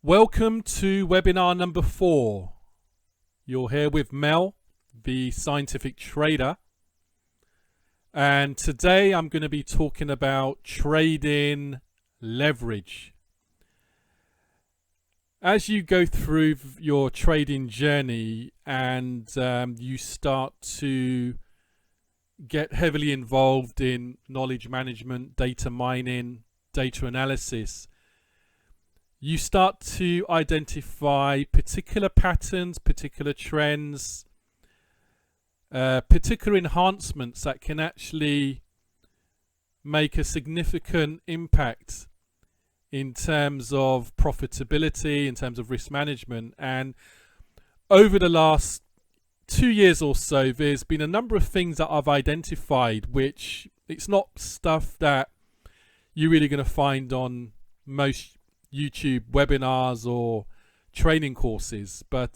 Welcome to webinar number 4. You're here with Mel, the scientific trader. And today I'm going to be talking about trading leverage. As you go through your trading journey and you start to get heavily involved in knowledge management, data mining, data analysis, you start to identify particular patterns, particular trends, particular enhancements that can actually make a significant impact in terms of profitability, in terms of risk management. And over the last 2 years or so, there's been a number of things that I've identified, which it's not stuff that you're really going to find on most YouTube webinars or training courses, but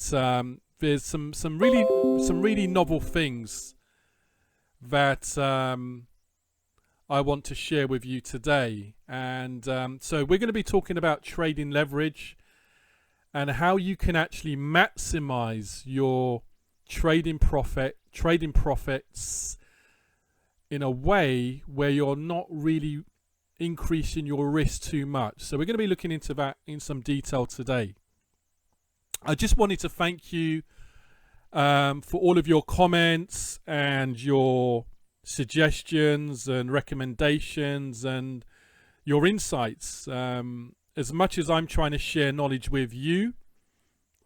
there's some really novel things that I want to share with you today. And so we're going to be talking about trading leverage and how you can actually maximize your trading profits in a way where you're not really increasing your risk too much. So we're going to be looking into that in some detail today. I just wanted to thank you for all of your comments and your suggestions and recommendations and your insights. As much as I'm trying to share knowledge with you,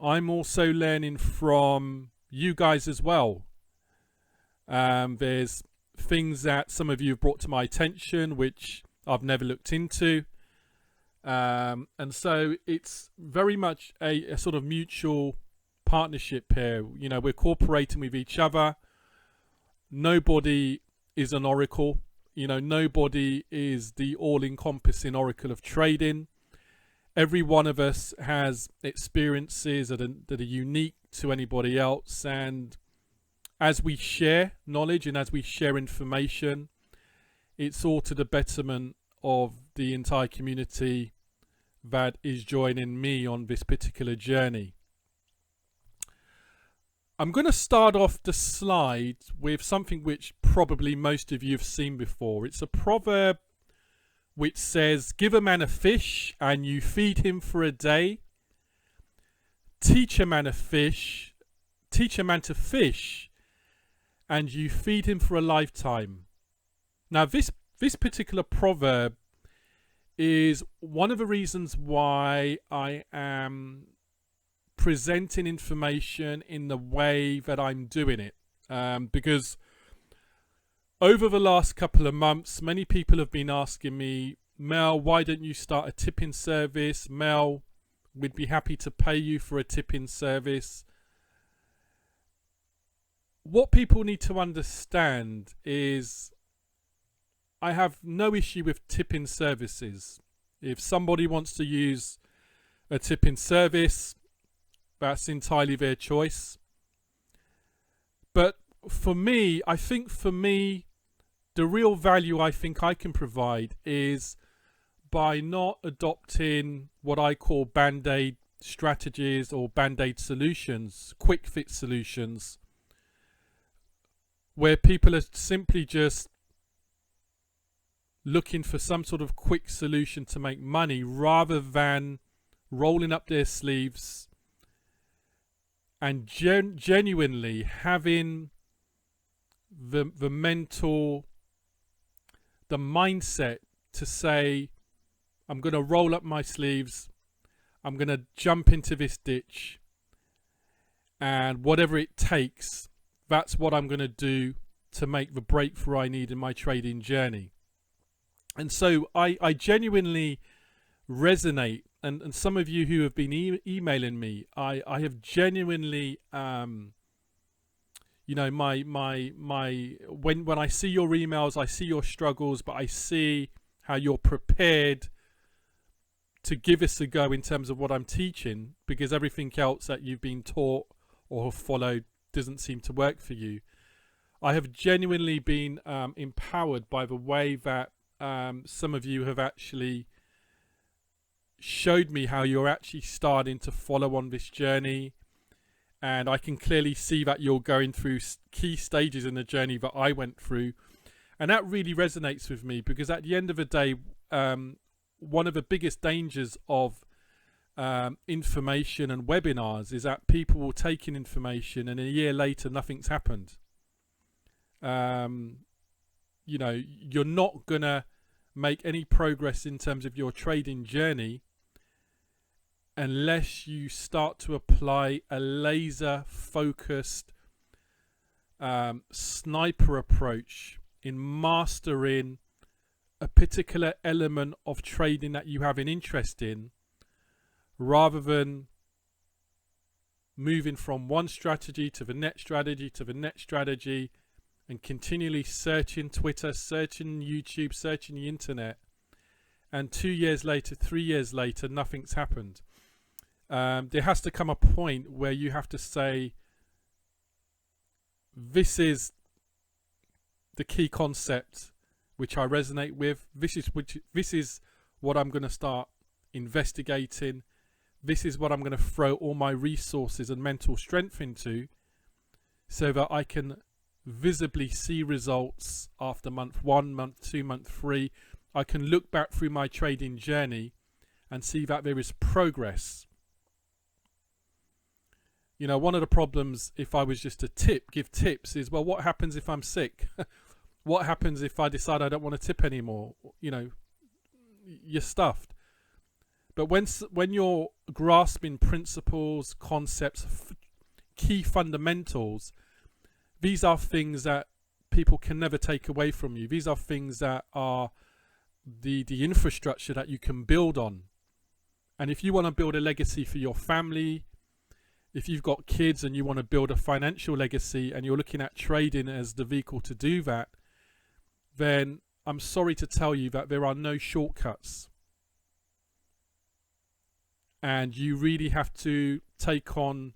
I'm also learning from you guys as well. There's things that some of you have brought to my attention which I've never looked into, and so it's very much a sort of mutual partnership here. You know, we're cooperating with each other. Nobody is an oracle. You know, nobody is the all-encompassing oracle of trading. Every one of us has experiences that are unique to anybody else, and as we share knowledge and as we share information, it's all to the betterment of the entire community that is joining me on this particular journey. I'm going to start off the slide with something which probably most of you have seen before. It's a proverb which says, "Give a man a fish and you feed him for a day. Teach a man to fish and you feed him for a lifetime." Now this particular proverb is one of the reasons why I am presenting information in the way that I'm doing it. Because over the last couple of months, many people have been asking me, "Mel, why don't you start a tipping service? Mel, we'd be happy to pay you for a tipping service." What people need to understand is I have no issue with tipping services. If somebody wants to use a tipping service, that's entirely their choice. But for me, the real value I think I can provide is by not adopting what I call band-aid strategies or band-aid solutions, quick fix solutions, where people are simply just looking for some sort of quick solution to make money rather than rolling up their sleeves and genuinely having the mindset to say, I'm going to roll up my sleeves, I'm going to jump into this ditch, and whatever it takes, that's what I'm going to do to make the breakthrough I need in my trading journey. And so I genuinely resonate, and some of you who have been emailing me, I have genuinely, you know, when I see your emails, I see your struggles, but I see how you're prepared to give this a go in terms of what I'm teaching, because everything else that you've been taught or have followed doesn't seem to work for you. I have genuinely been empowered by the way that some of you have actually showed me how you're actually starting to follow on this journey. And I can clearly see that you're going through key stages in the journey that I went through. And that really resonates with me, because at the end of the day, one of the biggest dangers of information and webinars is that people will take in information and a year later nothing's happened. You know, you're not going to make any progress in terms of your trading journey unless you start to apply a laser focused sniper approach in mastering a particular element of trading that you have an interest in, rather than moving from one strategy to the next strategy to the next strategy and continually searching Twitter, searching YouTube, searching the internet, and 2 years later, 3 years later, nothing's happened. There has to come a point where you have to say, this is the key concept which I resonate with. This is what I'm going to start investigating. This is what I'm going to throw all my resources and mental strength into, so that I can visibly see results after month 1, month 2, month 3. I can look back through my trading journey and see that there is progress. You know, one of the problems, if I was just to give tips, is, well, what happens if I'm sick? What happens if I decide I don't want to tip anymore? You know, you're stuffed. But when you're grasping principles, concepts, key fundamentals, these are things that people can never take away from you. These are things that are the infrastructure that you can build on. And if you want to build a legacy for your family, if you've got kids and you want to build a financial legacy and you're looking at trading as the vehicle to do that, then I'm sorry to tell you that there are no shortcuts. And you really have to take on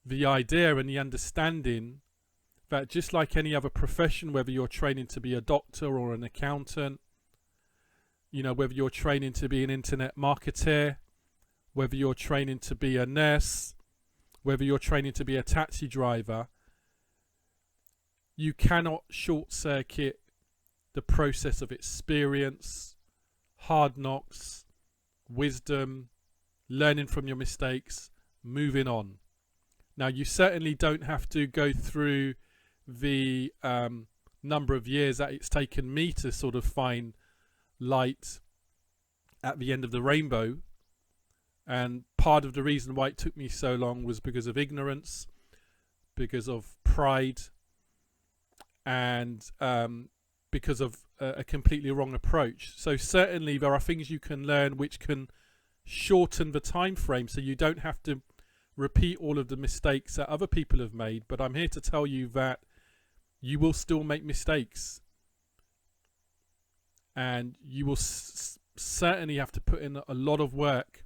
the idea and the understanding that, just like any other profession, whether you're training to be a doctor or an accountant, you know, whether you're training to be an internet marketer, whether you're training to be a nurse, whether you're training to be a taxi driver, you cannot short circuit the process of experience, hard knocks, wisdom, learning from your mistakes, moving on. Now, you certainly don't have to go through the number of years that it's taken me to sort of find light at the end of the rainbow. And part of the reason why it took me so long was because of ignorance, because of pride, and because of a completely wrong approach. So certainly there are things you can learn which can shorten the time frame, so you don't have to repeat all of the mistakes that other people have made. But I'm here to tell you that you will still make mistakes, and you will certainly have to put in a lot of work,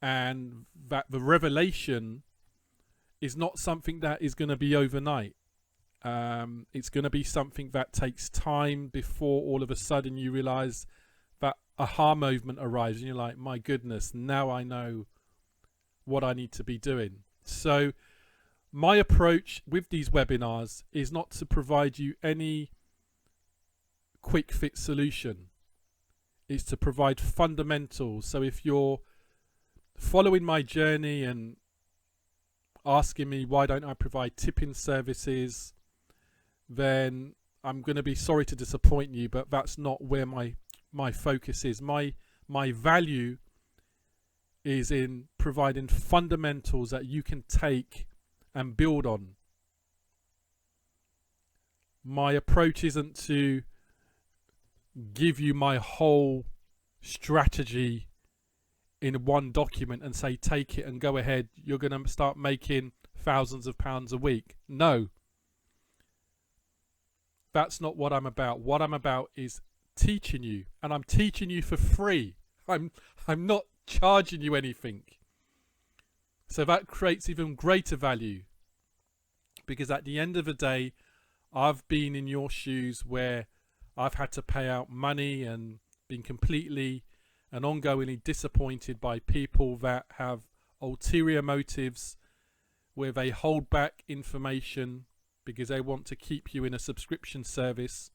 and that the revelation is not something that is going to be overnight. It's going to be something that takes time before all of a sudden you realize that aha moment arrives and you're like, my goodness, now I know what I need to be doing. So my approach with these webinars is not to provide you any quick fix solution. It's to provide fundamentals. So if you're following my journey and asking me why don't I provide tipping services, then I'm going to be sorry to disappoint you, but that's not where my focus is. My value is in providing fundamentals that you can take and build on. My approach isn't to give you my whole strategy in one document and say, take it and go ahead, you're going to start making thousands of pounds a week. No. That's not what I'm about. What I'm about is teaching you, and I'm teaching you for free. I'm not charging you anything. So that creates even greater value, because at the end of the day, I've been in your shoes where I've had to pay out money and been completely and ongoingly disappointed by people that have ulterior motives, where they hold back information because they want to keep you in a subscription service.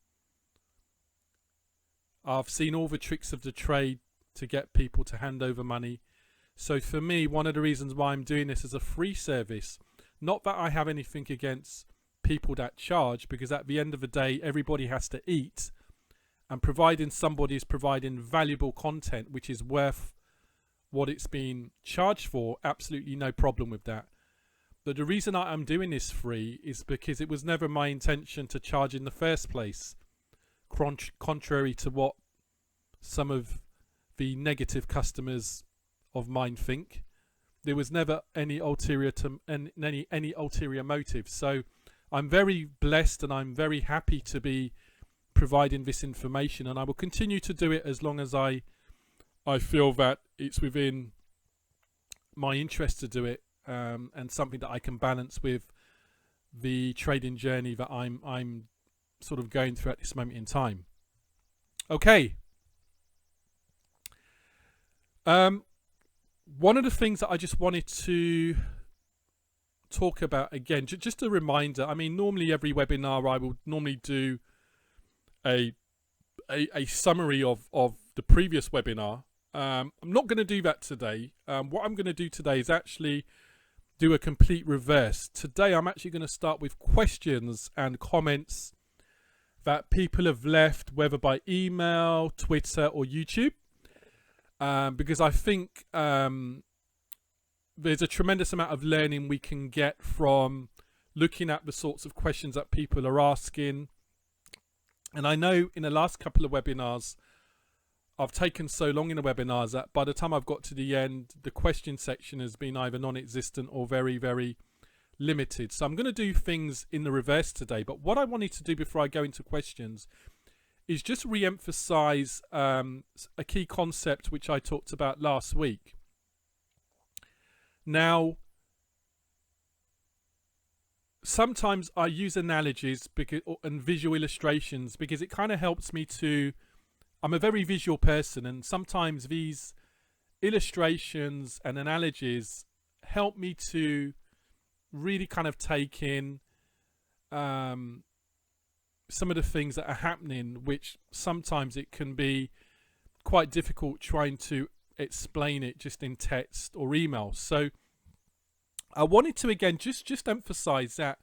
I've seen all the tricks of the trade to get people to hand over money. So for me, one of the reasons why I'm doing this as a free service, not that I have anything against people that charge, because at the end of the day, everybody has to eat, and providing somebody is providing valuable content which is worth what it's been charged for, absolutely no problem with that. But the reason I'm doing this free is because it was never my intention to charge in the first place, contrary to what some of the negative customers of mine think. There was never any ulterior any ulterior motive. So I'm very blessed and I'm very happy to be providing this information, and I will continue to do it as long as I feel that it's within my interest to do it, and something that I can balance with the trading journey that I'm sort of going through at this moment in time. Okay. One of the things that I just wanted to talk about again, just a reminder. I mean, normally every webinar I will normally do a summary of the previous webinar. I'm not going to do that today. What I'm going to do today is actually do a complete reverse. Today I'm actually going to start with questions and comments that people have left, whether by email, Twitter or YouTube, because I think there's a tremendous amount of learning we can get from looking at the sorts of questions that people are asking. And I know in the last couple of webinars, I've taken so long in the webinars that by the time I've got to the end, the question section has been either non-existent or very, very limited. So I'm going to do things in the reverse today. But what I wanted to do before I go into questions is just re-emphasize a key concept which I talked about last week. Now, sometimes I use analogies and visual illustrations because it kind of helps me to, I'm a very visual person, and sometimes these illustrations and analogies help me to really kind of take in some of the things that are happening, which sometimes it can be quite difficult trying to explain it just in text or email. So I wanted to again just emphasize that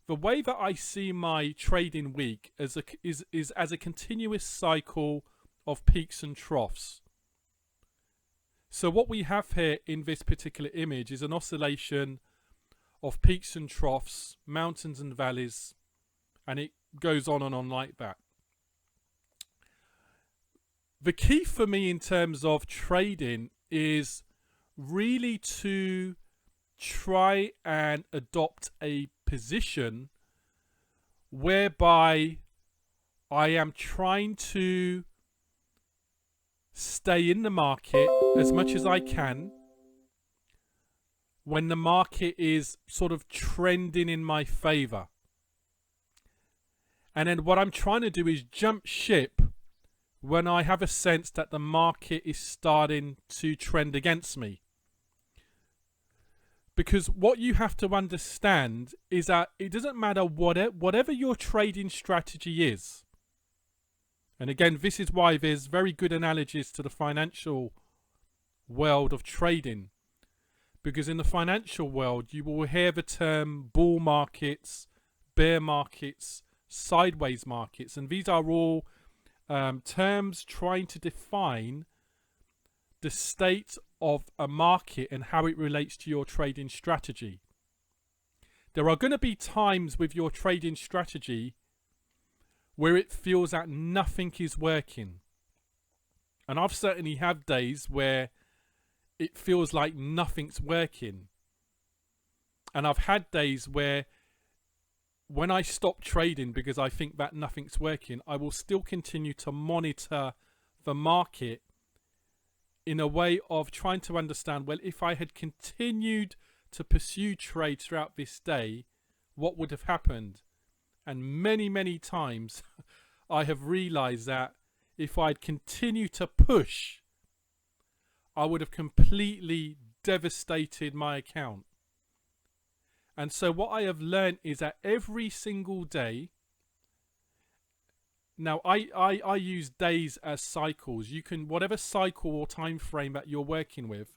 the way that I see my trading week is as a continuous cycle of peaks and troughs. So what we have here in this particular image is an oscillation of peaks and troughs, mountains and valleys, and it goes on and on like that. The key for me in terms of trading is really to try and adopt a position whereby I am trying to stay in the market as much as I can when the market is sort of trending in my favor. And then what I'm trying to do is jump ship when I have a sense that the market is starting to trend against me. Because what you have to understand is that it doesn't matter whatever your trading strategy is. And again, this is why there's very good analogies to the financial world of trading. Because in the financial world, you will hear the term bull markets, bear markets, sideways markets. And these are all terms trying to define the state of a market and how it relates to your trading strategy. There are going to be times with your trading strategy where it feels that nothing is working. And I've certainly had days where it feels like nothing's working. And I've had days where when I stop trading because I think that nothing's working, I will still continue to monitor the market in a way of trying to understand, well, if I had continued to pursue trades throughout this day, what would have happened? And many, many times I have realized that if I'd continued to push I would have completely devastated my account. And so what I have learned is that every single day, now I use days as cycles. You can, whatever cycle or time frame that you're working with,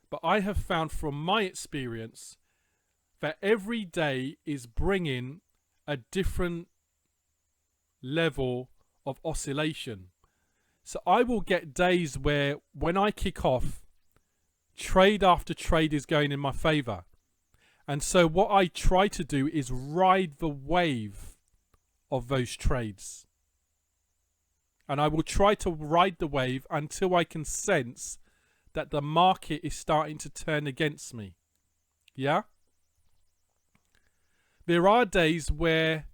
but I have found from my experience that every day is bringing a different level of oscillation. So I will get days where when I kick off, trade after trade is going in my favor. And so what I try to do is ride the wave of those trades. And I will try to ride the wave until I can sense that the market is starting to turn against me. Yeah? There are days where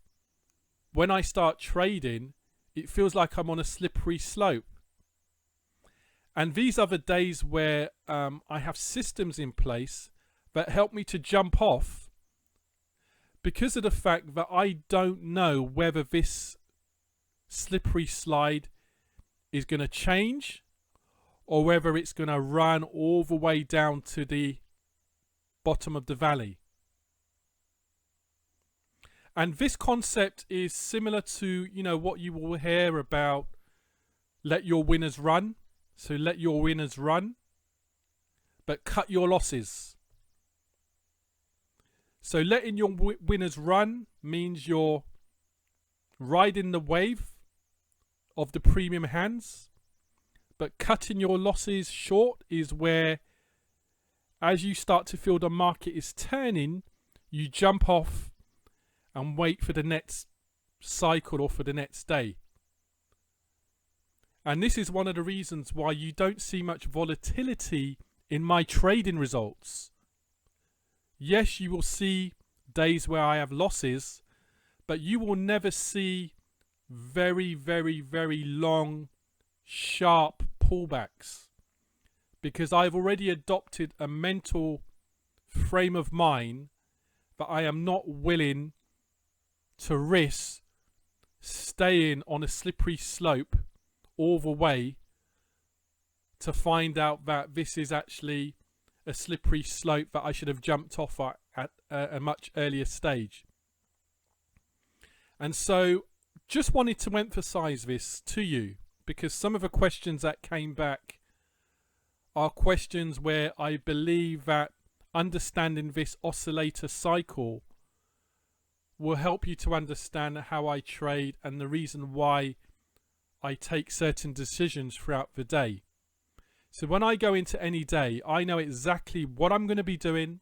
when I start trading, it feels like I'm on a slippery slope. And these are the days where I have systems in place that help me to jump off because of the fact that I don't know whether this slippery slide is going to change or whether it's going to run all the way down to the bottom of the valley. And this concept is similar to, what you will hear about let your winners run. So let your winners run, but cut your losses. So letting your winners run means you're riding the wave of the premium hands, but cutting your losses short is where, as you start to feel the market is turning, you jump off and wait for the next cycle or for the next day. And this is one of the reasons why you don't see much volatility in my trading results. Yes, you will see days where I have losses, but you will never see very, very, very long, sharp pullbacks because I've already adopted a mental frame of mind that I am not willing to risk staying on a slippery slope all the way to find out that this is actually a slippery slope that I should have jumped off at a much earlier stage. And so just wanted to emphasize this to you because some of the questions that came back are questions where I believe that understanding this oscillator cycle will help you to understand how I trade and the reason why I take certain decisions throughout the day. So when I go into any day, I know exactly what I'm going to be doing.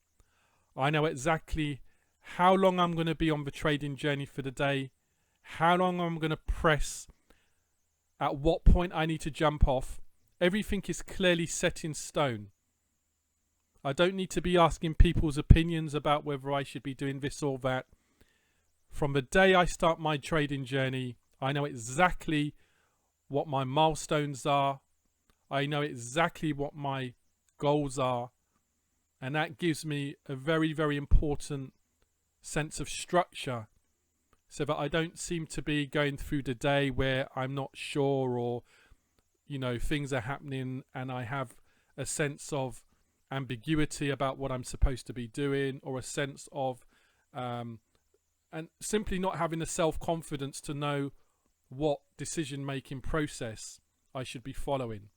I know exactly how long I'm going to be on the trading journey for the day, how long I'm going to press, at what point I need to jump off. Everything is clearly set in stone. I don't need to be asking people's opinions about whether I should be doing this or that. From the day I start my trading journey, I know exactly what my milestones are. I know exactly what my goals are. And that gives me a very, very important sense of structure so that I don't seem to be going through the day where I'm not sure or, things are happening and I have a sense of ambiguity about what I'm supposed to be doing or a sense of, and simply not having the self-confidence to know what decision-making process I should be following.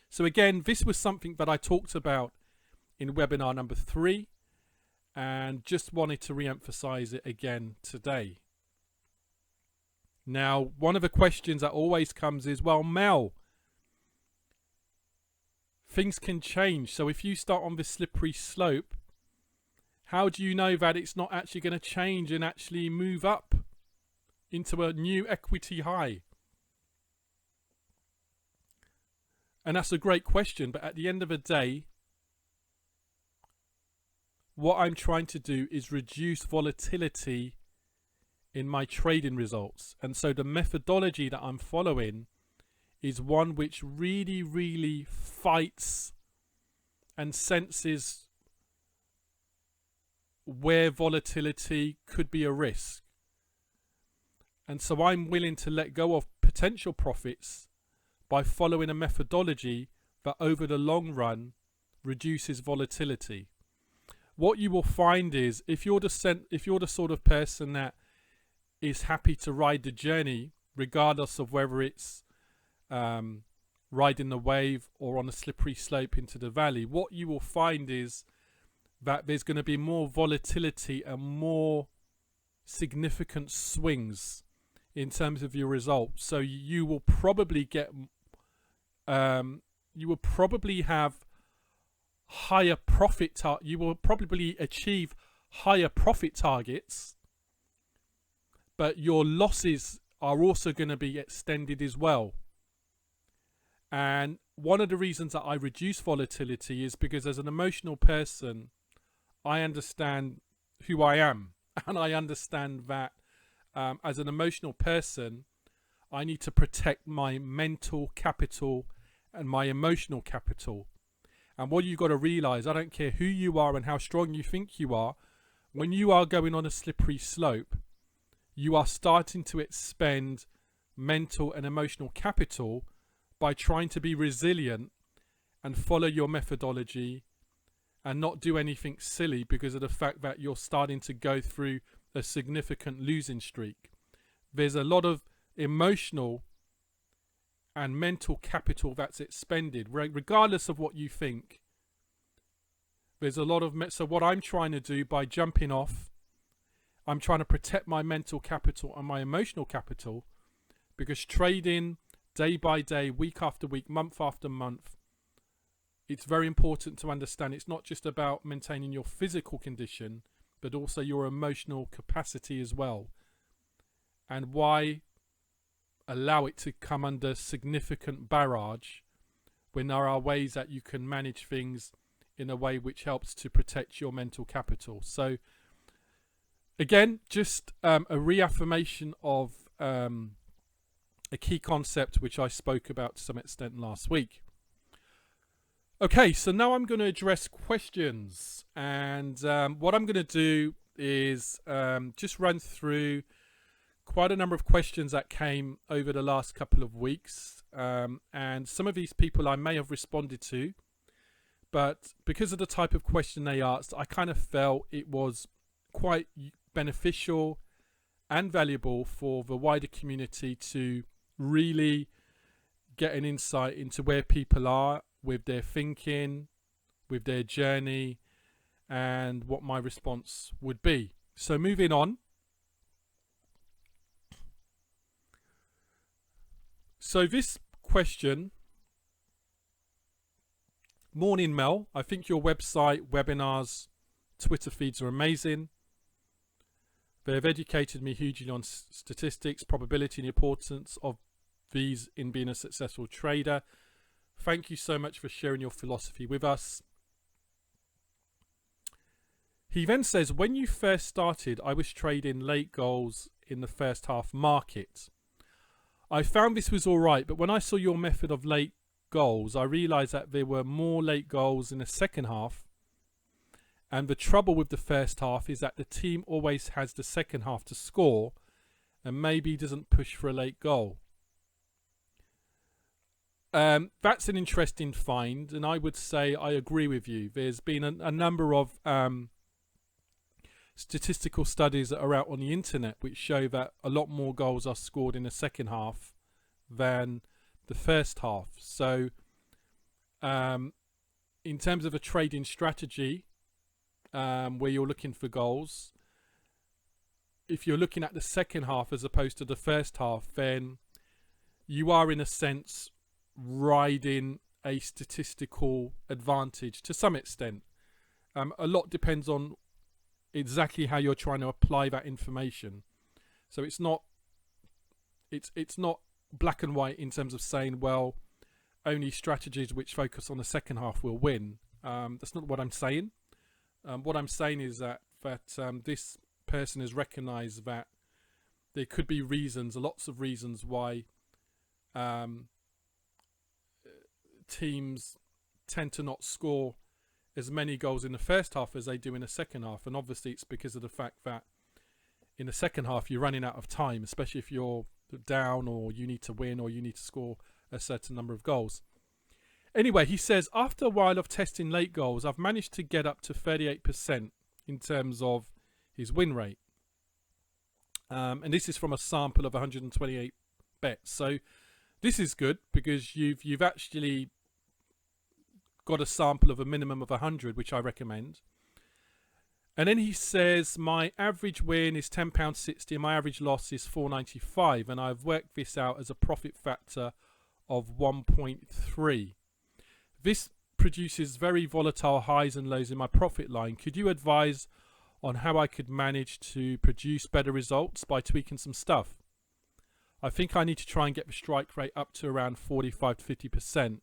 So again, this was something that I talked about in webinar number 3 and just wanted to re-emphasize it again today. Now, one of the questions that always comes is, well, Mel, things can change. So if you start on this slippery slope, how do you know that it's not actually going to change and actually move up into a new equity high? And that's a great question, but at the end of the day, what I'm trying to do is reduce volatility in my trading results. And so the methodology that I'm following is one which really, really fights and senses where volatility could be a risk. And so I'm willing to let go of potential profits, by following a methodology that over the long run reduces volatility. What you will find is if you're the sort of person that is happy to ride the journey, regardless of whether it's riding the wave or on a slippery slope into the valley, what you will find is that there's going to be more volatility and more significant swings in terms of your results. So you will probably have higher profit. You will probably achieve higher profit targets, but your losses are also going to be extended as well. And one of the reasons that I reduce volatility is because as an emotional person, I understand who I am. And I understand that as an emotional person, I need to protect my mental capital and my emotional capital. And what you've got to realize, I don't care who you are and how strong you think you are, when you are going on a slippery slope, you are starting to expend mental and emotional capital by trying to be resilient and follow your methodology and not do anything silly because of the fact that you're starting to go through a significant losing streak. There's a lot of emotional and mental capital that's expended, regardless of what you think. There's a lot of... So what I'm trying to do by jumping off, I'm trying to protect my mental capital and my emotional capital, because trading day by day, week after week, month after month, it's very important to understand it's not just about maintaining your physical condition, but also your emotional capacity as well. And why allow it to come under significant barrage when there are ways that you can manage things in a way which helps to protect your mental capital. So again, just a reaffirmation of a key concept which I spoke about to some extent last week. Okay, so now I'm going to address questions, and what I'm going to do is just run through quite a number of questions that came over the last couple of weeks, and some of these people I may have responded to, but because of the type of question they asked, I kind of felt it was quite beneficial and valuable for the wider community to really get an insight into where people are with their thinking, with their journey, and what my response would be. So moving on. So this question, morning Mel, I think your website, webinars, Twitter feeds are amazing. They have educated me hugely on statistics, probability, and the importance of these in being a successful trader. Thank you so much for sharing your philosophy with us. He then says, when you first started, I was trading late goals in the first half market. I found this was all right, but when I saw your method of late goals, I realized that there were more late goals in the second half. And the trouble with the first half is that the team always has the second half to score and maybe doesn't push for a late goal. That's an interesting find, and I would say I agree with you. There's been a number of statistical studies that are out on the internet which show that a lot more goals are scored in the second half than the first half. So in terms of a trading strategy where you're looking for goals, if you're looking at the second half as opposed to the first half, then you are in a sense riding a statistical advantage to some extent. A lot depends on exactly how you're trying to apply that information. So it's not black and white in terms of saying, well, only strategies which focus on the second half will win. That's not what I'm saying. What I'm saying is that this person has recognized that there could be reasons, lots of reasons why teams tend to not score as many goals in the first half as they do in the second half. And obviously it's because of the fact that in the second half you're running out of time, especially if you're down or you need to win or you need to score a certain number of goals. Anyway, he says, after a while of testing late goals, I've managed to get up to 38% in terms of his win rate. And this is from a sample of 128 bets. So this is good because you've actually got a sample of a minimum of 100, which I recommend. And then he says, my average win is £10.60 and my average loss is £4.95. And I've worked this out as a profit factor of 1.3. This produces very volatile highs and lows in my profit line. Could you advise on how I could manage to produce better results by tweaking some stuff? I think I need to try and get the strike rate up to around 45 to 50%.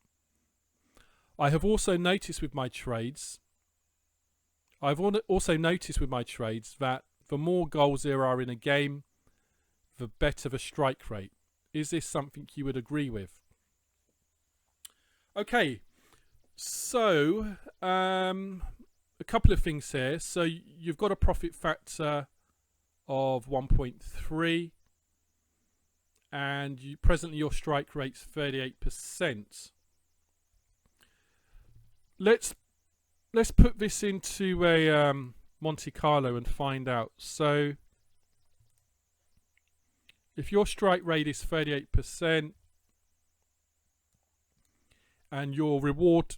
I have also noticed with my trades, that the more goals there are in a game, the better the strike rate. Is this something you would agree with? Okay, so a couple of things here. So you've got a profit factor of 1.3 and presently your strike rate's 38%. Let's put this into a Monte Carlo and find out. So if your strike rate is 38% and your reward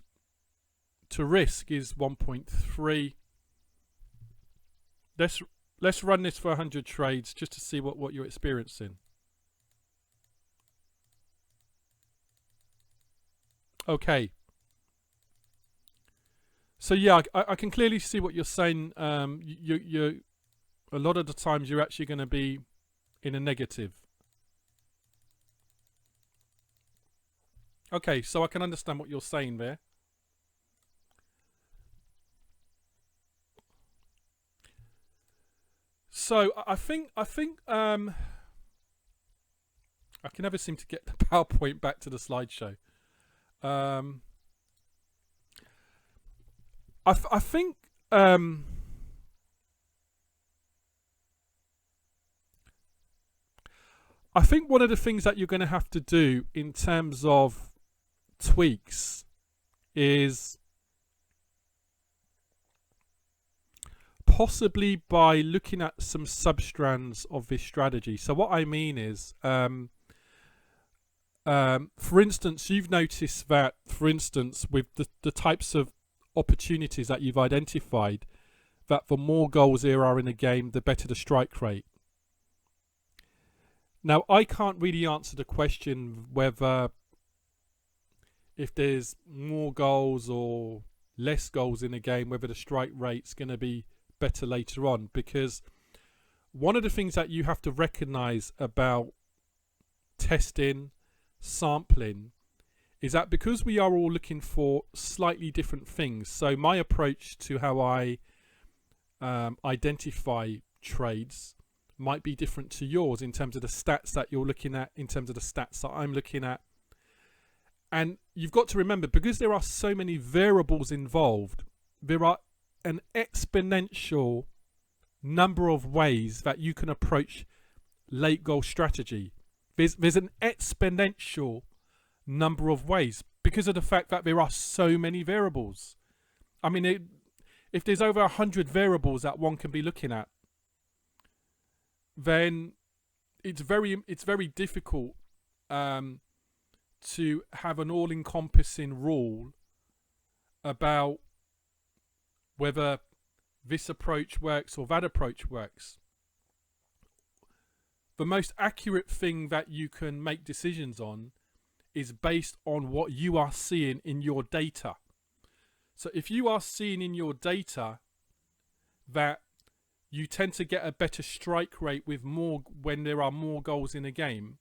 to risk is 1.3, let's run this for 100 trades just to see what you're experiencing. Okay. So yeah, I can clearly see what you're saying. You a lot of the times you're actually going to be in a negative. Okay, so I can understand what you're saying there. So I think I can never seem to get the PowerPoint back to the slideshow. I think one of the things that you're going to have to do in terms of tweaks is possibly by looking at some substrands of this strategy. So what I mean is, for instance, you've noticed that, for instance, with the types of opportunities that you've identified, that the more goals there are in a game, the better the strike rate. Now, I can't really answer the question whether if there's more goals or less goals in a game, whether the strike rate's going to be better later on, because one of the things that you have to recognize about testing, sampling, is that because we are all looking for slightly different things. So my approach to how I identify trades might be different to yours in terms of the stats that you're looking at, in terms of the stats that I'm looking at. And you've got to remember, because there are so many variables involved, there are an exponential number of ways that you can approach late goal strategy. There's an exponential number of ways because of the fact that there are so many variables. I mean, if there's over 100 variables that one can be looking at, then it's very difficult to have an all-encompassing rule about whether this approach works or that approach works. The most accurate thing that you can make decisions on is based on what you are seeing in your data. So if you are seeing in your data that you tend to get a better strike rate with more when there are more goals in a game,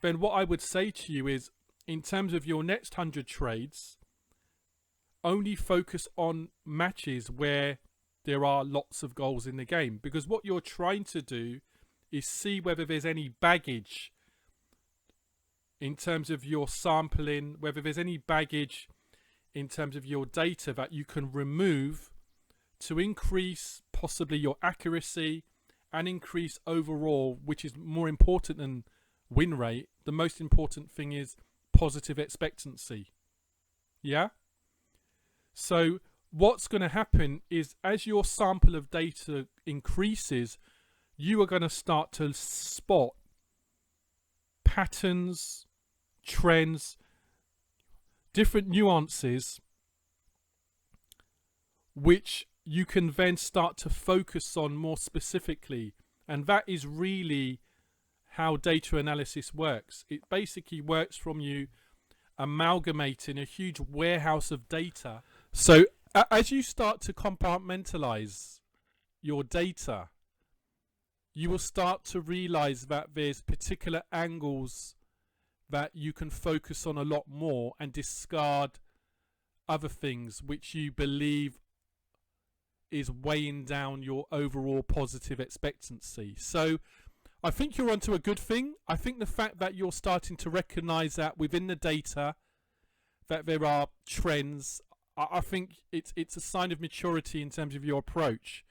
then what I would say to you is, in terms of your next 100 trades, only focus on matches where there are lots of goals in the game, because what you're trying to do is see whether there's any baggage in terms of your sampling, whether there's any baggage in terms of your data that you can remove to increase possibly your accuracy and increase overall, which is more important than win rate, the most important thing is positive expectancy. Yeah? So what's going to happen is as your sample of data increases, you are going to start to spot patterns, trends, different nuances, which you can then start to focus on more specifically. And that is really how data analysis works. It basically works from you amalgamating a huge warehouse of data. So as you start to compartmentalize your data, you will start to realize that there's particular angles that you can focus on a lot more and discard other things which you believe is weighing down your overall positive expectancy. So I think you're onto a good thing. I think the fact that you're starting to recognize that within the data that there are trends, I think it's a sign of maturity in terms of your approach.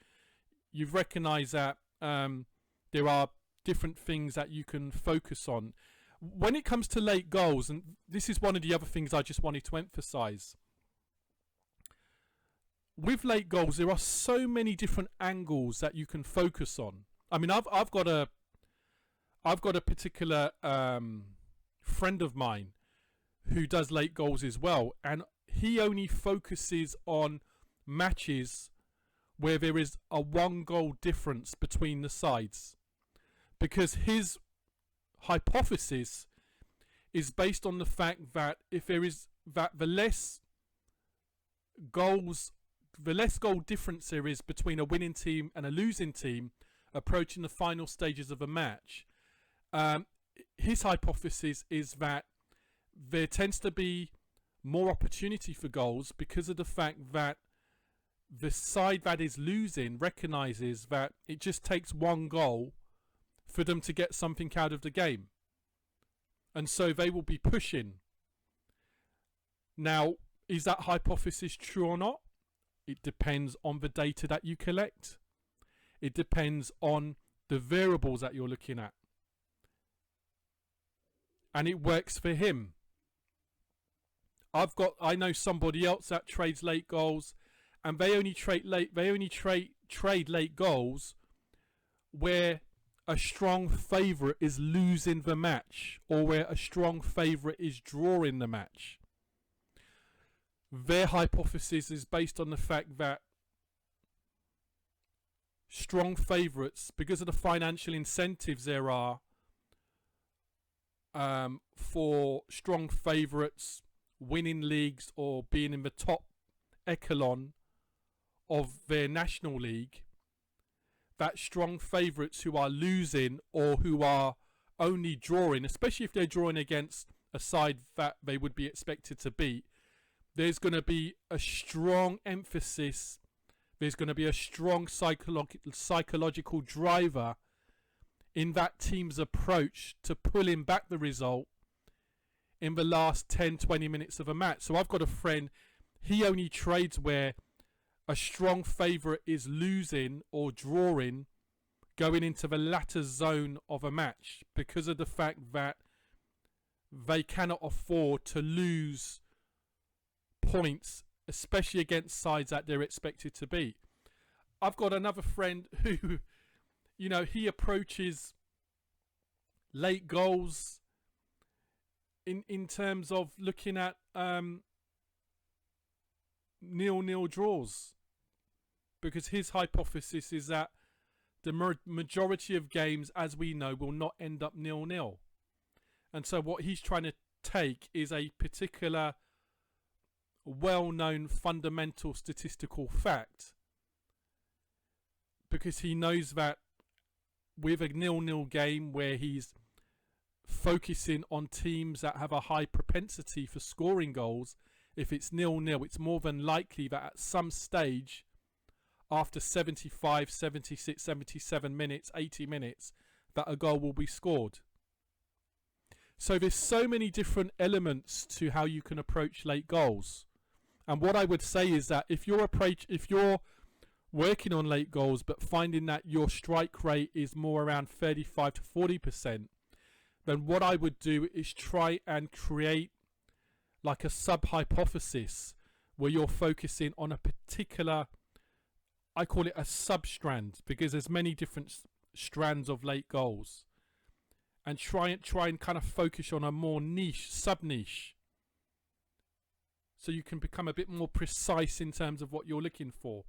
You've recognized that there are different things that you can focus on. When it comes to late goals, and this is one of the other things I just wanted to emphasize, with late goals, there are so many different angles that you can focus on. I mean, I've got a particular friend of mine who does late goals as well, and he only focuses on matches where there is a 1 goal difference between the sides, because his hypothesis is based on the fact that if there is that the less goal difference there is between a winning team and a losing team approaching the final stages of a match, his hypothesis is that there tends to be more opportunity for goals because of the fact that the side that is losing recognizes that it just takes 1 goal for them to get something out of the game, and so they will be pushing. Now, is that hypothesis true or not? It depends on the data that you collect. It depends on the variables that you're looking at, and it works for him. I know somebody else that trades late goals, and they only trade late goals where a strong favourite is losing the match or where a strong favourite is drawing the match. Their hypothesis is based on the fact that strong favourites, because of the financial incentives there are for strong favourites winning leagues or being in the top echelon of their national league, that strong favourites who are losing or who are only drawing, especially if they're drawing against a side that they would be expected to beat, there's going to be a strong emphasis, there's going to be a strong psychological driver in that team's approach to pulling back the result in the last 10-20 minutes of a match. So I've got a friend, he only trades where a strong favourite is losing or drawing going into the latter zone of a match because of the fact that they cannot afford to lose points, especially against sides that they're expected to beat. I've got another friend who, you know, he approaches late goals in terms of looking at 0-0 draws, because his hypothesis is that the majority of games, as we know, will not end up 0-0. And so what he's trying to take is a particular well-known fundamental statistical fact, because he knows that with a 0-0 game where he's focusing on teams that have a high propensity for scoring goals, if it's 0-0, it's more than likely that at some stage after 75, 76, 77 minutes, 80 minutes, that a goal will be scored. So there's so many different elements to how you can approach late goals. And what I would say is that if you're working on late goals but finding that your strike rate is more around 35 to 40%, then what I would do is try and create like a sub-hypothesis where you're focusing on a particular, I call it a sub-strand, because there's many different strands of late goals, and try and kind of focus on a more niche, sub-niche, so you can become a bit more precise in terms of what you're looking for.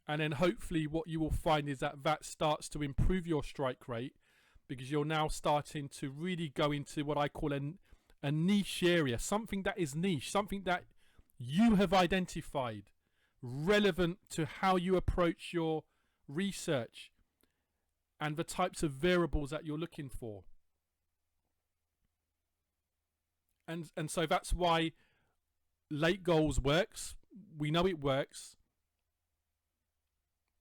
And then hopefully what you will find is that starts to improve your strike rate, because you're now starting to really go into what I call a niche area, something that is niche, something that you have identified relevant to how you approach your research and the types of variables that you're looking for. And so that's why late goals works. We know it works.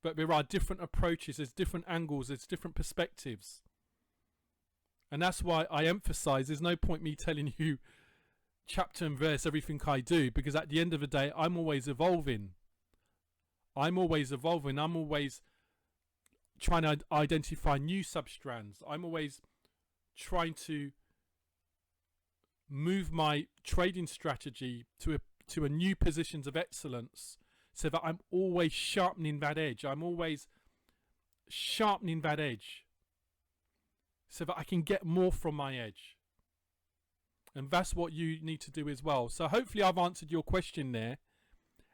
But there are different approaches, there's different angles, there's different perspectives. And that's why I emphasize there's no point me telling you chapter and verse everything I do, because at the end of the day, I'm always evolving. I'm always trying to identify new substrands. I'm always trying to move my trading strategy to a new positions of excellence, so that I'm always sharpening that edge. I'm always sharpening that edge so that I can get more from my edge. And that's what you need to do as well. So hopefully I've answered your question there.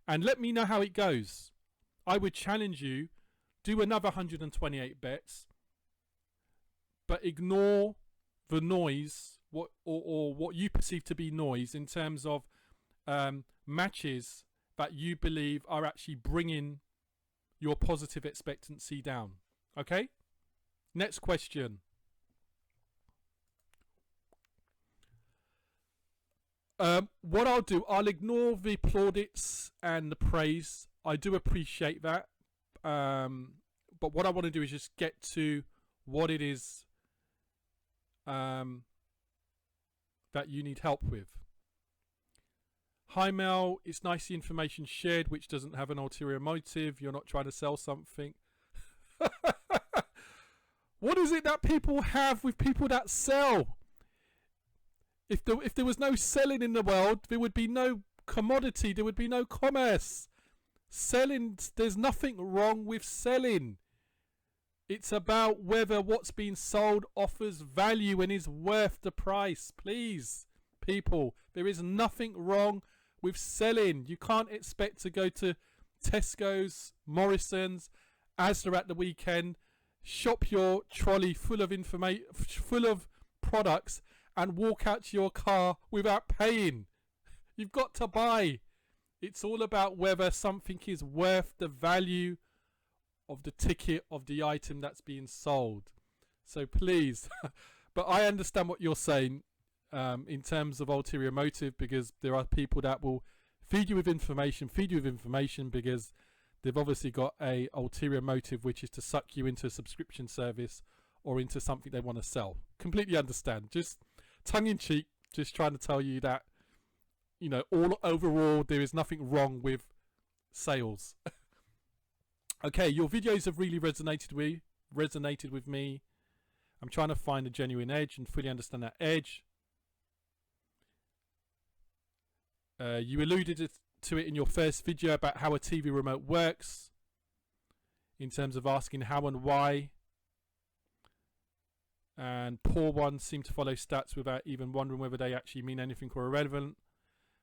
And let me know how it goes. I would challenge you, do another 128 bets, but ignore the noise, or what you perceive to be noise in terms of matches that you believe are actually bringing your positive expectancy down. Okay? Next question. What I'll do, I'll ignore the plaudits and the praise. I do appreciate that. But what I want to do is just get to what it is that you need help with. Hi Mel, it's nice the information shared which doesn't have an ulterior motive. You're not trying to sell something. What is it that people have with people that sell? If there was no selling in the world, there would be no commodity, there would be no commerce. Selling, there's nothing wrong with selling. It's about whether what's being sold offers value and is worth the price. Please, people, there is nothing wrong with selling. You can't expect to go to Tesco's, Morrison's, Asda at the weekend, shop your trolley full of products, and walk out to your car without paying. You've got to buy. It's all about whether something is worth the value of the ticket of the item that's being sold. So please, but I understand what you're saying in terms of ulterior motive, because there are people that will feed you with information because they've obviously got a ulterior motive, which is to suck you into a subscription service or into something they want to sell. Completely understand. Just tongue in cheek, just trying to tell you that, you know, all overall there is nothing wrong with sales. Okay, your videos have really resonated with me. I'm trying to find a genuine edge and fully understand that edge. You alluded to it in your first video about how a TV remote works, in terms of asking how and why. And poor ones seem to follow stats without even wondering whether they actually mean anything or are relevant.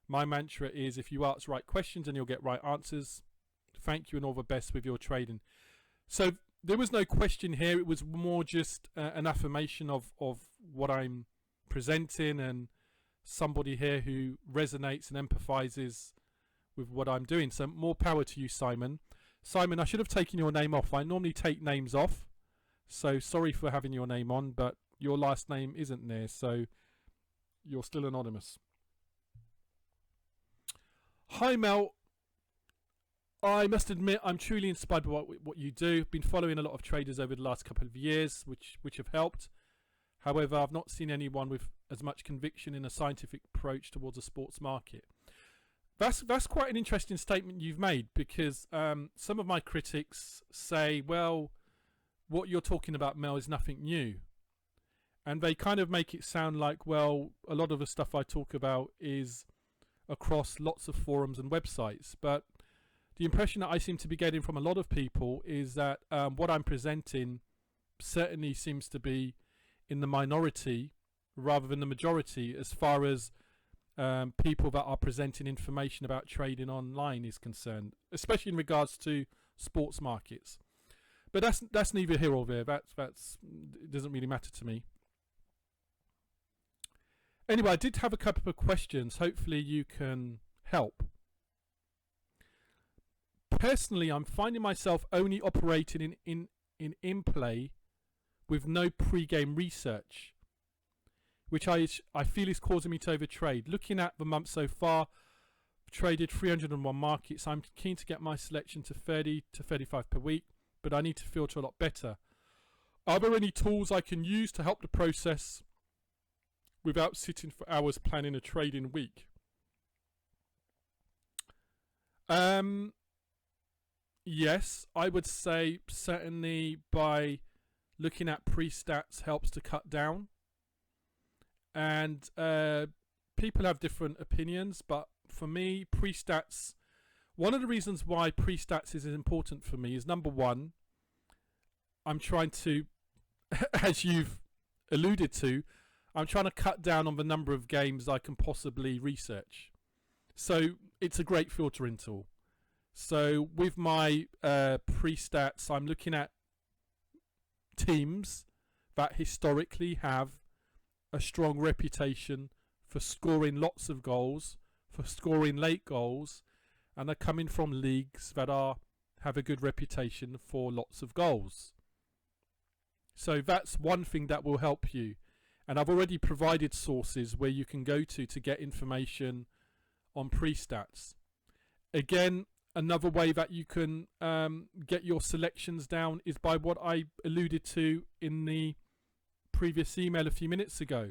My mantra is, if you ask right questions and you'll get right answers. Thank you and all the best with your trading. So there was no question here. It was more just an affirmation of what I'm presenting, and somebody here who resonates and empathizes with what I'm doing. So more power to you, Simon. Simon, I should have taken your name off. I normally take names off. So sorry for having your name on, but your last name isn't there, so you're still anonymous. Hi Mel, I must admit I'm truly inspired by what you do. Been following a lot of traders over the last couple of years, which have helped. However, I've not seen anyone with as much conviction in a scientific approach towards a sports market. That's quite an interesting statement you've made, because some of my critics say, well, what you're talking about, Mel, is nothing new. And they kind of make it sound like, well, a lot of the stuff I talk about is across lots of forums and websites. But the impression that I seem to be getting from a lot of people is that what I'm presenting certainly seems to be in the minority rather than the majority as far as people that are presenting information about trading online is concerned, especially in regards to sports markets. But that's neither here or there. That's it doesn't really matter to me. Anyway, I did have a couple of questions. Hopefully you can help. Personally, I'm finding myself only operating in play with no pre-game research, which I feel is causing me to overtrade. Looking at the month so far, I've traded 301 markets. I'm keen to get my selection to 30 to 35 per week, but I need to filter a lot better. Are there any tools I can use to help the process without sitting for hours planning a trading week? Yes, I would say certainly by looking at pre-stats helps to cut down. And people have different opinions, but for me, pre-stats, one of the reasons why pre-stats is important for me is, number one, I'm trying to, as you've alluded to, I'm trying to cut down on the number of games I can possibly research. So it's a great filtering tool. So with my pre-stats, I'm looking at teams that historically have a strong reputation for scoring lots of goals, for scoring late goals, and are coming from leagues that have a good reputation for lots of goals. So that's one thing that will help you. And I've already provided sources where you can go to get information on pre-stats. Again, another way that you can get your selections down is by what I alluded to in the previous email a few minutes ago.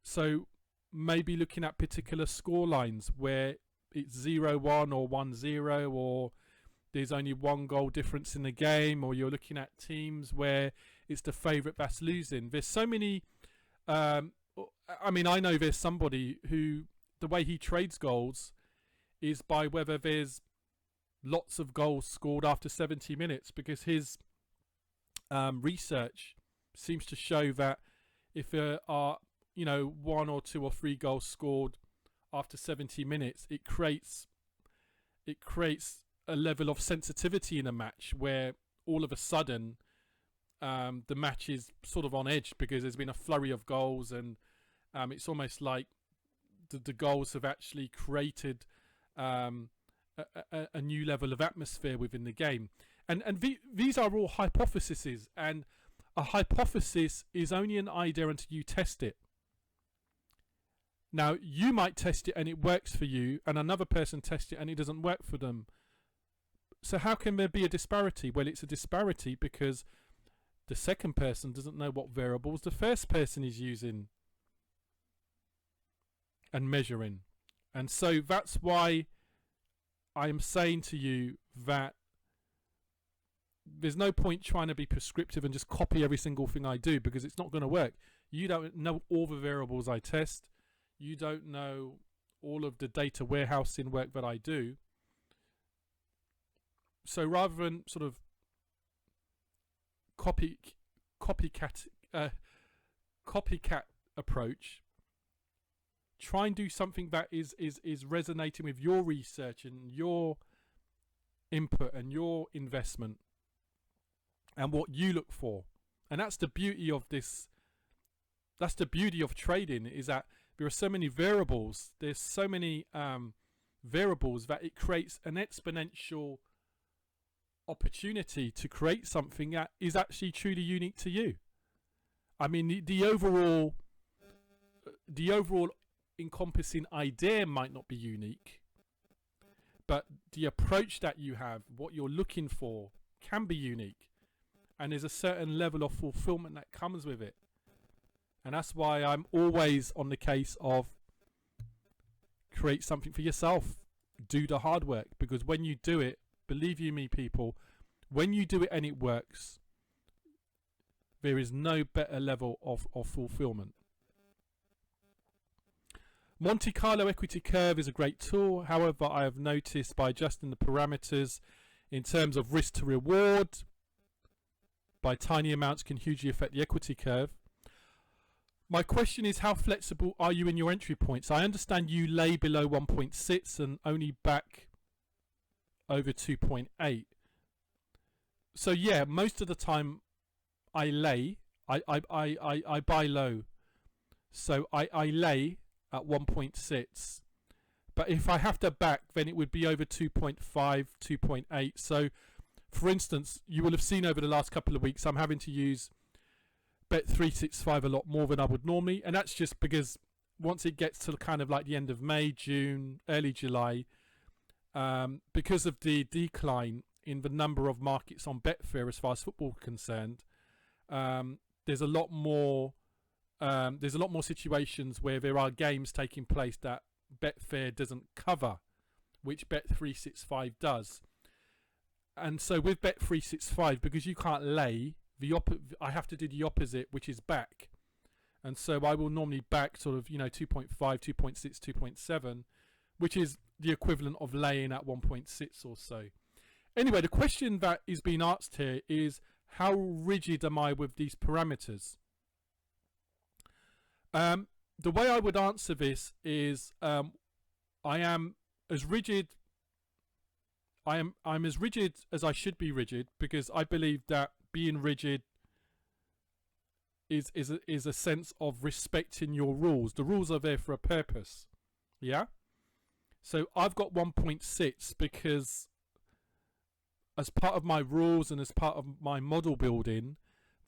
So maybe looking at particular score lines where it's 0-1 or 1-0, or there's only one goal difference in the game, or you're looking at teams where it's the favourite that's losing. There's so many. I know there's somebody who the way he trades goals is by whether there's lots of goals scored after 70 minutes, because his research seems to show that if there are, 1 or 2 or 3 goals scored after 70 minutes, it creates a level of sensitivity in a match where all of a sudden the match is sort of on edge because there's been a flurry of goals, and it's almost like the goals have actually created a new level of atmosphere within the game. And these are all hypotheses, and a hypothesis is only an idea until you test it. Now, you might test it and it works for you, and another person tests it and it doesn't work for them. So how can there be a disparity? Well, it's a disparity because the second person doesn't know what variables the first person is using and measuring. And so that's why I am saying to you that there's no point trying to be prescriptive and just copy every single thing I do, because it's not going to work. You don't know all the variables I test. You don't know all of the data warehousing work that I do. So rather than sort of copycat approach, try and do something that is resonating with your research and your input and your investment and what you look for. And that's the beauty of this. That's the beauty of trading, is that there are so many variables. There's so many variables that it creates an exponential opportunity to create something that is actually truly unique to you. I mean, the overall encompassing idea might not be unique, but the approach that you have, what you're looking for, can be unique, and there's a certain level of fulfillment that comes with it. And that's why I'm always on the case of create something for yourself, do the hard work, because when you do it, believe you me, people, when you do it and it works, There is no better level of fulfillment. Monte Carlo equity curve is a great tool. However, I have noticed by adjusting the parameters in terms of risk to reward by tiny amounts can hugely affect the equity curve. My question is, how flexible are you in your entry points? I understand you lay below 1.6 and only back over 2.8. So yeah, most of the time I lay, I buy low. So I lay at 1.6. But if I have to back, then it would be over 2.5, 2.8. So for instance, you will have seen over the last couple of weeks, I'm having to use Bet365 a lot more than I would normally. And that's just because once it gets to kind of like the end of May, June, early July, because of the decline in the number of markets on Betfair as far as football is concerned, there's a lot more situations where there are games taking place that Betfair doesn't cover, which Bet365 does. And so with Bet365, because you can't lay, I have to do the opposite, which is back. And so I will normally back sort of, 2.5, 2.6, 2.7, which is the equivalent of laying at 1.6 or so. Anyway, the question that is being asked here is, how rigid am I with these parameters? The way I would answer this is I am as rigid. I'm as rigid as I should be rigid, because I believe that being rigid is a sense of respecting your rules. The rules are there for a purpose. Yeah. So I've got 1.6 because as part of my rules and as part of my model building,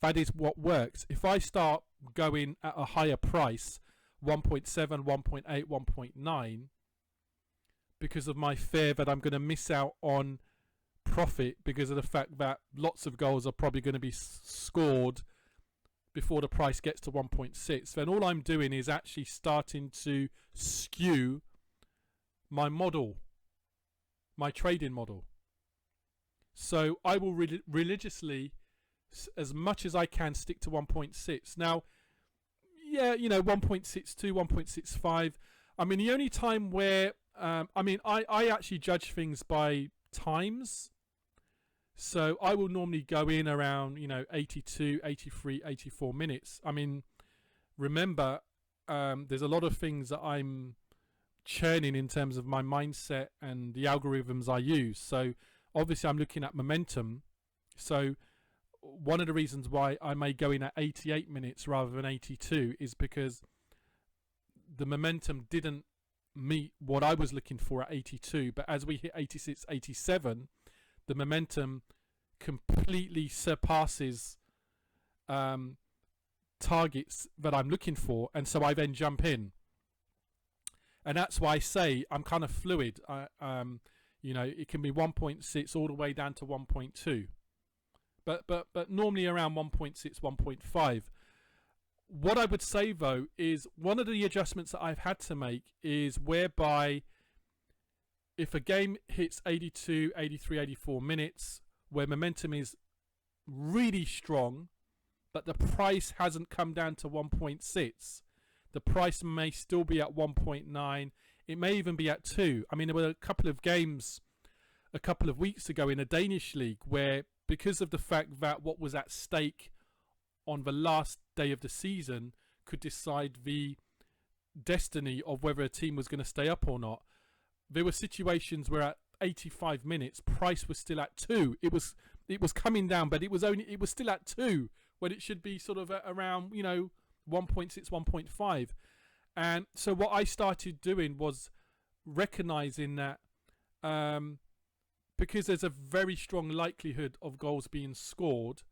that is what works. If I start going at a higher price, 1.7, 1.8, 1.9, because of my fear that I'm going to miss out on profit because of the fact that lots of goals are probably going to be scored before the price gets to 1.6, then all I'm doing is actually starting to skew my model, my trading model. So I will religiously, as much as I can, stick to 1.6. Now, yeah, 1.62, 1.65. I mean, the only time where, I actually judge things by times. So I will normally go in around, 82, 83, 84 minutes. I mean, remember, there's a lot of things that I'm churning in terms of my mindset and the algorithms I use. So obviously I'm looking at momentum. So one of the reasons why I may go in at 88 minutes rather than 82 is because the momentum didn't meet what I was looking for at 82. But as we hit 86, 87, the momentum completely surpasses targets that I'm looking for. And so I then jump in. And that's why I say I'm kind of fluid. It can be 1.6 all the way down to 1.2. But normally around 1.6, 1.5. What I would say, though, is one of the adjustments that I've had to make is whereby if a game hits 82, 83, 84 minutes, where momentum is really strong, but the price hasn't come down to 1.6, the price may still be at 1.9. It may even be at 2. I mean, there were a couple of games a couple of weeks ago in a Danish league where, because of the fact that what was at stake on the last day of the season could decide the destiny of whether a team was going to stay up or not, there were situations where at 85 minutes price was still at 2. It was coming down, but it was still at 2 when it should be sort of at around 1.6, 1.5. And so what I started doing was recognizing that because there's a very strong likelihood of goals being scored,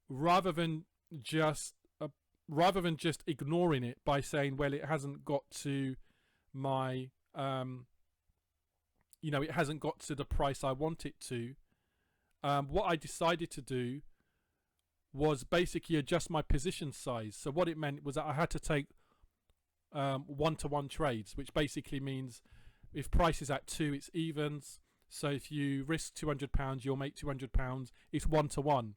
rather than just ignoring it by saying, well, it hasn't got to my it hasn't got to the price I want it to. What I decided to do was basically adjust my position size. So what it meant was that I had to take one-to-one trades, which basically means if price is at 2, it's evens. So if you risk £200, you'll make £200. It's 1-to-1.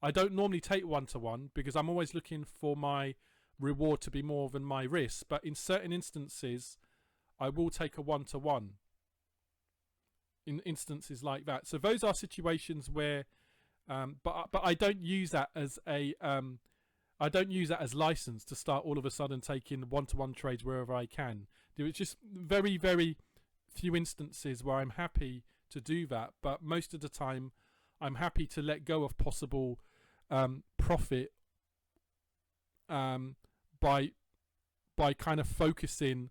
I don't normally take one-to-one because I'm always looking for my reward to be more than my risk. But in certain instances, I will take a one-to-one in instances like that. So those are situations where, but I don't use that as I don't use that as license to start all of a sudden taking one-to-one trades wherever I can. There is just very, very few instances where I'm happy to do that, but most of the time I'm happy to let go of possible profit by kind of focusing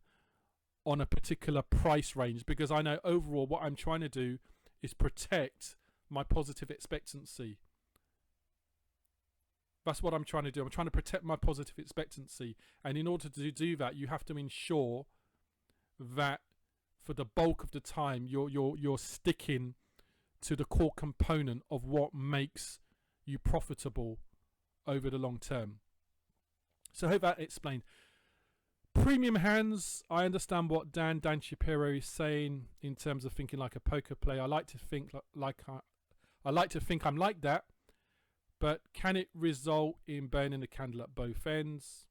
on a particular price range, because I know overall what I'm trying to do is protect my positive expectancy. That's what I'm trying to do. I'm trying to protect my positive expectancy, and in order to do that, you have to ensure that for the bulk of the time you're sticking to the core component of what makes you profitable over the long term. So I hope that explained. Premium hands, I understand what Dan Shapiro is saying in terms of thinking like a poker player. I like to think I like to think I'm like that, but can it result in burning the candle at both ends?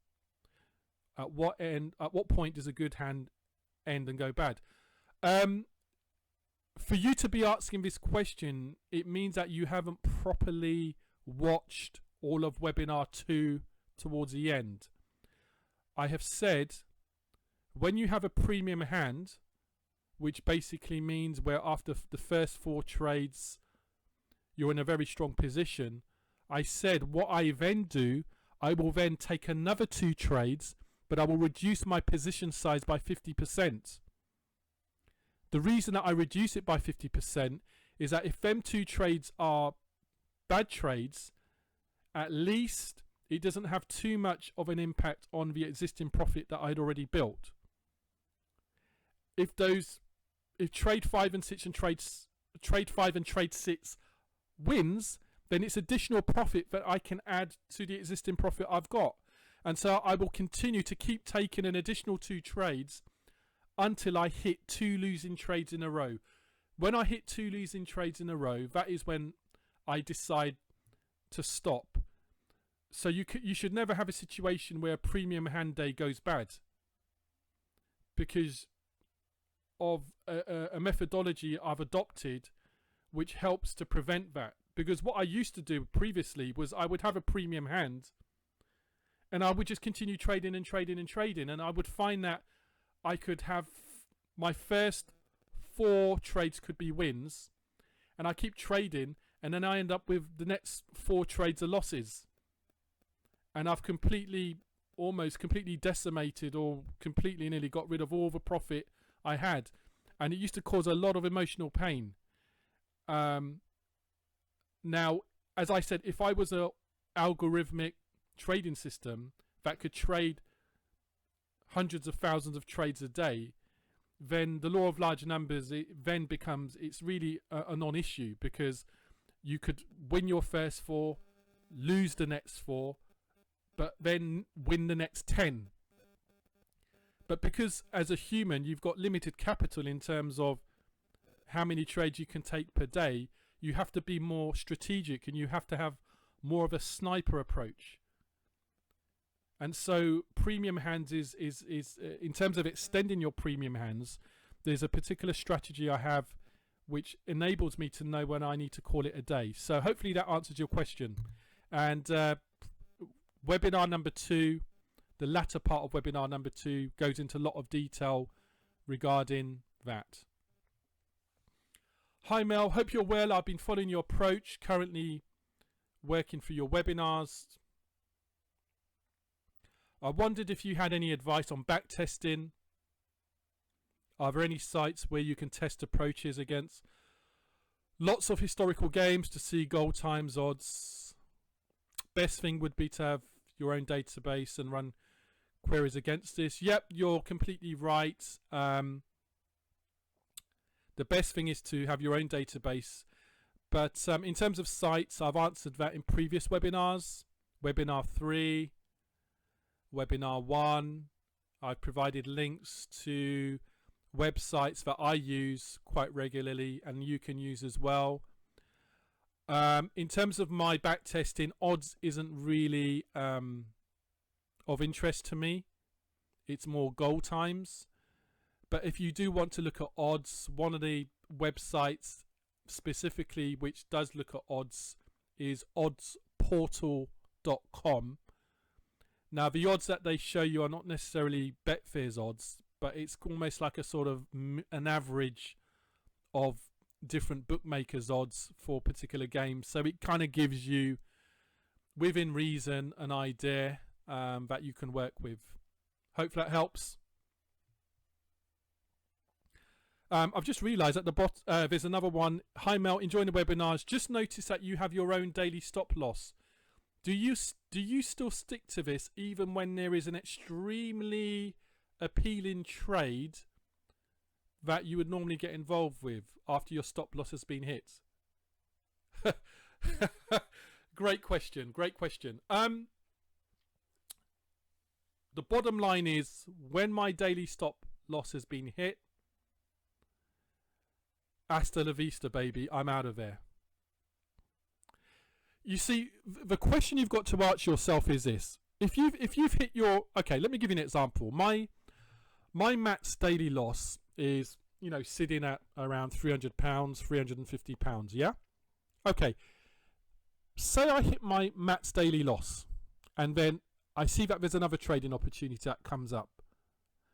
At what point does a good hand end and go bad? For you to be asking this question, it means that you haven't properly watched all of webinar 2 towards the end. I have said, when you have a premium hand, which basically means where after the first 4 trades you're in a very strong position, I said what I then do, I will then take another 2 trades, but I will reduce my position size by 50%. The reason that I reduce it by 50% is that if them 2 trades are bad trades, at least it doesn't have too much of an impact on the existing profit that I'd already built. If trade 5 and 6 and trade 5 and trade 6 wins, then it's additional profit that I can add to the existing profit I've got. And so I will continue to keep taking an additional 2 trades until I hit 2 losing trades in a row. When I hit 2 losing trades in a row, that is when I decide to stop. So you should never have a situation where a premium hand day goes bad because of a methodology I've adopted which helps to prevent that. Because what I used to do previously was I would have a premium hand and I would just continue trading and trading and trading, and I would find that I could have my first 4 trades could be wins, and I keep trading, and then I end up with the next 4 trades are losses. And I've almost completely decimated or completely nearly got rid of all the profit I had. And it used to cause a lot of emotional pain. Now, as I said, if I was an algorithmic trading system that could trade hundreds of thousands of trades a day, then the law of large numbers, it's really a non-issue, because you could win your first 4, lose the next 4, but then win the next 10. But because as a human you've got limited capital in terms of how many trades you can take per day, you have to be more strategic and you have to have more of a sniper approach. And so premium hands is in terms of extending your premium hands, there's a particular strategy I have which enables me to know when I need to call it a day. So hopefully that answers your question. And webinar number 2, the latter part of webinar number 2 goes into a lot of detail regarding that. Hi Mel, hope you're well. I've been following your approach, currently working for your webinars. I wondered if you had any advice on back testing. Are there any sites where you can test approaches against lots of historical games to see goal times, odds? Best thing would be to have your own database and run queries against this. Yep, you're completely right. The best thing is to have your own database. But in terms of sites, I've answered that in previous webinars. Webinar 3, Webinar 1. I've provided links to websites that I use quite regularly and you can use as well. In terms of my back testing, odds isn't really of interest to me. It's more goal times. But if you do want to look at odds, one of the websites specifically which does look at odds is oddsportal.com. Now, the odds that they show you are not necessarily Betfair's odds, but it's almost like a sort of an average of different bookmakers' odds for particular games. So it kind of gives you, within reason, an idea that you can work with. Hopefully that helps. I've just realised at the bottom there's another one. Hi Mel, enjoying the webinars. Just noticed that you have your own daily stop loss. Do you still stick to this even when there is an extremely appealing trade that you would normally get involved with after your stop loss has been hit? Great question. The bottom line is, when my daily stop loss has been hit, hasta la vista, baby, I'm out of there. You see, the question you've got to ask yourself is this: if you've hit your, okay, let me give you an example. My Matt's daily loss is, sitting at around £300, £350. Yeah. Okay. Say I hit my Matt's daily loss, and then I see that there's another trading opportunity that comes up,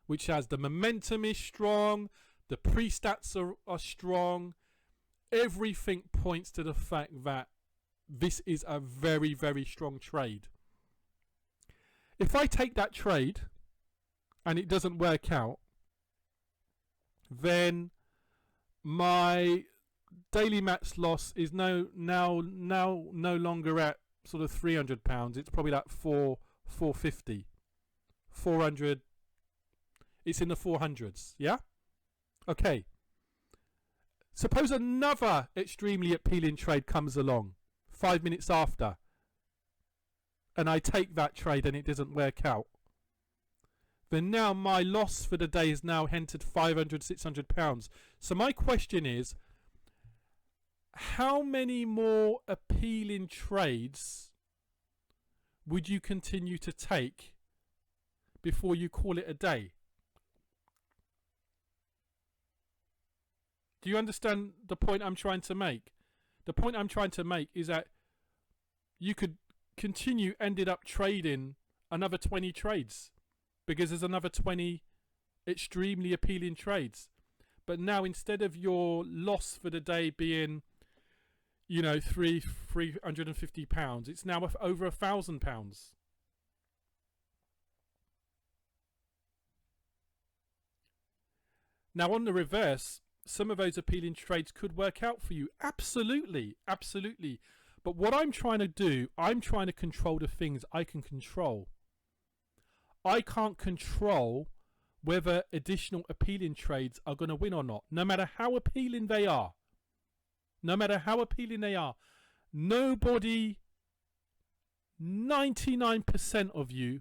which has the momentum is strong, the pre-stats are strong. Everything points to the fact that this is a very, very strong trade. If I take that trade and it doesn't work out, then my daily match loss is now no longer at sort of £300. It's probably at 450, 400. It's in the 400s. Yeah. Okay. Suppose another extremely appealing trade comes along 5 minutes after, and I take that trade and it doesn't work out. Then now my loss for the day is now entered £500, £600. So my question is, how many more appealing trades would you continue to take before you call it a day? Do you understand the point I'm trying to make? The point I'm trying to make is that you could ended up trading another 20 trades because there's another 20 extremely appealing trades. But now, instead of your loss for the day being, £350, it's now over £1,000. Now, on the reverse, some of those appealing trades could work out for you. Absolutely. But what I'm trying to do, I'm trying to control the things I can control. I can't control whether additional appealing trades are going to win or not, no matter how appealing they are. Nobody, 99% of you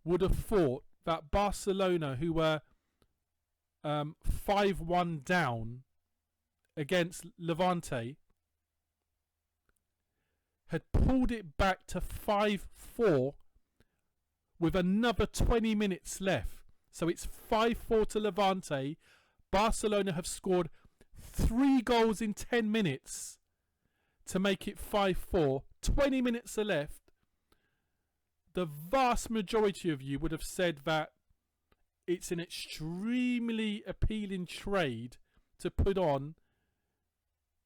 would have thought that Barcelona, who were 5-1 down against Levante, had pulled it back to 5-4 with another 20 minutes left. So it's 5-4 to Levante. Barcelona have scored 3 goals in 10 minutes to make it 5-4. 20 minutes are left. The vast majority of you would have said that it's an extremely appealing trade to put on,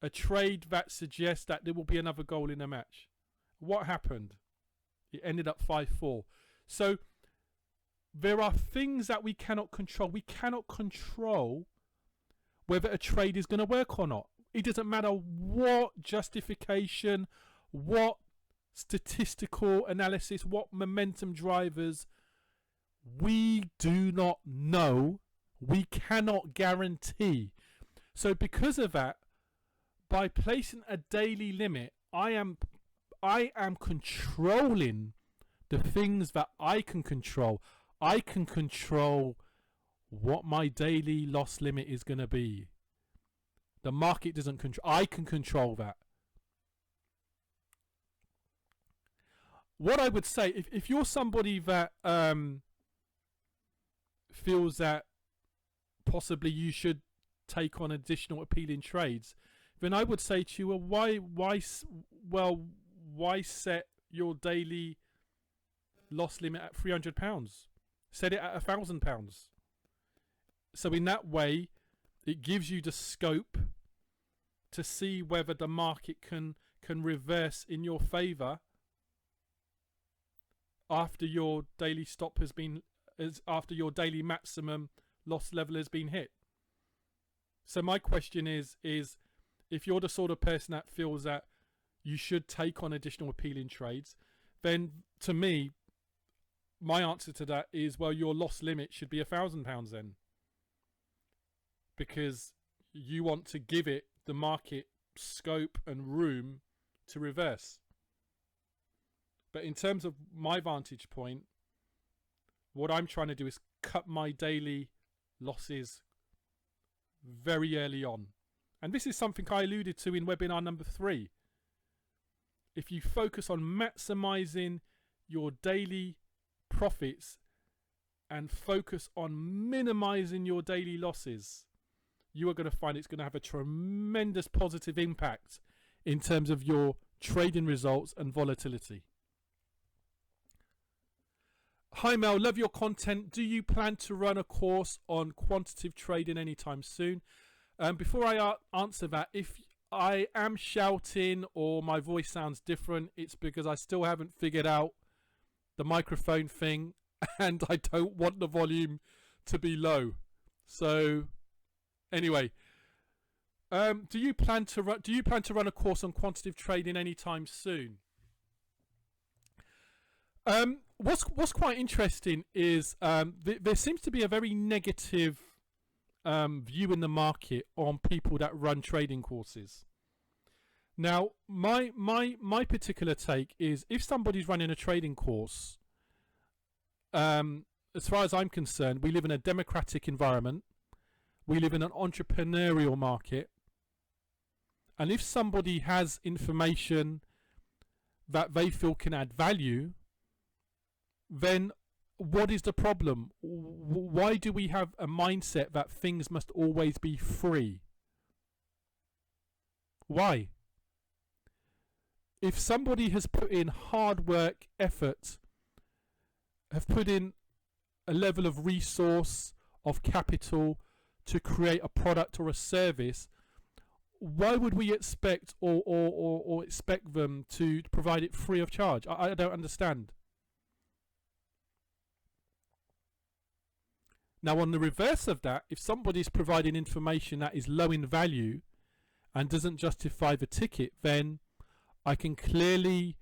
a trade that suggests that there will be another goal in the match. What happened? It ended up 5-4. So there are things that we cannot control. We cannot control whether a trade is going to work or not. It doesn't matter what justification, what statistical analysis, what momentum drivers. We do not know. We cannot guarantee. So because of that, by placing a daily limit, I am controlling the things that I can control. I can control what my daily loss limit is going to be. The market doesn't control. I can control that. What I would say, if you're somebody that feels that possibly you should take on additional appealing trades, then I would say to you, why set your daily loss limit at £300? Set it at £1,000. So in that way, it gives you the scope to see whether the market can reverse in your favour after your daily stop has been, after your daily maximum loss level has been hit. So my question is if you're the sort of person that feels that you should take on additional appealing trades, then to me, my answer to that is, well, your loss limit should be £1,000 then, because you want to give it the market scope and room to reverse. But in terms of my vantage point, what I'm trying to do is cut my daily losses very early on. And this is something I alluded to in webinar number 3. If you focus on maximizing your daily profits and focus on minimizing your daily losses, you are going to find it's going to have a tremendous positive impact in terms of your trading results and volatility. Hi Mel, love your content. Do you plan to run a course on quantitative trading anytime soon? Before I answer that, if I am shouting or my voice sounds different, it's because I still haven't figured out the microphone thing and I don't want the volume to be low. So anyway, do you plan to run a course on quantitative trading anytime soon? What's quite interesting is there seems to be a very negative view in the market on people that run trading courses. Now, my particular take is, if somebody's running a trading course, as far as I'm concerned, we live in a democratic environment. We live in an entrepreneurial market. And if somebody has information that they feel can add value, then what is the problem? Why do we have a mindset that things must always be free? Why? If somebody has put in hard work, effort, have put in a level of resource, of capital to create a product or a service, why would we expect or expect them to provide it free of charge? I don't understand. Now, on the reverse of that, if somebody's providing information that is low in value and doesn't justify the ticket, then I can clearly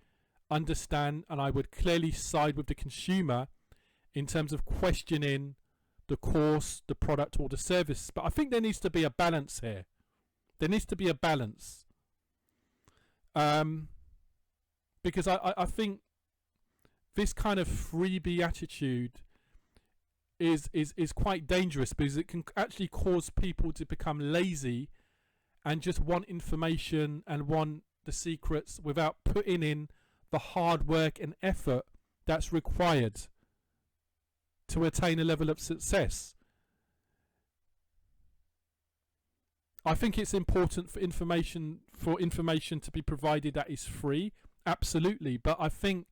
understand and I would clearly side with the consumer in terms of questioning the course, the product or the service. But I think there needs to be a balance here. There needs to be a balance. Because I think this kind of freebie attitude is quite dangerous, because it can actually cause people to become lazy and just want information and want the secrets without putting in the hard work and effort that's required to attain a level of success. I think it's important for information to be provided that is free, absolutely, but I think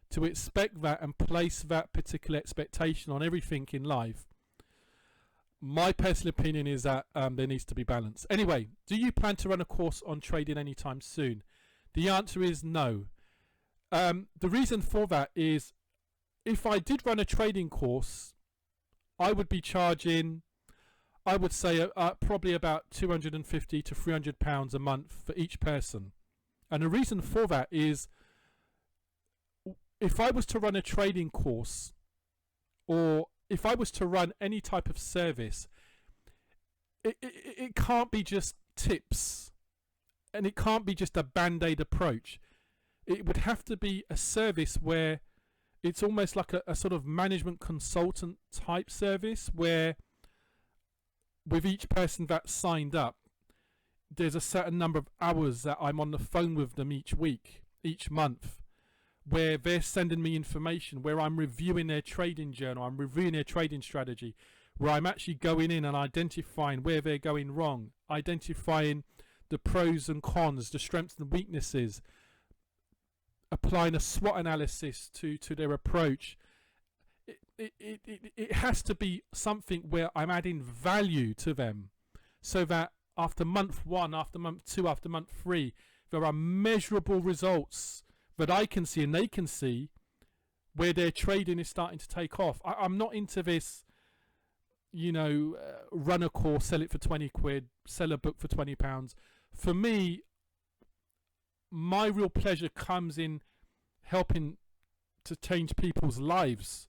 to expect that and place that particular expectation on everything in life, my personal opinion is that there needs to be balance. Anyway, do you plan to run a course on trading anytime soon? The answer is no. The reason for that is, if I did run a trading course, I would be charging, I would say, probably about £250 to £300 a month for each person. And the reason for that is, if I was to run a trading course, or if I was to run any type of service, it can't be just tips, and it can't be just a band-aid approach. It would have to be a service where it's almost like a sort of management consultant type service, where with each person that signed up, there's a certain number of hours that I'm on the phone with them each week, each month, where they're sending me information, where I'm reviewing their trading journal, I'm reviewing their trading strategy, where I'm actually going in and identifying where they're going wrong, identifying the pros and cons, the strengths and weaknesses, applying a SWOT analysis to their approach. It has to be something where I'm adding value to them, so that after month 1, after month 2, after month 3, there are measurable results that I can see and they can see where their trading is starting to take off. I'm not into this, run a course, sell it for 20 quid, sell a book for £20. For me, my real pleasure comes in helping to change people's lives.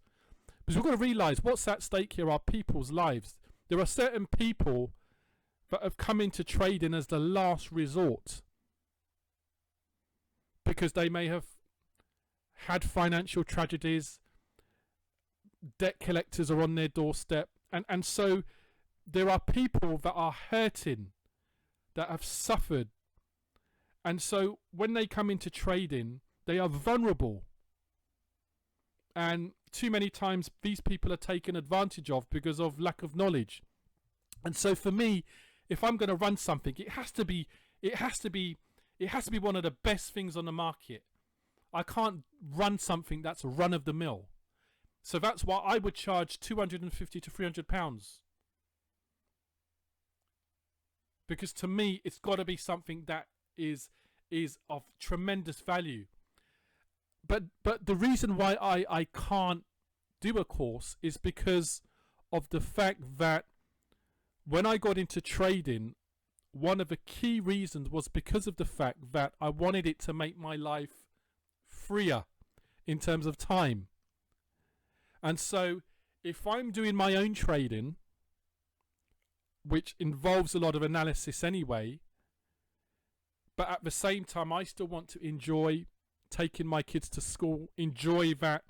Because we've got to realise what's at stake here are people's lives. There are certain people that have come into trading as the last resort because they may have had financial tragedies, debt collectors are on their doorstep, and so there are people that are hurting, that have suffered, and so when they come into trading, they are vulnerable, and too many times these people are taken advantage of because of lack of knowledge. And so for me, if I'm going to run something, it has to be one of the best things on the market. I can't run something that's run of the mill. So that's why I would charge £250 to £300. Because to me, it's got to be something that is of tremendous value. But the reason why I can't do a course is because of the fact that when I got into trading, one of the key reasons was because of the fact that I wanted it to make my life freer in terms of time. And so if I'm doing my own trading, which involves a lot of analysis anyway, but at the same time I still want to enjoy taking my kids to school, enjoy that,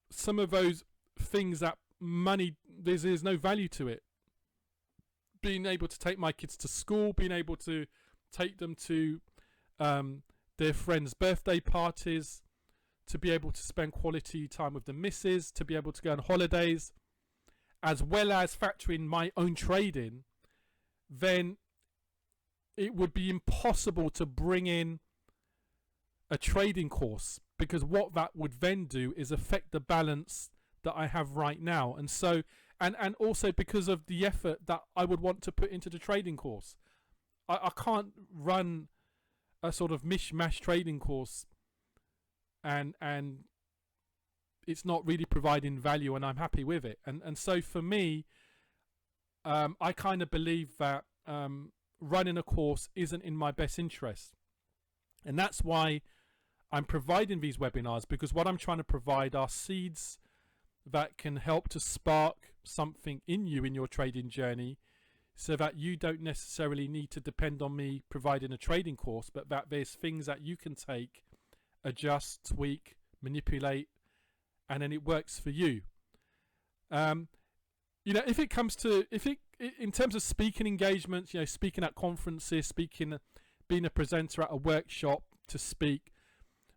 some of those things that money, there's no value to it. Being able to take my kids to school, being able to take them to their friends' birthday parties, to be able to spend quality time with the missus, to be able to go on holidays, as well as factoring my own trading, then it would be impossible to bring in a trading course, because what that would then do is affect the balance that I have right now. And so and also because of the effort that I would want to put into the trading course, I can't run a sort of mishmash trading course and it's not really providing value and I'm happy with it. And so for me, I kind of believe that running a course isn't in my best interest. And that's why I'm providing these webinars, because what I'm trying to provide are seeds that can help to spark something in you in your trading journey, so that you don't necessarily need to depend on me providing a trading course, but that there's things that you can take, adjust, tweak, manipulate, and then it works for you. If it comes to, in terms of speaking engagements, speaking at conferences, being a presenter at a workshop to speak,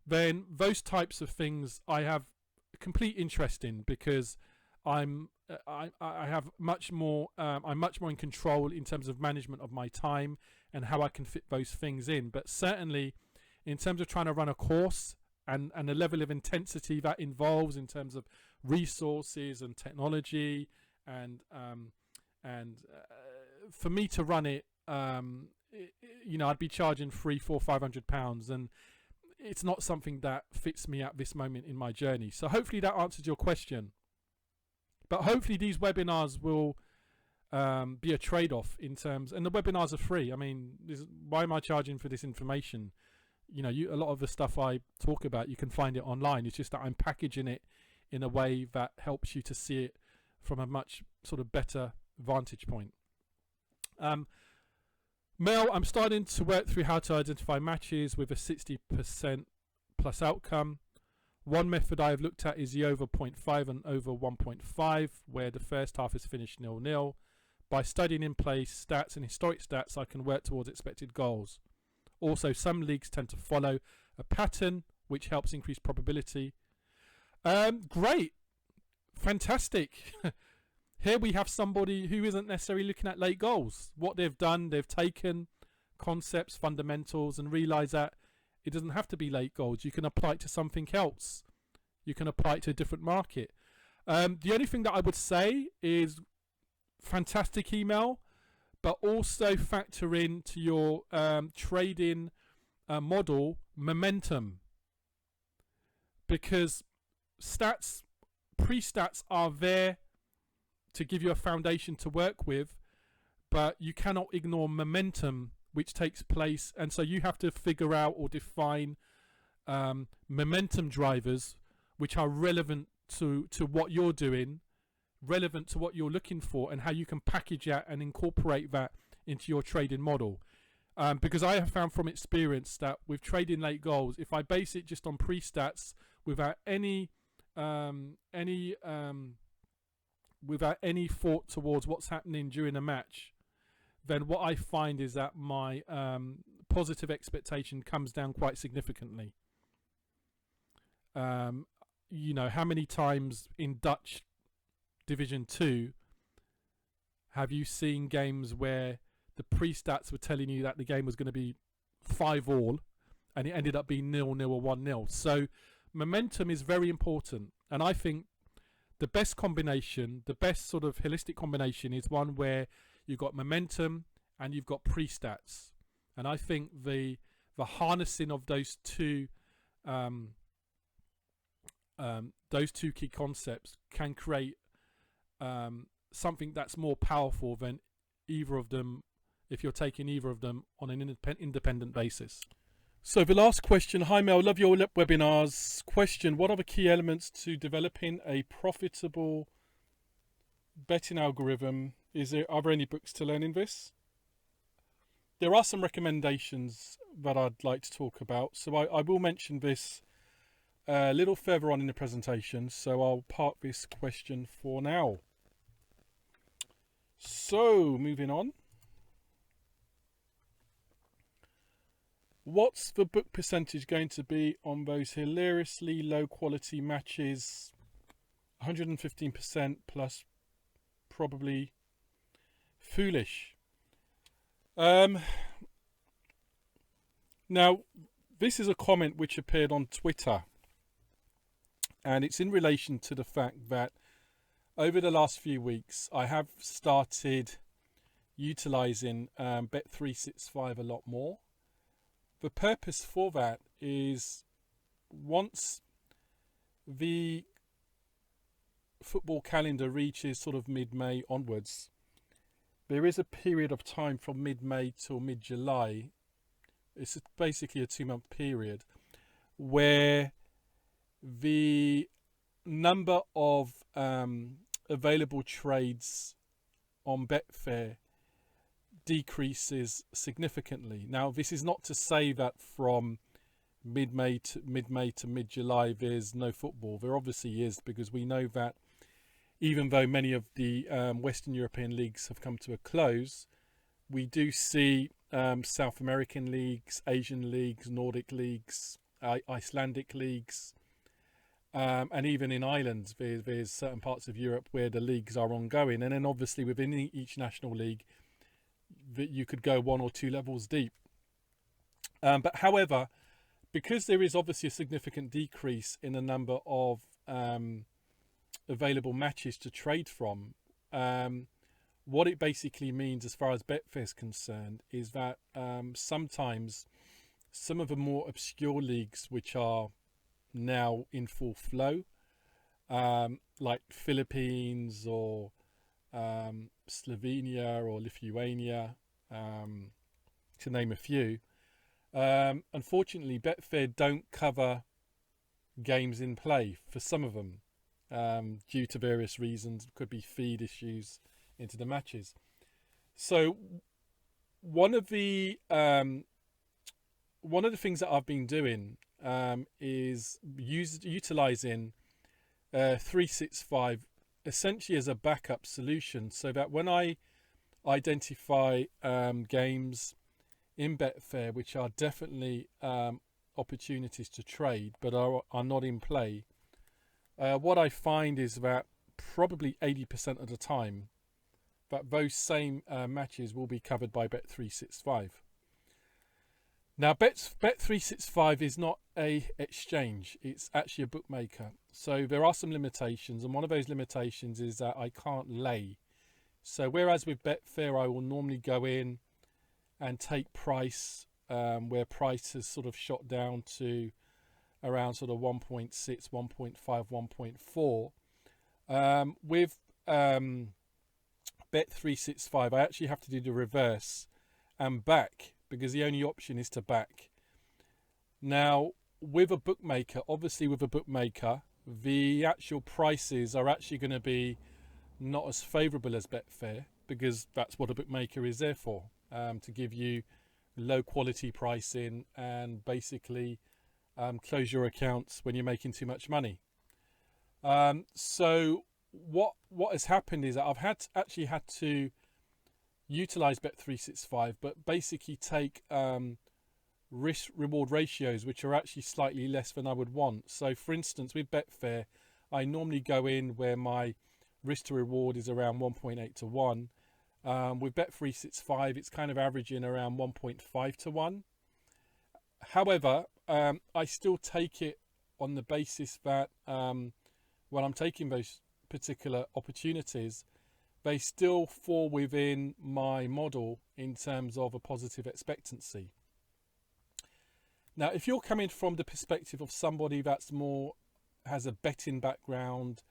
then those types of things I have complete interest in, because I have much more, I'm much more in control in terms of management of my time and how I can fit those things in. But certainly in terms of trying to run a course and the level of intensity that involves in terms of resources and technology and for me to run it, I'd be charging £300, £400, and it's not something that fits me at this moment in my journey. So hopefully that answers your question. But hopefully these webinars will be a trade-off in terms, and the webinars are free. I mean, why am I charging for this information? A lot of the stuff I talk about, you can find it online. It's just that I'm packaging it in a way that helps you to see it from a much sort of better vantage point. Mel, I'm starting to work through how to identify matches with a 60% plus outcome. One method I have looked at is the over 0.5 and over 1.5, where the first half is finished 0-0, By studying in place stats and historic stats, I can work towards expected goals. Also, some leagues tend to follow a pattern which helps increase probability. Great. Fantastic. Here we have somebody who isn't necessarily looking at late goals. What they've done, they've taken concepts, fundamentals, and realised that it doesn't have to be late goals. You can apply it to something else. You can apply it to a different market. The only thing that I would say is fantastic email, but also factor into your trading model momentum, because stats, pre-stats are there to give you a foundation to work with, but you cannot ignore momentum which takes place, and so you have to figure out or define momentum drivers which are relevant to what you're doing, relevant to what you're looking for, and how you can package that and incorporate that into your trading model. Because I have found from experience that with trading late goals, if I base it just on pre-stats without any thought towards what's happening during a match, then what I find is that my positive expectation comes down quite significantly. You know, how many times in Dutch Division 2 have you seen games where the pre-stats were telling you that the game was going to be 5-all and it ended up being 0-0 or 1-0? So momentum is very important, and I think the best combination, the best sort of holistic combination, is one where you've got momentum and you've got pre-stats. And I think the harnessing of those two key concepts can create something that's more powerful than either of them, if you're taking either of them on an independent basis. So the last question: hi Mel, love your webinars. Question: what are the key elements to developing a profitable betting algorithm? Are there any books to learn in this? There are some recommendations that I'd like to talk about, so I will mention this a little further on in the presentation, so I'll park this question for now. So moving on. What's the book percentage going to be on those hilariously low quality matches? 115% plus, probably foolish. Now, this is a comment which appeared on Twitter, and it's in relation to the fact that over the last few weeks I have started utilising Bet365 a lot more. The purpose for that is, once the football calendar reaches sort of mid-May onwards, there is a period of time from mid-May till mid-July. It's basically a 2-month period where the number of available trades on Betfair decreases significantly. Now, this is not to say that from mid-May to mid-July there's no football. There obviously is, because we know that even though many of the Western European leagues have come to a close, we do see South American leagues, Asian leagues, Nordic leagues, Icelandic leagues, and even in Ireland there's certain parts of Europe where the leagues are ongoing, and then obviously within each national league that you could go 1 or 2 levels deep. But however, because there is obviously a significant decrease in the number of available matches to trade from, what it basically means as far as Betfair is concerned is that sometimes some of the more obscure leagues which are now in full flow, like Philippines or Slovenia or Lithuania, to name a few, unfortunately Betfair don't cover games in play for some of them, due to various reasons. It could be feed issues into the matches. So one of the things that I've been doing is utilizing 365 essentially as a backup solution, so that when I identify games in Betfair which are definitely opportunities to trade but are not in play, what I find is that probably 80% of the time that those same matches will be covered by Bet365. Now, Bet365 is not a exchange. It's actually a bookmaker. So there are some limitations, and one of those limitations is that I can't lay. So whereas with Betfair, I will normally go in and take price, where price has sort of shot down to around sort of 1.6, 1.5, 1.4. With Bet365, I actually have to do the reverse and back, because the only option is to back. Now, with a bookmaker, the actual prices are actually going to be not as favourable as Betfair, because that's what a bookmaker is there for, to give you low quality pricing and basically close your accounts when you're making too much money. So what has happened is that I've actually had to utilize Bet365, but basically take risk reward ratios which are actually slightly less than I would want. So for instance, with Betfair, I normally go in where my risk to reward is around 1.8 to 1. With Bet365, it's kind of averaging around 1.5 to 1. However, I still take it on the basis that when I'm taking those particular opportunities, they still fall within my model in terms of a positive expectancy. Now, if you're coming from the perspective of somebody that's more has a betting background,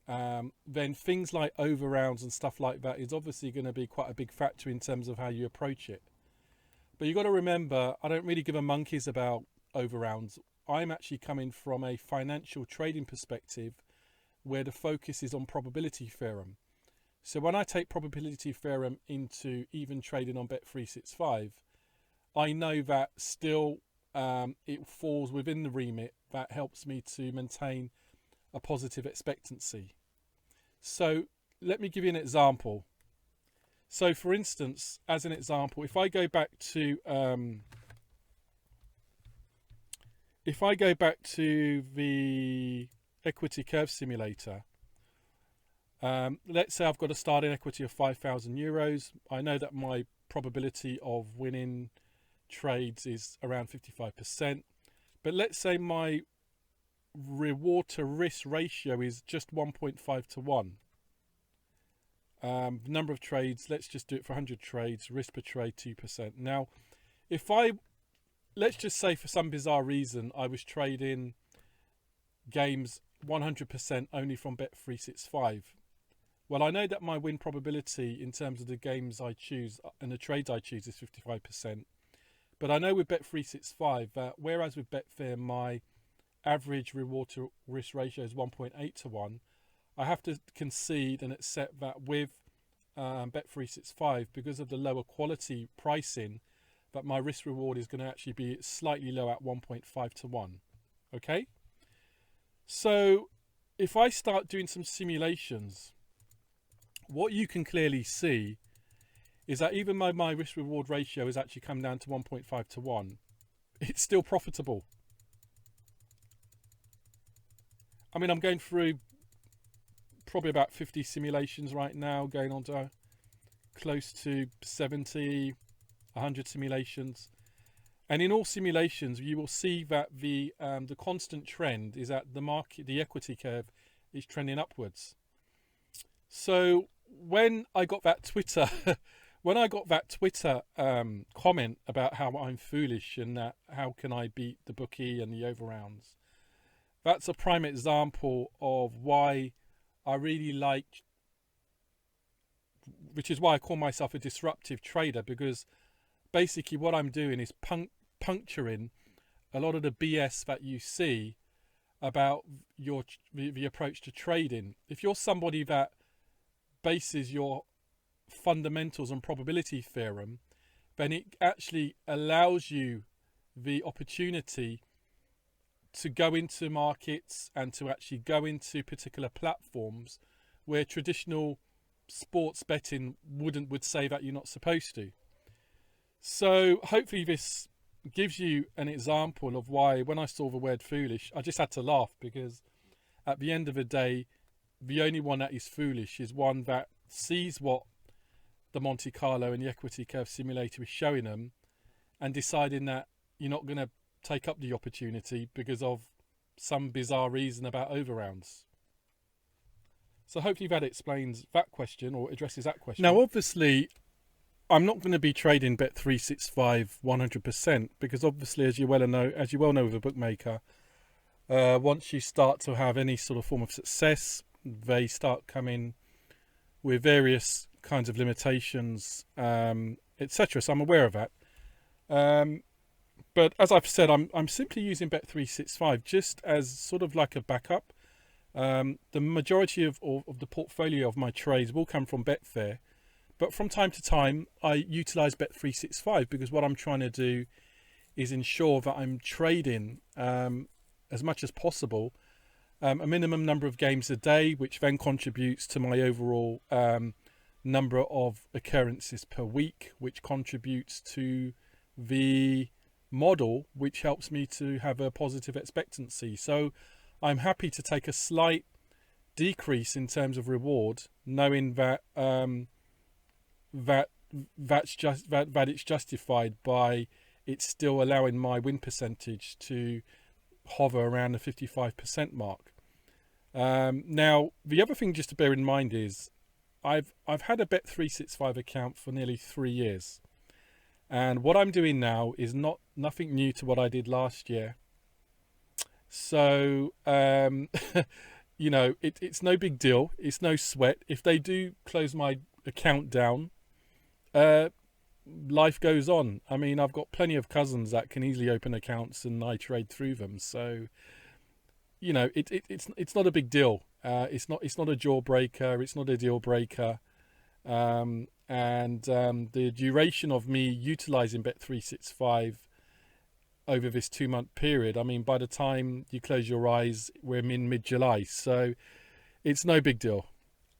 then things like over rounds and stuff like that is obviously going to be quite a big factor in terms of how you approach it. But you've got to remember, I don't really give a monkeys about over rounds. I'm actually coming from a financial trading perspective where the focus is on probability theorem. So when I take probability theorem into even trading on Bet365, I know that still it falls within the remit that helps me to maintain a positive expectancy. So let me give you an example. So for instance, as an example, if I go back to the equity curve simulator, let's say I've got a starting equity of €5,000. I know that my probability of winning trades is around 55%. But let's say my reward to risk ratio is just 1.5 to 1. Number of trades, let's just do it for 100 trades, risk per trade 2%. Now, let's just say for some bizarre reason, I was trading games 100% only from Bet365. Well, I know that my win probability in terms of the games I choose and the trades I choose is 55%. But I know with Bet365 that whereas with Betfair my average reward to risk ratio is 1.8 to 1, I have to concede and accept that with Bet365, because of the lower quality pricing, that my risk reward is going to actually be slightly low at 1.5 to 1. Okay? So if I start doing some simulations, what you can clearly see is that even though my risk reward ratio has actually come down to 1.5 to 1, it's still profitable. I mean, I'm going through probably about 50 simulations right now, going on to close to 70, 100 simulations. And in all simulations, you will see that the constant trend is that the equity curve is trending upwards. So when I got that Twitter, comment about how I'm foolish and that how can I beat the bookie and the overrounds, that's a prime example of why I really like, which is why I call myself a disruptive trader, because basically what I'm doing is puncturing a lot of the BS that you see about the approach to trading. If you're somebody that bases your fundamentals on probability theorem, then it actually allows you the opportunity to go into markets and to actually go into particular platforms where traditional sports betting would say that you're not supposed to. So hopefully this gives you an example of why when I saw the word foolish, I just had to laugh, because at the end of the day, the only one that is foolish is one that sees what the Monte Carlo and the equity curve simulator is showing them and deciding that you're not going to take up the opportunity because of some bizarre reason about overrounds. So hopefully that explains that question, or addresses that question. Now, obviously, I'm not going to be trading Bet365 100%, because obviously, as you well know with a bookmaker, once you start to have any sort of form of success, they start coming with various kinds of limitations, etc. So I'm aware of that. But as I've said, I'm simply using Bet365 just as sort of like a backup. The majority of the portfolio of my trades will come from Betfair, but from time to time I utilize Bet365 because what I'm trying to do is ensure that I'm trading as much as possible a minimum number of games a day, which then contributes to my overall number of occurrences per week, which contributes to the model, which helps me to have a positive expectancy. So I'm happy to take a slight decrease in terms of reward, knowing that that it's justified by it's still allowing my win percentage to hover around the 55% mark. Now, the other thing just to bear in mind is I've had a Bet365 account for nearly 3 years, and what I'm doing now is nothing new to what I did last year. So you know, it's no big deal. It's no sweat. If they do close my account down, life goes on. I mean, I've got plenty of cousins that can easily open accounts and I trade through them. So, you know, it's not a big deal. It's not a jawbreaker. It's not a deal breaker. And the duration of me utilizing Bet365 over this 2-month period, I mean, by the time you close your eyes, we're in mid-July, so it's no big deal.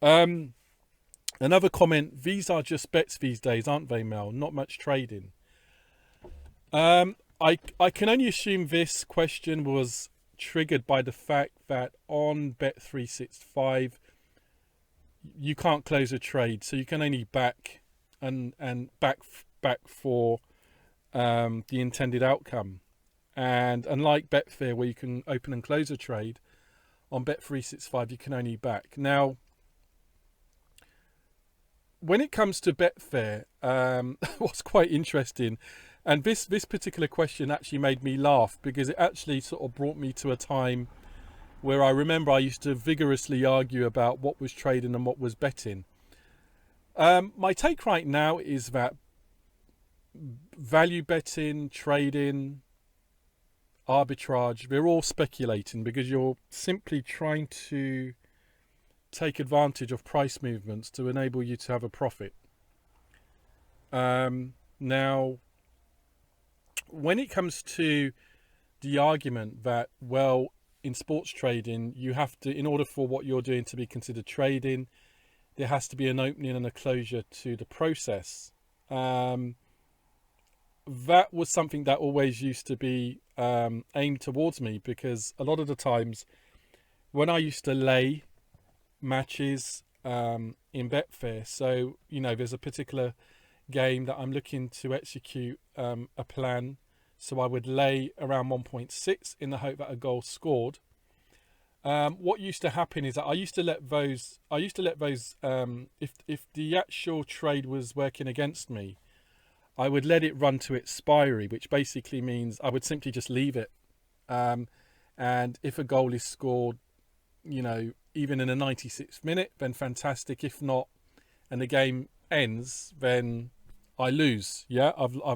Another comment: these are just bets these days, aren't they, Mel? Not much trading. I can only assume this question was triggered by the fact that on Bet365 you can't close a trade, so you can only back and back for the intended outcome. And unlike Betfair, where you can open and close a trade, on Bet365 you can only back. Now, when it comes to Betfair, what's quite interesting, and this particular question actually made me laugh, because it actually sort of brought me to a time where I remember I used to vigorously argue about what was trading and what was betting. My take right now is that value betting, trading, arbitrage, they're all speculating, because you're simply trying to take advantage of price movements to enable you to have a profit. Now, when it comes to the argument that, well, in sports trading, you have to, in order for what you're doing to be considered trading, there has to be an opening and a closure to the process. That was something that always used to be aimed towards me, because a lot of the times when I used to lay matches in Betfair, so, you know, there's a particular game that I'm looking to execute a plan, so I would lay around 1.6 in the hope that a goal scored. What used to happen is that I used to let those if the actual trade was working against me, I would let it run to expiry, which basically means I would simply just leave it. And if a goal is scored, you know, even in the 96th minute, then fantastic. If not, and the game ends, then I lose. Yeah,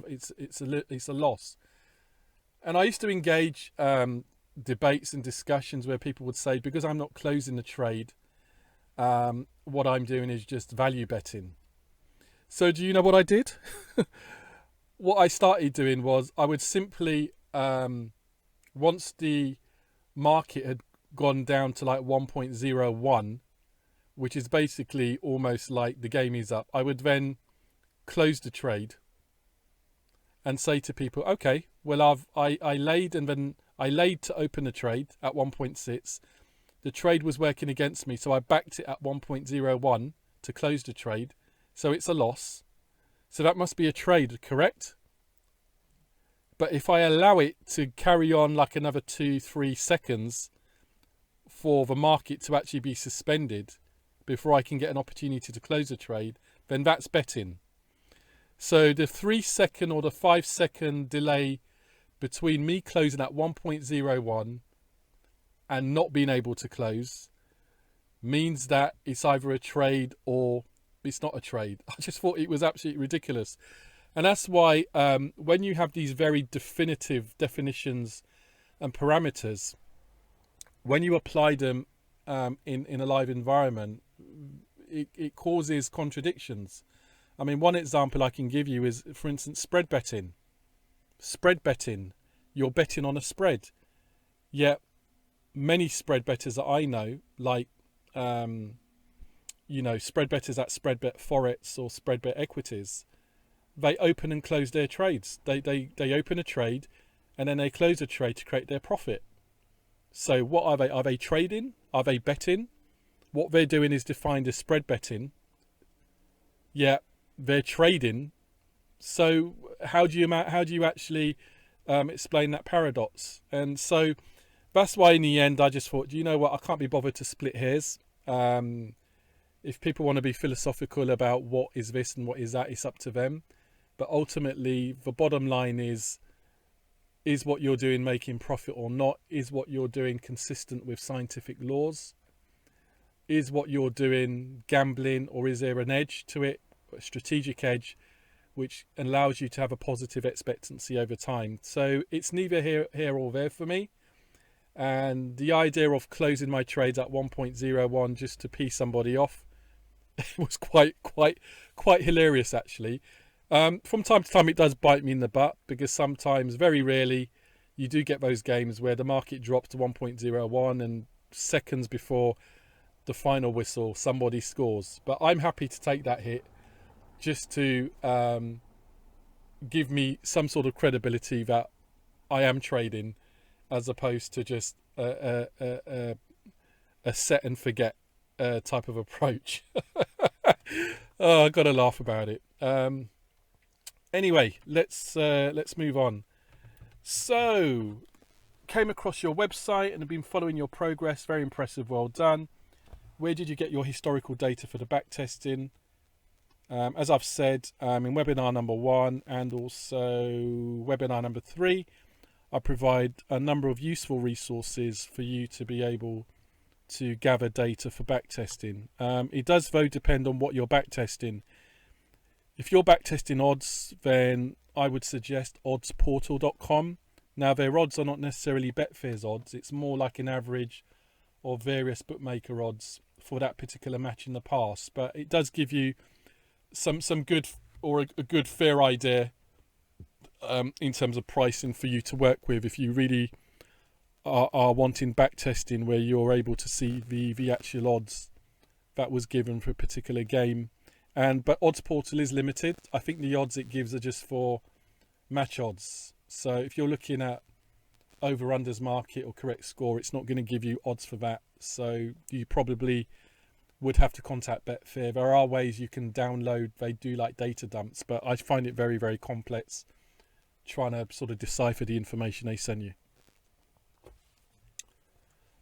it's a loss. And I used to engage debates and discussions where people would say, because I'm not closing the trade, what I'm doing is just value betting. So do you know what I did? What I started doing was I would simply, once the market had gone down to like 1.01, which is basically almost like the game is up, I would then close the trade and say to people, okay, well, I laid and then I laid to open the trade at 1.6. The trade was working against me, so I backed it at 1.01 to close the trade. So it's a loss. So that must be a trade, correct? But if I allow it to carry on like another 2-3 seconds for the market to actually be suspended before I can get an opportunity to close a trade, then that's betting. So the 3-second or the 5-second delay between me closing at 1.01 and not being able to close means that it's either a trade or it's not a trade. I just thought it was absolutely ridiculous. And that's why when you have these very definitive definitions and parameters, when you apply them in a live environment, it causes contradictions. I mean, one example I can give you is, for instance, spread betting. Spread betting, you're betting on a spread. Yet many spread bettors that I know, like, spread bettors at spread bet forex or spread bet equities, they open and close their trades. They open a trade and then they close a trade to create their profit. So what are they? Are they trading? Are they betting? What they're doing is defined as spread betting. Yeah, they're trading. So how do you actually explain that paradox? And so that's why in the end I just thought, you know what, I can't be bothered to split hairs. If people want to be philosophical about what is this and what is that, it's up to them. But ultimately, the bottom line is what you're doing making profit or not? Is what you're doing consistent with scientific laws? Is what you're doing gambling, or is there an edge to it, a strategic edge, which allows you to have a positive expectancy over time? So it's neither here or there for me. And the idea of closing my trades at 1.01 just to pee somebody off was quite hilarious, actually. From time to time, it does bite me in the butt, because sometimes, very rarely, you do get those games where the market drops to 1.01 and seconds before the final whistle, somebody scores. But I'm happy to take that hit just to give me some sort of credibility that I am trading, as opposed to just a set and forget type of approach. Oh, I got to laugh about it. Anyway, let's move on. So, came across your website and have been following your progress. Very impressive. Well done. Where did you get your historical data for the backtesting? As I've said, in webinar number 1 and also webinar number 3, I provide a number of useful resources for you to be able to gather data for backtesting. It does, though, depend on what you're backtesting. If you're backtesting odds, then I would suggest oddsportal.com. Now, their odds are not necessarily Betfair's odds. It's more like an average of various bookmaker odds for that particular match in the past. But it does give you some good, or a good fair idea in terms of pricing for you to work with if you really are wanting backtesting where you're able to see the actual odds that was given for a particular game. But Odds Portal is limited. I think the odds it gives are just for match odds. So if you're looking at over-unders market or correct score, it's not going to give you odds for that. So you probably would have to contact Betfair. There are ways you can download. They do like data dumps, but I find it very, very complex trying to sort of decipher the information they send you.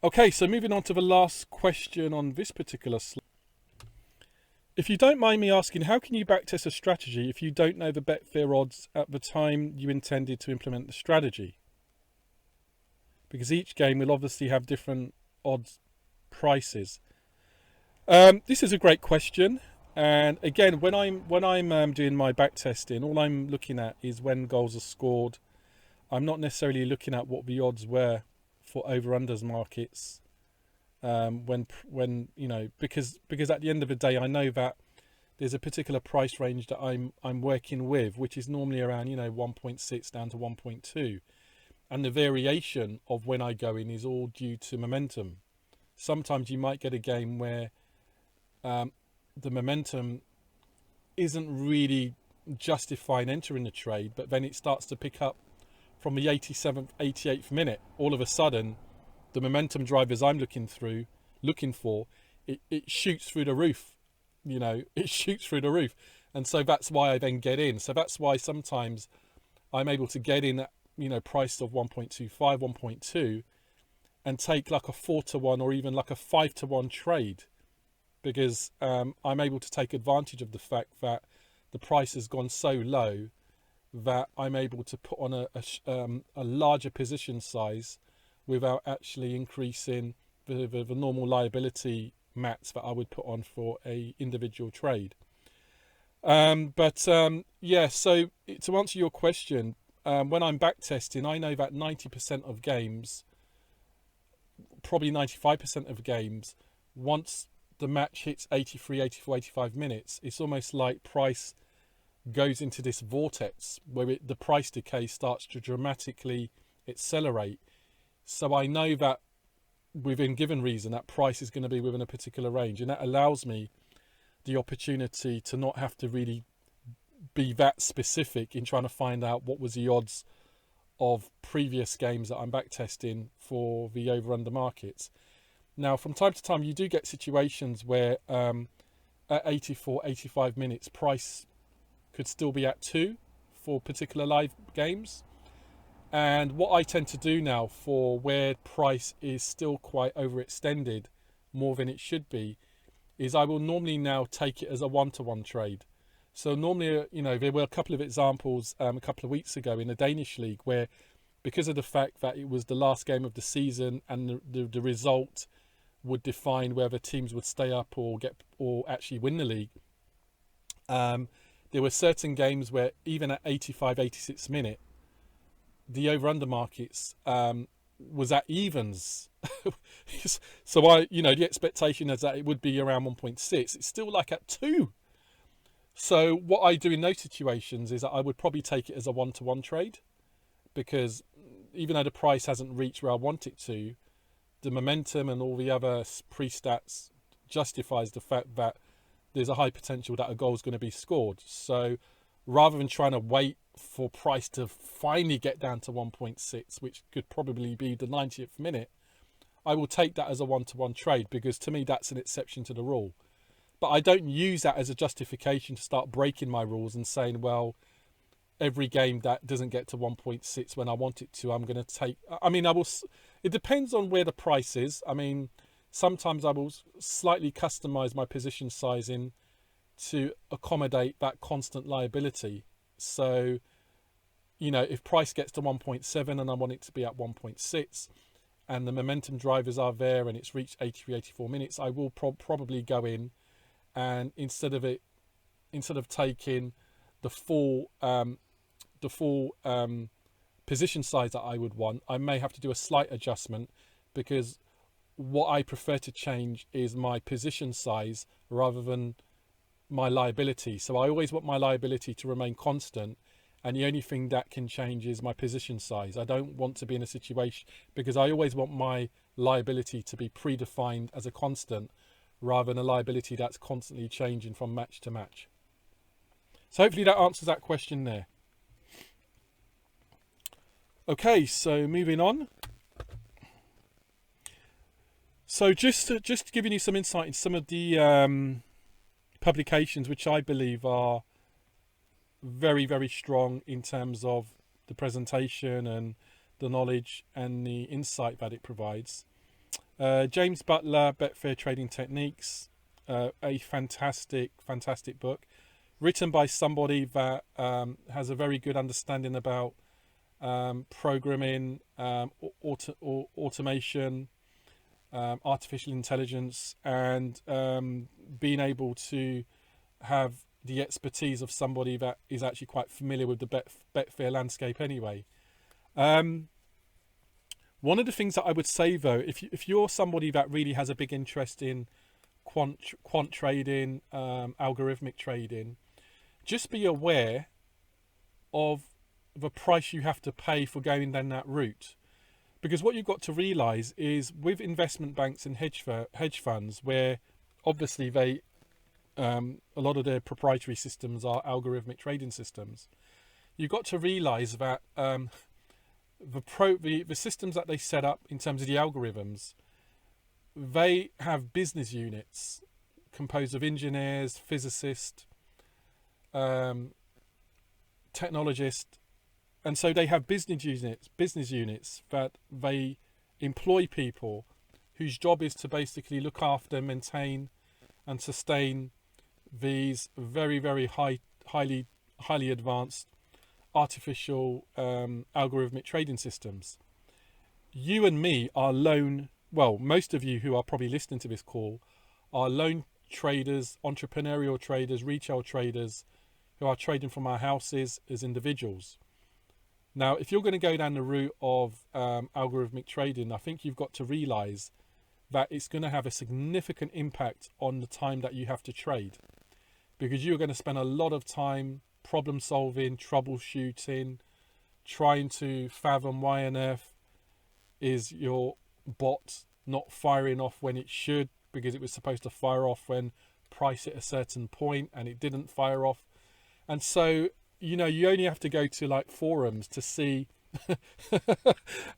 Okay, so moving on to the last question on this particular slide. If you don't mind me asking, how can you backtest a strategy if you don't know the Betfair odds at the time you intended to implement the strategy? Because each game will obviously have different odds prices. This is a great question. And again, when I'm doing my backtesting, all I'm looking at is when goals are scored. I'm not necessarily looking at what the odds were for over-unders markets. When you know, because at the end of the day, I know that there's a particular price range that I'm working with, which is normally around 1.6 down to 1.2, and the variation of when I go in is all due to momentum. Sometimes you might get a game where the momentum isn't really justifying entering the trade, but then it starts to pick up from the 87th, 88th minute. All of a sudden, the momentum drivers I'm looking for, it shoots through the roof. It shoots through the roof. And so that's why I then get in. So that's why sometimes I'm able to get in at, price of 1.25, 1.2 and take like a 4-to-1 or even like a 5-to-1 trade, because I'm able to take advantage of the fact that the price has gone so low that I'm able to put on a larger position size without actually increasing the normal liability mats that I would put on for a individual trade. Yeah, so to answer your question, when I'm back testing, I know that 90% of games, probably 95% of games, once the match hits 83, 84, 85 minutes, it's almost like price goes into this vortex where the price decay starts to dramatically accelerate. So I know that within given reason, that price is going to be within a particular range, and that allows me the opportunity to not have to really be that specific in trying to find out what was the odds of previous games that I'm back testing for the over-under markets. Now, from time to time, you do get situations where at 84, 85 minutes, price could still be at 2 for particular live games. And what I tend to do now for where price is still quite overextended, more than it should be, is I will normally now take it as a 1-to-1 trade. So normally, there were a couple of examples a couple of weeks ago in the Danish league where, because of the fact that it was the last game of the season and the result would define whether teams would stay up or actually win the league, there were certain games where even at 85, 86 minute, the over-under markets was at evens. So the expectation is that it would be around 1.6. It's still like at 2. So what I do in those situations is that I would probably take it as a 1-to-1 trade, because even though the price hasn't reached where I want it to, the momentum and all the other pre-stats justifies the fact that there's a high potential that a goal is going to be scored. So rather than trying to wait for price to finally get down to 1.6, which could probably be the 90th minute, I will take that as a 1-to-1 trade, because to me that's an exception to the rule. But I don't use that as a justification to start breaking my rules and saying, well, every game that doesn't get to 1.6 when I want it to, I'm going to take. It depends on where the price is. Sometimes I will slightly customize my position sizing to accommodate that constant liability. So, if price gets to 1.7 and I want it to be at 1.6 and the momentum drivers are there and it's reached 83, 84 minutes, I will probably go in, and instead of taking the full position size that I would want, I may have to do a slight adjustment, because what I prefer to change is my position size rather than my liability. So I always want my liability to remain constant, and the only thing that can change is my position size. I don't want to be in a situation, because I always want my liability to be predefined as a constant rather than a liability that's constantly changing from match to match. So hopefully that answers that question there. Okay, so moving on. So just giving you some insight in some of the publications which I believe are very, very strong in terms of the presentation and the knowledge and the insight that it provides. James Butler, Betfair Trading Techniques, a fantastic book, written by somebody that has a very good understanding about programming, automation, artificial intelligence, and being able to have the expertise of somebody that is actually quite familiar with the Betfair landscape anyway. One of the things that I would say, though, if you're somebody that really has a big interest in quant trading, algorithmic trading, just be aware of the price you have to pay for going down that route. Because what you've got to realise is, with investment banks and hedge funds, where obviously they a lot of their proprietary systems are algorithmic trading systems. You've got to realize that the systems that they set up in terms of the algorithms, they have business units composed of engineers, physicists, technologists, and so they have business units that they employ people whose job is to basically look after, maintain, and sustain these very, very highly advanced artificial algorithmic trading systems. You and me are most of you who are probably listening to this call are lone traders, entrepreneurial traders, retail traders who are trading from our houses as individuals. Now, if you're going to go down the route of algorithmic trading, I think you've got to realize that it's going to have a significant impact on the time that you have to trade, because you're going to spend a lot of time problem solving, troubleshooting, trying to fathom why on earth is your bot not firing off when it should, because it was supposed to fire off when price at a certain point and it didn't fire off. And so, you only have to go to like forums to see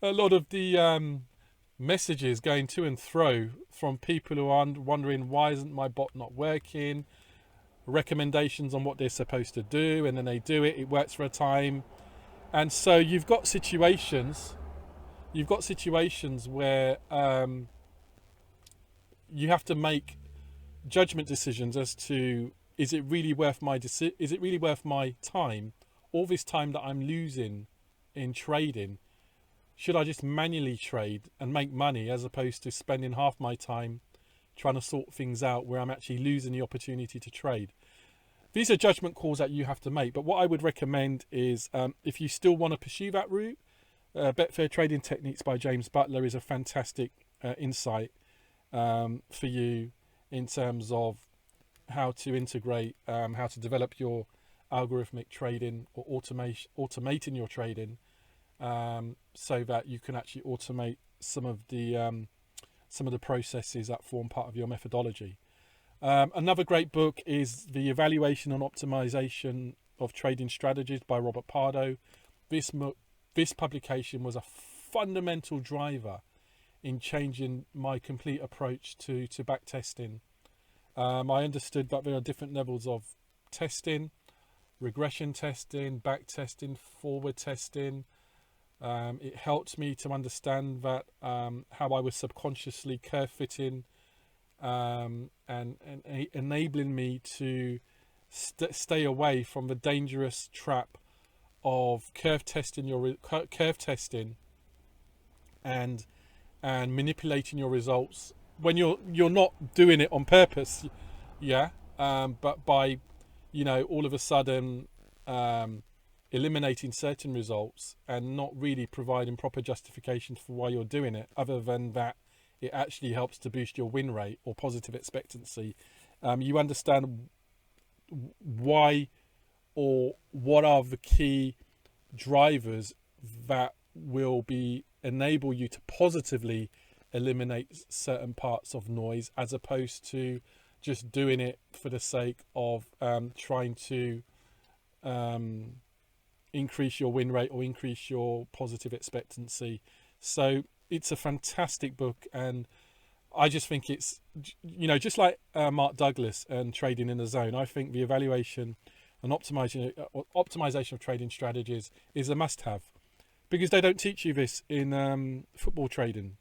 a lot of the messages going to and fro from people who are wondering, why isn't my bot not working? Recommendations on what they're supposed to do, and then they do it, it works for a time. And so you've got situations where you have to make judgment decisions as to, is it really worth my time, all this time that I'm losing in trading? Should I just manually trade and make money as opposed to spending half my time trying to sort things out where I'm actually losing the opportunity to trade? These are judgment calls that you have to make. But what I would recommend is, if you still want to pursue that route, Betfair Trading Techniques by James Butler is a fantastic insight for you in terms of how to integrate, how to develop your algorithmic trading or automating your trading, so that you can actually automate some of the processes that form part of your methodology. Another great book is The Evaluation and Optimization of Trading Strategies by Robert Pardo. This publication was a fundamental driver in changing my complete approach to back testing. I understood that there are different levels of testing: regression testing, back testing, forward testing. It helped me to understand that how I was subconsciously curve fitting, and enabling me to stay away from the dangerous trap of curve testing and manipulating your results when you're not doing it on purpose, but by all of a sudden eliminating certain results and not really providing proper justification for why you're doing it, other than that it actually helps to boost your win rate or positive expectancy. You understand why, or what are the key drivers that will enable you to positively eliminate certain parts of noise, as opposed to just doing it for the sake of trying to increase your win rate or increase your positive expectancy. So it's a fantastic book, and I just think it's, just like Mark Douglas and Trading in the Zone, I think the evaluation and optimization of trading strategies is a must-have, because they don't teach you this in football trading.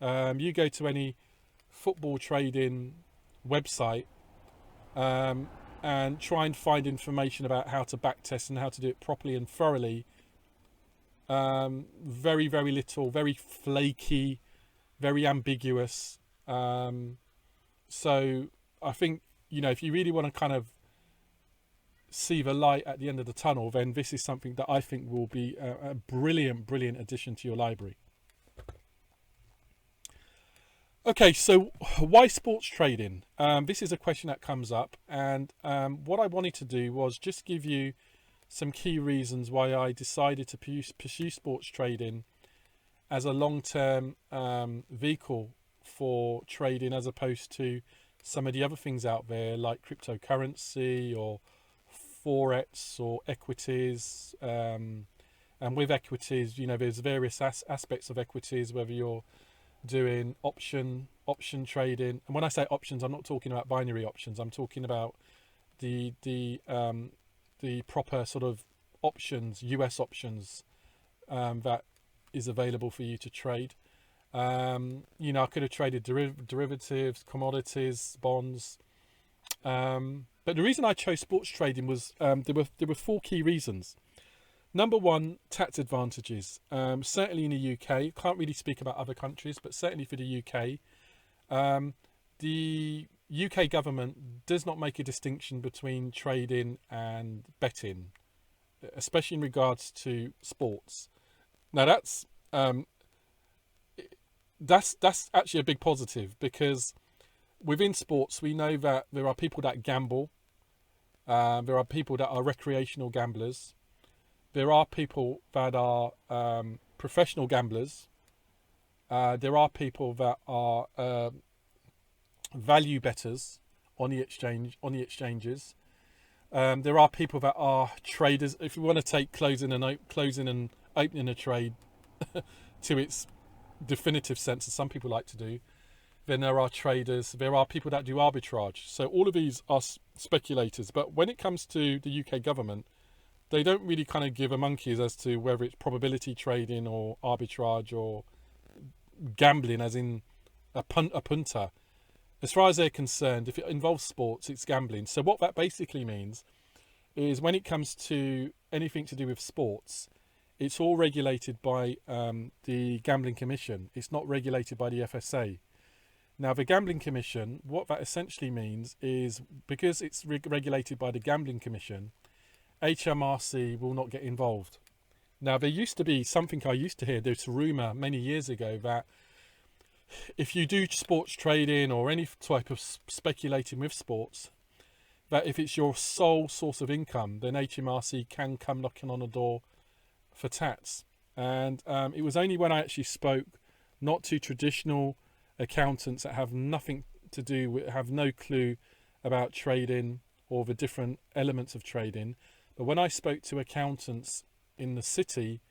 You go to any football trading website and try and find information about how to backtest and how to do it properly and thoroughly. Very, very little, very flaky, very ambiguous. So I think, if you really want to kind of see the light at the end of the tunnel, then this is something that I think will be a brilliant, brilliant addition to your library. Okay, so why sports trading? This is a question that comes up, and what I wanted to do was just give you some key reasons why I decided to pursue sports trading as a long-term vehicle for trading, as opposed to some of the other things out there like cryptocurrency or forex or equities. And with equities, there's various aspects of equities, whether you're doing option trading. And when I say options, I'm not talking about binary options. I'm talking about the proper sort of options, US options, that is available for you to trade. I could have traded derivatives, commodities, bonds. But the reason I chose sports trading was there were four key reasons. Number one, tax advantages. Certainly in the UK, can't really speak about other countries, but certainly for the UK, the UK government does not make a distinction between trading and betting, especially in regards to sports. Now that's actually a big positive, because within sports we know that there are people that gamble, there are people that are recreational gamblers, there are people that are professional gamblers, there are people that are value bettors on the exchanges. There are people that are traders. If you want to take closing and opening a trade to its definitive sense, as some people like to do, then there are traders. There are people that do arbitrage. So all of these are speculators. But when it comes to the UK government, they don't really kind of give a monkeys as to whether it's probability trading or arbitrage or gambling, as in a punter. As far as they're concerned, if it involves sports, it's gambling. So what that basically means is when it comes to anything to do with sports, it's all regulated by the Gambling Commission. It's not regulated by the FSA. Now, the Gambling Commission, what that essentially means is, because it's regulated by the Gambling Commission, HMRC will not get involved. Now, there used to be something I used to hear, there's a rumour many years ago that if you do sports trading or any type of speculating with sports, that if it's your sole source of income, then HMRC can come knocking on the door for tats. And it was only when I actually spoke not to traditional accountants that have nothing to do with, have no clue about trading or the different elements of trading, but when I spoke to accountants in the city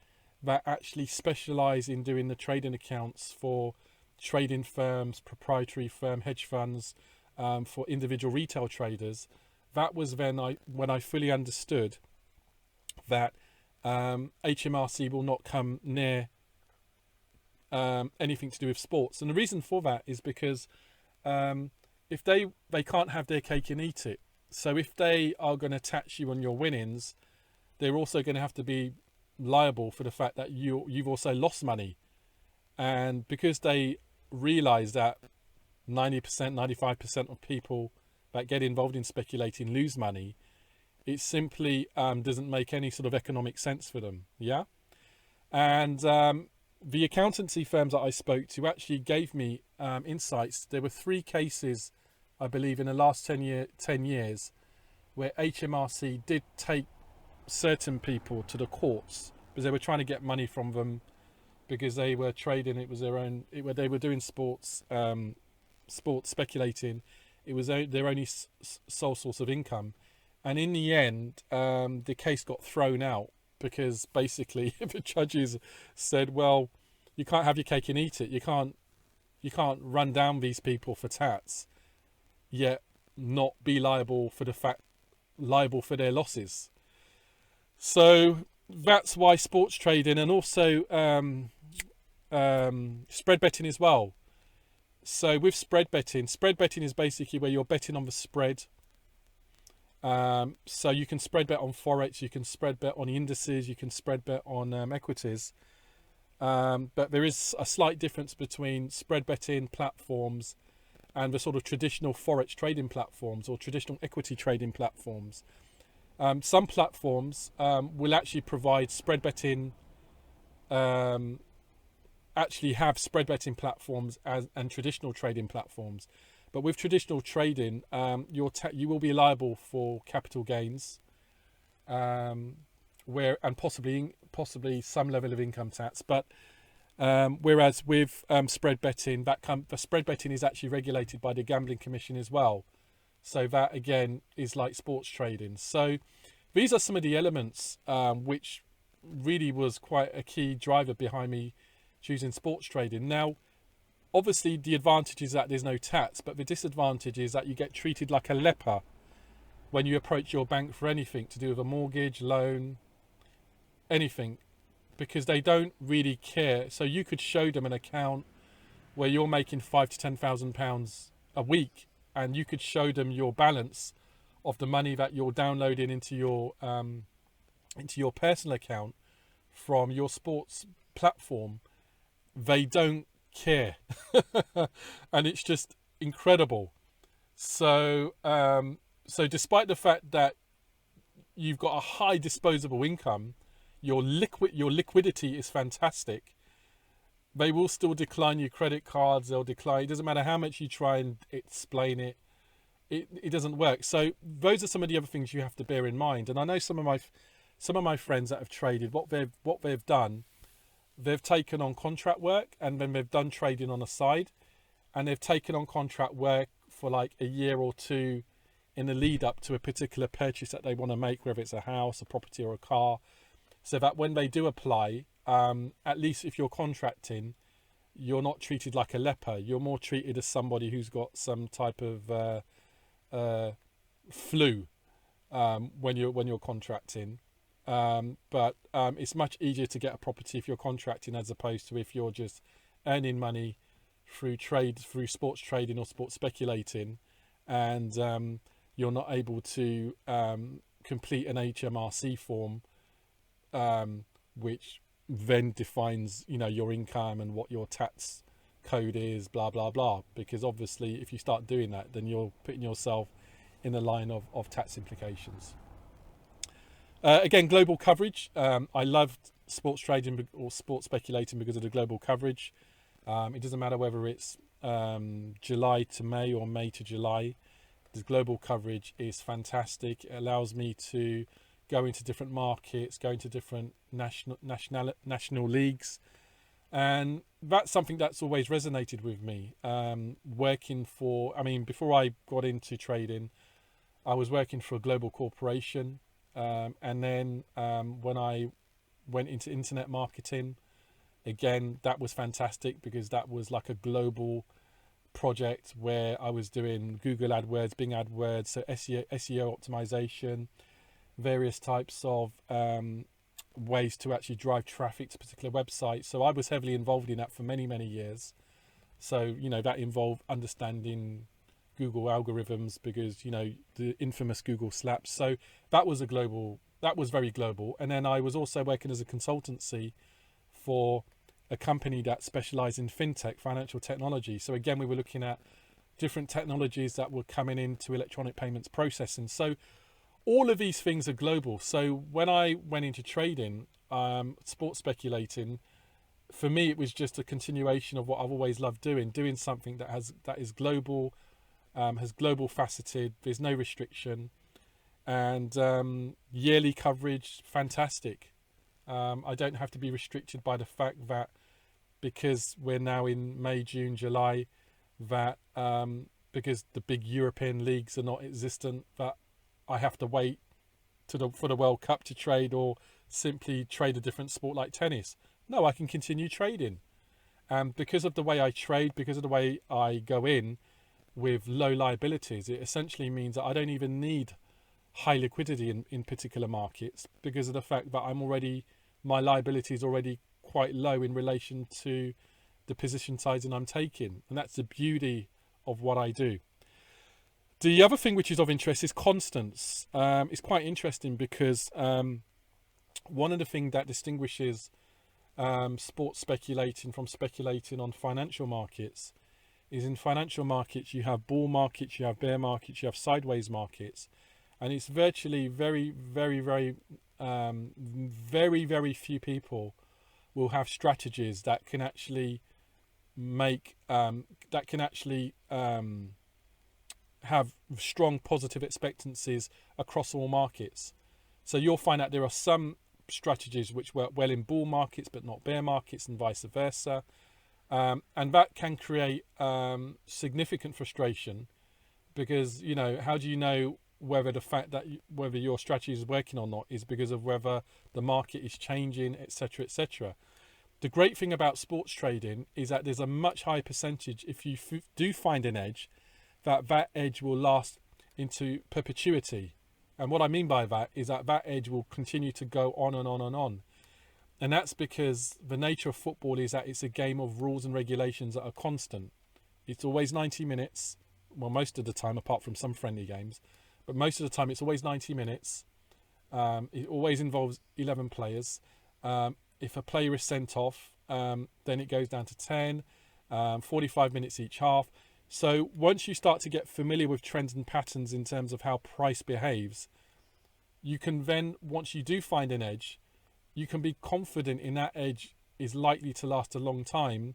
that actually specialise in doing the trading accounts for trading firms, proprietary firm, hedge funds, for individual retail traders, that was when I fully understood that HMRC will not come near anything to do with sports. And the reason for that is because if they can't have their cake and eat it. So if they are going to tax you on your winnings, they're also going to have to be liable for the fact that you've also lost money. And because they realise that 90%, 95% of people that get involved in speculating lose money, it simply doesn't make any sort of economic sense for them. Yeah. And the accountancy firms that I spoke to actually gave me insights. There were 3 cases, I believe, in the last 10 years where HMRC did take certain people to the courts because they were trying to get money from them because they were trading. It was their own. They were doing sports speculating. It was their only sole source of income, and in the end, the case got thrown out because basically the judges said, "Well, you can't have your cake and eat it. You can't run down these people for tats, yet not be liable for their losses." So that's why sports trading and also spread betting as well. So with spread betting is basically where you're betting on the spread. So you can spread bet on forex, you can spread bet on indices, you can spread bet on equities. But there is a slight difference between spread betting platforms and the sort of traditional forex trading platforms or traditional equity trading platforms. Some platforms will actually provide spread betting, actually have spread betting platforms and traditional trading platforms. But with traditional trading, you will be liable for capital gains, and possibly some level of income tax. But Whereas with spread betting, the spread betting is actually regulated by the Gambling Commission as well. So that again is like sports trading. So these are some of the elements which really was quite a key driver behind me choosing sports trading. Now, obviously the advantage is that there's no tax, but the disadvantage is that you get treated like a leper when you approach your bank for anything to do with a mortgage, loan, anything, because they don't really care. So you could show them an account where you're making £5,000 to £10,000 a week, and you could show them your balance of the money that you're downloading into your personal account from your sports platform. They don't care, and it's just incredible. So despite the fact that you've got a high disposable income, your liquidity is fantastic, they will still decline your credit cards. They'll decline. It doesn't matter how much you try and explain it. It doesn't work. So those are some of the other things you have to bear in mind. And I know some of my friends that have traded, what they've done, they've taken on contract work, and then they've done trading on the side, and they've taken on contract work for like a year or two in the lead up to a particular purchase that they want to make, whether it's a house, a property, or a car, so that when they do apply, at least if you're contracting, you're not treated like a leper. You're more treated as somebody who's got some type of flu when you're contracting. But it's much easier to get a property if you're contracting, as opposed to if you're just earning money through sports trading or sports speculating, and you're not able to complete an HMRC form, which then defines your income and what your tax code is, blah blah blah. Because obviously if you start doing that, then you're putting yourself in the line of tax implications. Again, global coverage. I loved sports trading or sports speculating because of the global coverage. It doesn't matter whether it's July to May or May to July. The global coverage is fantastic. It allows me to go into different markets, go into different national leagues, and that's something that's always resonated with me. Before I got into trading, I was working for a global corporation. And then when I went into internet marketing, again, that was fantastic because that was like a global project where I was doing Google AdWords, Bing AdWords, so SEO optimization, various types of ways to actually drive traffic to particular websites. So I was heavily involved in that for many, many years. So, that involved understanding Google algorithms, because the infamous Google slaps. So that was very global. And then I was also working as a consultancy for a company that specialized in fintech, financial technology. So again, we were looking at different technologies that were coming into electronic payments processing. So all of these things are global. So when I went into trading, sports speculating, for me it was just a continuation of what I've always loved doing something that is global, has global faceted, there's no restriction, and yearly coverage, fantastic. I don't have to be restricted by the fact that because we're now in May, June, July, that because the big European leagues are not existent, that I have to wait for the World Cup to trade, or simply trade a different sport like tennis. No, I can continue trading. And because of the way I trade, because of the way I go in with low liabilities, it essentially means that I don't even need high liquidity in particular markets, because of the fact that my liability is already quite low in relation to the position sizing I'm taking. And that's the beauty of what I do. The other thing which is of interest is constants. It's quite interesting because one of the things that distinguishes sports speculating from speculating on financial markets is, in financial markets you have bull markets, you have bear markets, you have sideways markets, and it's virtually very, very, very, very, very few people will have strategies that can actually have strong positive expectancies across all markets. So you'll find out there are some strategies which work well in bull markets but not bear markets, and vice versa. And that can create significant frustration, because, you know, how do you know whether the fact that whether your strategy is working or not is because of whether the market is changing, etc., etc. The great thing about sports trading is that there's a much higher percentage, if you do find an edge, that edge will last into perpetuity. And what I mean by that is that edge will continue to go on and on and on. And that's because the nature of football is that it's a game of rules and regulations that are constant. It's always 90 minutes, well, most of the time, apart from some friendly games, but most of the time it's always 90 minutes. It always involves 11 players. If a player is sent off, then it goes down to 10, 45 minutes each half. So once you start to get familiar with trends and patterns in terms of how price behaves, you can then, once you do find an edge, you can be confident in that edge is likely to last a long time,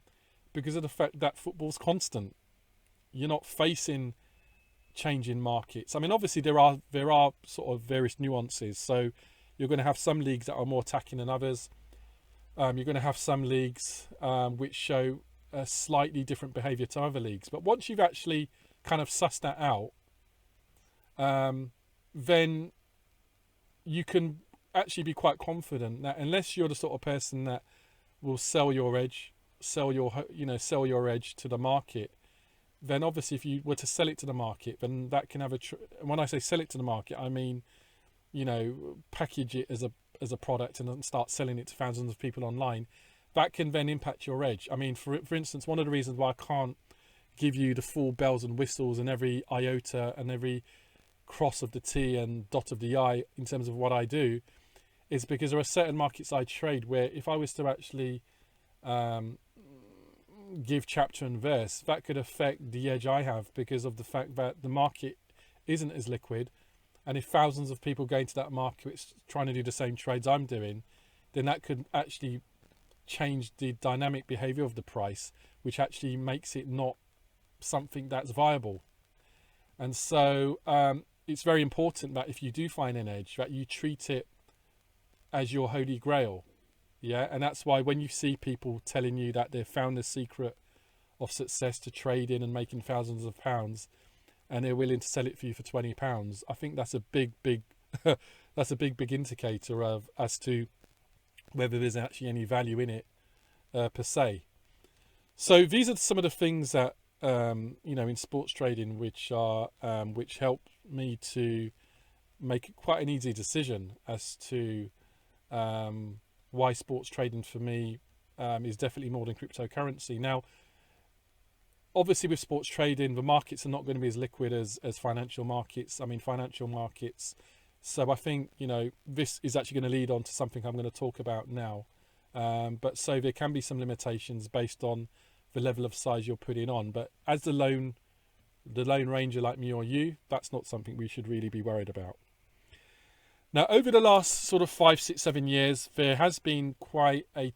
because of the fact that football's constant. You're not facing changing markets. I mean, obviously there are sort of various nuances. So you're going to have some leagues that are more attacking than others. You're going to have some leagues which show a slightly different behaviour to other leagues. But once you've actually kind of sussed that out, then you can actually be quite confident that, unless you're the sort of person that will sell your edge to the market, then obviously if you were to sell it to the market, then that can have and when I say sell it to the market, I mean, you know, package it as a product and then start selling it to thousands of people online. That can then impact your edge. I mean, for instance, one of the reasons why I can't give you the full bells and whistles and every iota and every cross of the T and dot of the I in terms of what I do is because there are certain markets I trade where if I was to actually give chapter and verse, that could affect the edge I have, because of the fact that the market isn't as liquid. And if thousands of people go into that market trying to do the same trades I'm doing, then that could actually change the dynamic behavior of the price, which actually makes it not something that's viable. And so it's very important that if you do find an edge, that you treat it as your holy grail. Yeah, and that's why when you see people telling you that they've found the secret of success to trading and making thousands of pounds, and they're willing to sell it for you for £20, I think that's a big that's a big indicator of as to whether there's actually any value in it per se. So these are some of the things that in sports trading which help me to make quite an easy decision as to why sports trading for me is definitely more than cryptocurrency. Now, obviously with sports trading, the markets are not going to be as liquid as financial markets. I mean, financial markets. So I think, this is actually going to lead on to something I'm going to talk about now. But so there can be some limitations based on the level of size you're putting on. But as the lone ranger like me or you, that's not something we should really be worried about. Now, over the last sort of 5, 6, 7 years, there has been a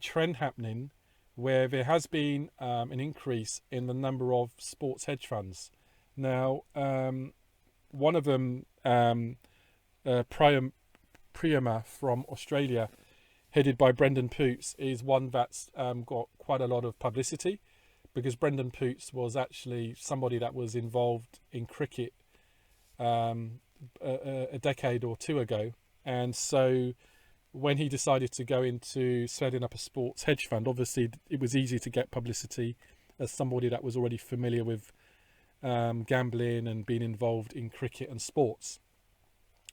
trend happening where there has been an increase in the number of sports hedge funds. Now, one of them, Prima from Australia, headed by Brendan Poots, is one that's got quite a lot of publicity, because Brendan Poots was actually somebody that was involved in cricket a decade or two ago. And so when he decided to go into setting up a sports hedge fund, obviously it was easy to get publicity as somebody that was already familiar with gambling and being involved in cricket and sports.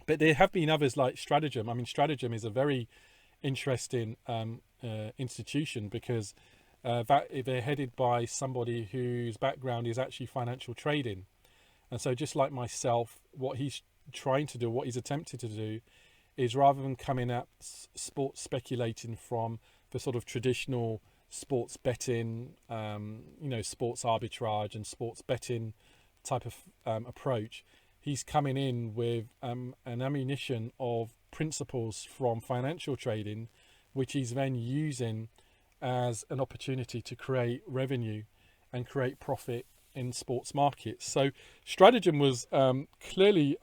But there have been others like Stratagem. I mean, Stratagem is a very interesting institution, because they're headed by somebody whose background is actually financial trading. And so just like myself, what he's trying to do, what he's attempted to do, is rather than coming at sports speculating from the sort of traditional sports betting, sports arbitrage and sports betting type of approach, he's coming in with an ammunition of principles from financial trading, which he's then using as an opportunity to create revenue and create profit in sports markets. So Stratagem was clearly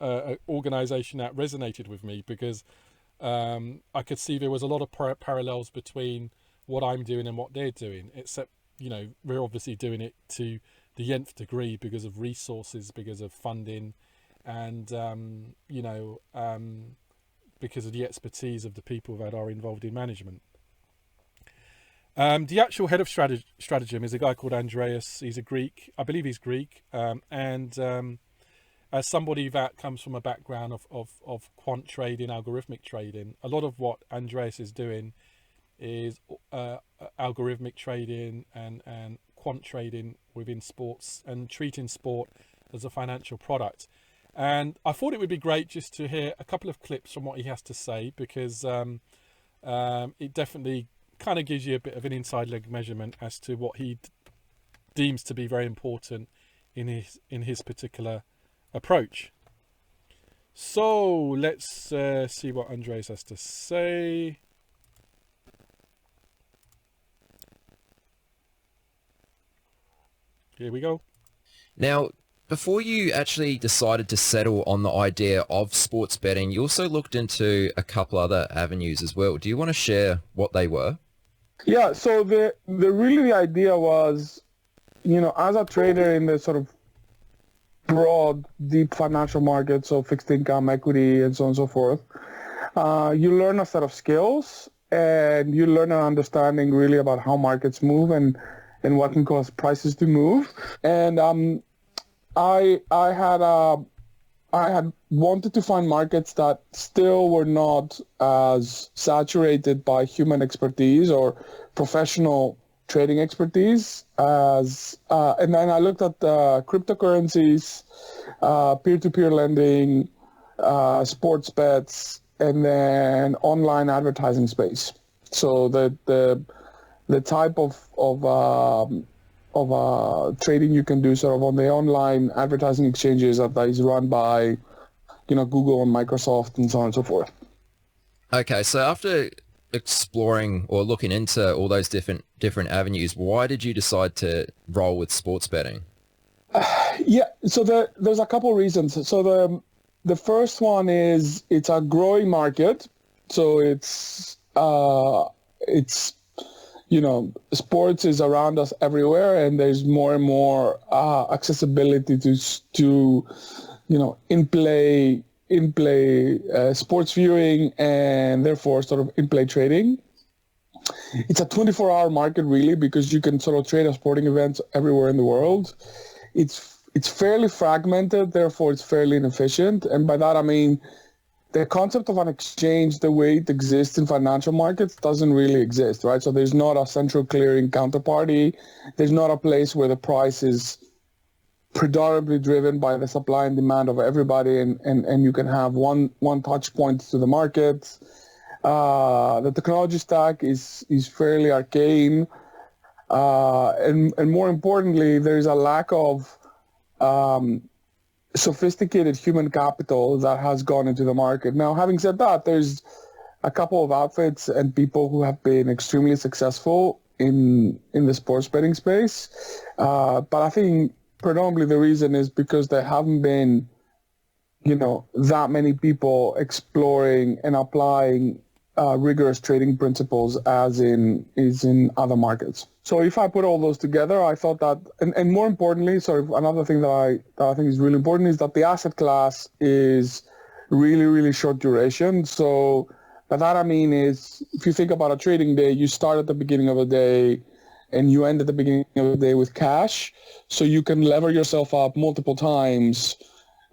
an organization that resonated with me, because I could see there was a lot of parallels between what I'm doing and what they're doing, except, we're obviously doing it to the nth degree because of resources, because of funding, and, because of the expertise of the people that are involved in management. The actual head of stratagem is a guy called Andreas. He's a Greek. I believe he's Greek. And as somebody that comes from a background of quant trading, algorithmic trading, a lot of what Andreas is doing is algorithmic trading and quant trading within sports, and treating sport as a financial product. And I thought it would be great just to hear a couple of clips from what he has to say, because it definitely kind of gives you a bit of an inside leg measurement as to what he deems to be very important in his particular approach. So let's see what Andreas has to say. Here we go. Now, before you actually decided to settle on the idea of sports betting, you also looked into a couple other avenues as well. Do you want to share what they were? Yeah, so the idea was, as a trader in the sort of broad, deep financial markets, so fixed income, equity, and so on and so forth, you learn a set of skills, and you learn an understanding really about how markets move and what can cause prices to move. And I had wanted to find markets that still were not as saturated by human expertise or professional trading expertise as, and then I looked at cryptocurrencies, peer-to-peer lending, sports bets, and then online advertising space. So the type of trading you can do sort of on the online advertising exchanges that is run by, Google and Microsoft and so on and so forth. Okay, so after exploring or looking into all those different avenues, why did you decide to roll with sports betting? So there's a couple reasons. So the first one is it's a growing market. So it's sports is around us everywhere, and there's more and more accessibility to in-play sports viewing, and therefore sort of in-play trading. It's a 24-hour market really, because you can sort of trade at sporting events everywhere in the world. It's fairly fragmented, therefore it's fairly inefficient, and by that I mean the concept of an exchange, the way it exists in financial markets, doesn't really exist, right? So there's not a central clearing counterparty. There's not a place where the price is predominantly driven by the supply and demand of everybody, and you can have one touch point to the market. The technology stack is fairly arcane, and more importantly, there is a lack of sophisticated human capital that has gone into the market. Now, having said that, there's a couple of outfits and people who have been extremely successful in the sports betting space, but I think predominantly the reason is because there haven't been, that many people exploring and applying rigorous trading principles as in other markets. So if I put all those together, I thought that, and more importantly, sort of another thing that I think is really important is that the asset class is really, really short duration. So by that I mean is, if you think about a trading day, you start at the beginning of the day and you end at the beginning of the day with cash. So you can lever yourself up multiple times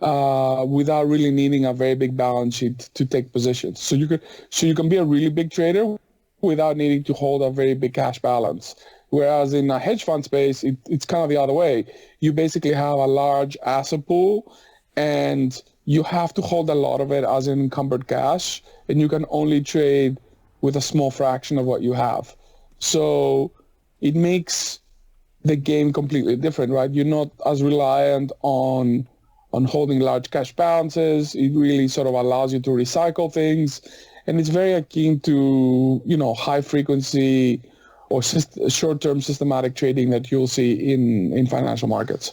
without really needing a very big balance sheet to take positions. So you can be a really big trader without needing to hold a very big cash balance. Whereas in a hedge fund space, it's kind of the other way. You basically have a large asset pool, and you have to hold a lot of it as encumbered cash, and you can only trade with a small fraction of what you have. So it makes the game completely different, right? You're not as reliant on holding large cash balances. It really sort of allows you to recycle things, and it's very akin to high frequency or short-term systematic trading that you'll see in financial markets.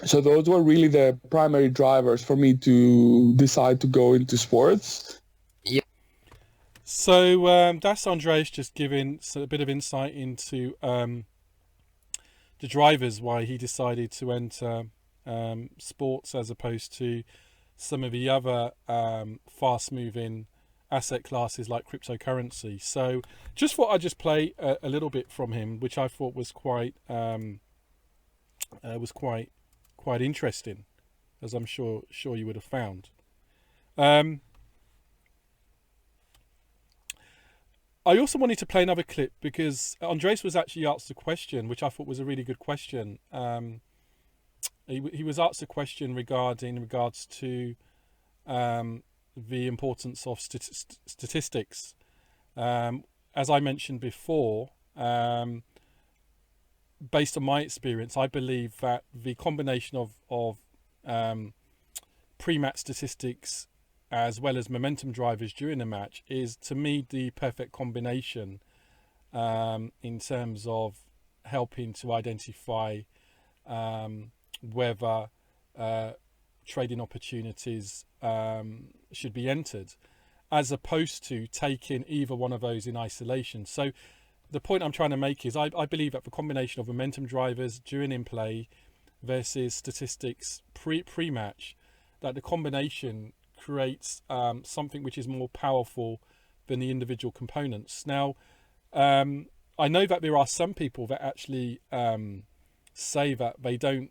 So those were really the primary drivers for me to decide to go into sports. So that's Andreas just giving a bit of insight into the drivers why he decided to enter sports as opposed to some of the other fast-moving asset classes like cryptocurrency. So just thought I'd just play a little bit from him, which I thought was quite interesting, as I'm sure you would have found. I also wanted to play another clip because Andres was actually asked a question, which I thought was a really good question. He was asked a question in regards to the importance of statistics. As I mentioned before, based on my experience, I believe that the combination of pre-match statistics as well as momentum drivers during a match is, to me, the perfect combination in terms of helping to identify whether trading opportunities should be entered, as opposed to taking either one of those in isolation. So the point I'm trying to make is I believe that the combination of momentum drivers during in play versus statistics pre-match, that the combination creates something which is more powerful than the individual components. Now, I know that there are some people that actually say that they don't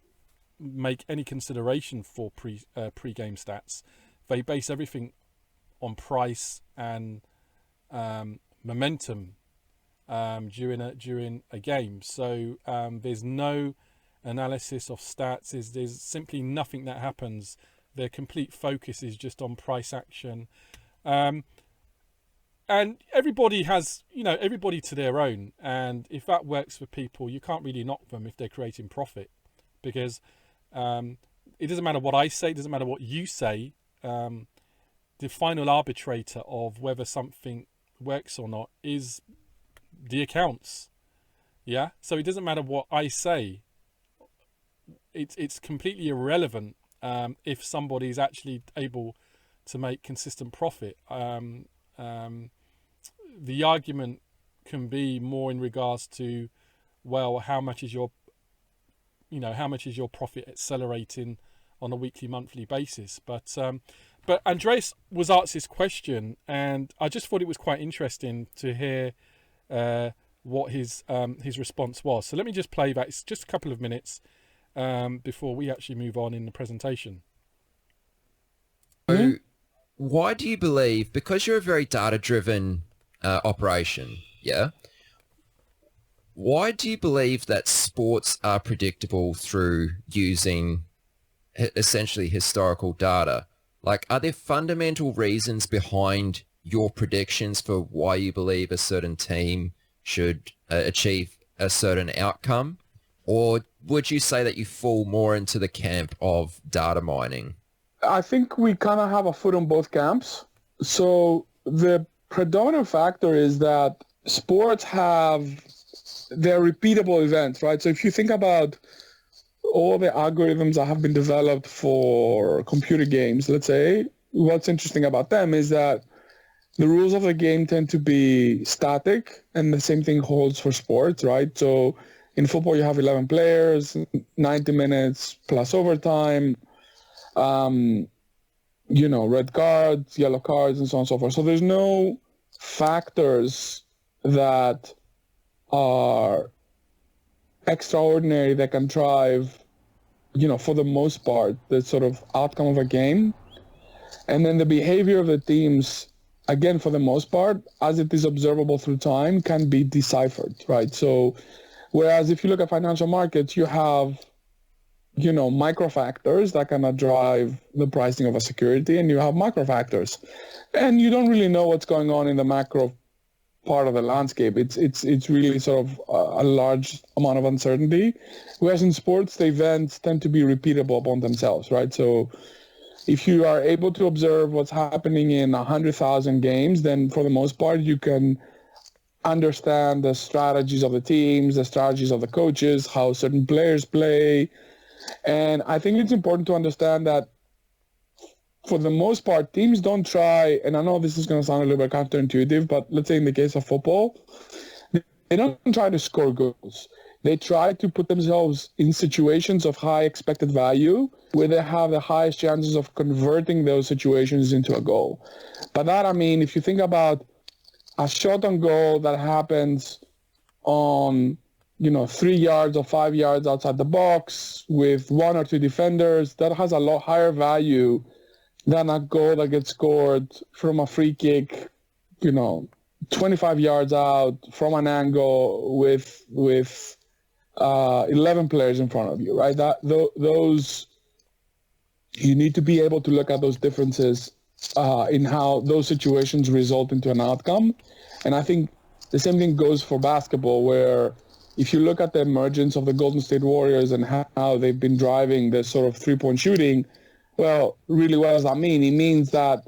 make any consideration for pre-game stats. They base everything on price and momentum during a game. So there's no analysis of stats. There's simply nothing that happens. Their complete focus is just on price action. And everybody has, everybody to their own. And if that works for people, you can't really knock them if they're creating profit, because it doesn't matter what I say, it doesn't matter what you say. The final arbitrator of whether something works or not is the accounts. Yeah. So it doesn't matter what I say. It's completely irrelevant if somebody is actually able to make consistent profit. The argument can be more in regards to, well, how much is your profit accelerating on a weekly, monthly basis? But Andreas was asked this question, and I just thought it was quite interesting to hear what his response was. So let me just play that. It's just a couple of minutes before we actually move on in the presentation. So why do you believe, because you're a very data-driven operation, yeah, why do you believe that sports are predictable through using essentially historical data? Like, are there fundamental reasons behind your predictions for why you believe a certain team should achieve a certain outcome? Or would you say that you fall more into the camp of data mining? I think we kind of have a foot on both camps. So the predominant factor is that sports they're repeatable events, right? So if you think about all the algorithms that have been developed for computer games, let's say, what's interesting about them is that the rules of the game tend to be static, and the same thing holds for sports, right? So in football, you have 11 players, 90 minutes plus overtime, red cards, yellow cards, and so on and so forth. So there's no factors that are extraordinary that can drive, for the most part, the sort of outcome of a game. And then the behavior of the teams, again, for the most part, as it is observable through time, can be deciphered, right? So whereas if you look at financial markets, you have, micro factors that kind drive the pricing of a security, and you have macro factors. And you don't really know what's going on in the macro part of the landscape. It's really sort of a large amount of uncertainty. Whereas in sports, the events tend to be repeatable upon themselves, right? So if you are able to observe what's happening in 100,000 games, then for the most part, you can understand the strategies of the teams, the strategies of the coaches, how certain players play. And I think it's important to understand that for the most part, teams don't try, and I know this is going to sound a little bit counterintuitive, but let's say in the case of football, they don't try to score goals. They try to put themselves in situations of high expected value where they have the highest chances of converting those situations into a goal. By that, I mean, if you think about a shot on goal that happens on 3 yards or 5 yards outside the box with 1 or 2 defenders, that has a lot higher value than a goal that gets scored from a free kick, 25 yards out from an angle with 11 players in front of you, right? Those, you need to be able to look at those differences in how those situations result into an outcome. And I think the same thing goes for basketball, where if you look at the emergence of the Golden State Warriors and how they've been driving this sort of three-point shooting, well, really, what does that mean? It means that,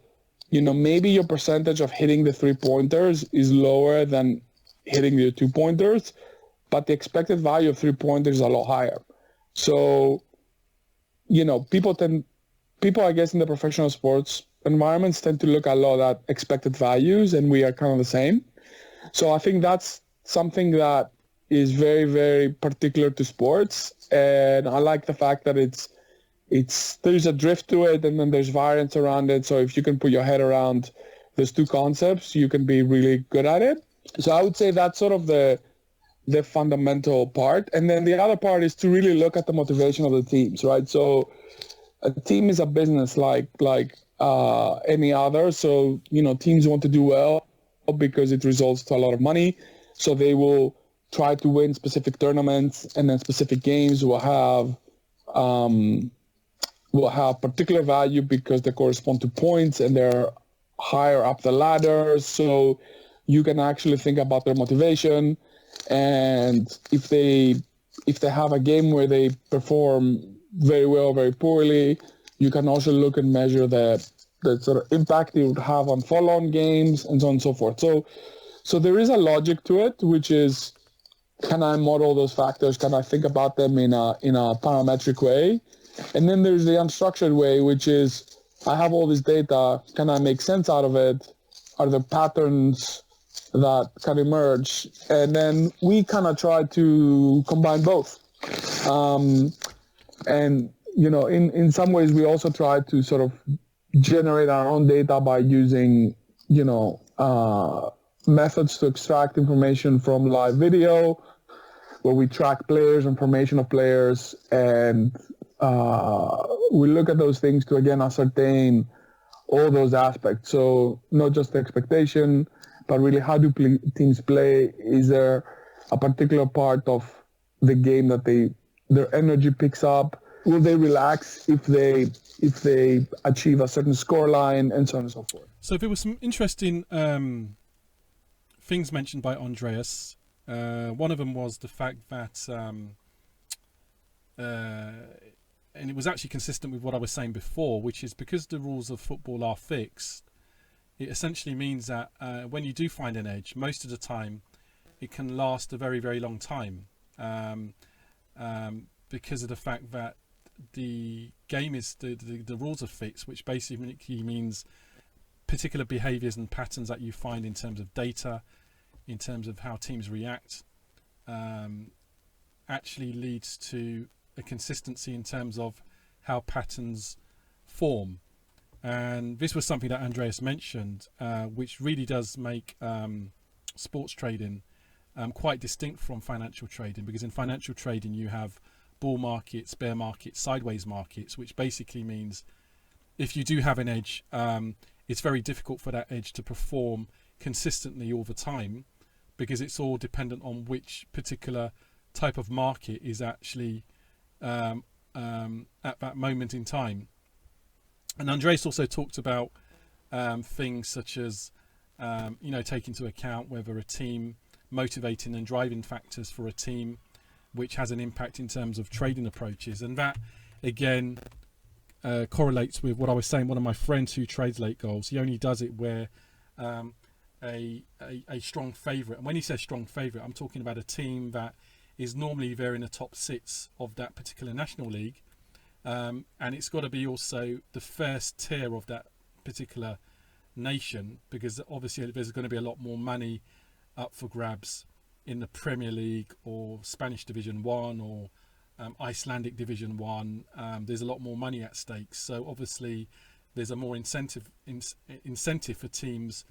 maybe your percentage of hitting the three-pointers is lower than hitting the two-pointers, but the expected value of three-pointers is a lot higher. So, people, I guess, in the professional sports environments tend to look a lot at expected values, and we are kind of the same. So I think that's something that is very, very particular to sports. And I like the fact that there's a drift to it, and then there's variance around it. So if you can put your head around those two concepts, you can be really good at it. So I would say that's sort of the fundamental part. And then the other part is to really look at the motivation of the teams, right? So a team is a business like any other. So, teams want to do well because it results to a lot of money. So they will try to win specific tournaments, and then specific games will have particular value because they correspond to points and they're higher up the ladder. So you can actually think about their motivation. And if they have a game where they perform very well, very poorly, you can also look and measure the sort of impact it would have on follow-on games and so on and so forth. So there is a logic to it, which is, can I model those factors? Can I think about them in a parametric way? And then there's the unstructured way, which is, I have all this data. Can I make sense out of it? Are there patterns that can emerge? And then we kind of try to combine both. And, in some ways, we also try to sort of generate our own data by using, methods to extract information from live video, where we track players, information of players, and we look at those things to, again, ascertain all those aspects. So not just the expectation, but really how do teams play? Is there a particular part of the game that their energy picks up? Will they relax if they achieve a certain score line, and so on and so forth? So there were some interesting things mentioned by Andreas. One of them was the fact that, and it was actually consistent with what I was saying before, which is because the rules of football are fixed, it essentially means that when you do find an edge, most of the time it can last a very, very long time, because of the fact that the game is the rules are fixed, which basically means particular behaviors and patterns that you find in terms of data, in terms of how teams react, actually leads to a consistency in terms of how patterns form. And this was something that Andreas mentioned, which really does make sports trading quite distinct from financial trading, because in financial trading you have bull markets, bear markets, sideways markets, which basically means if you do have an edge, it's very difficult for that edge to perform consistently all the time, because it's all dependent on which particular type of market is actually at that moment in time. And Andreas also talked about things such as take into account whether a team, motivating and driving factors for a team, which has an impact in terms of trading approaches. And that again correlates with what I was saying. One of my friends who trades late goals, he only does it where a strong favourite. And when he says strong favourite, I'm talking about a team that is normally there in the top six of that particular National League. And it's got to be also the first tier of that particular nation, because obviously there's going to be a lot more money up for grabs in the Premier League or Spanish Division 1 or Icelandic Division 1. There's a lot more money at stake. So obviously there's a more incentive for teams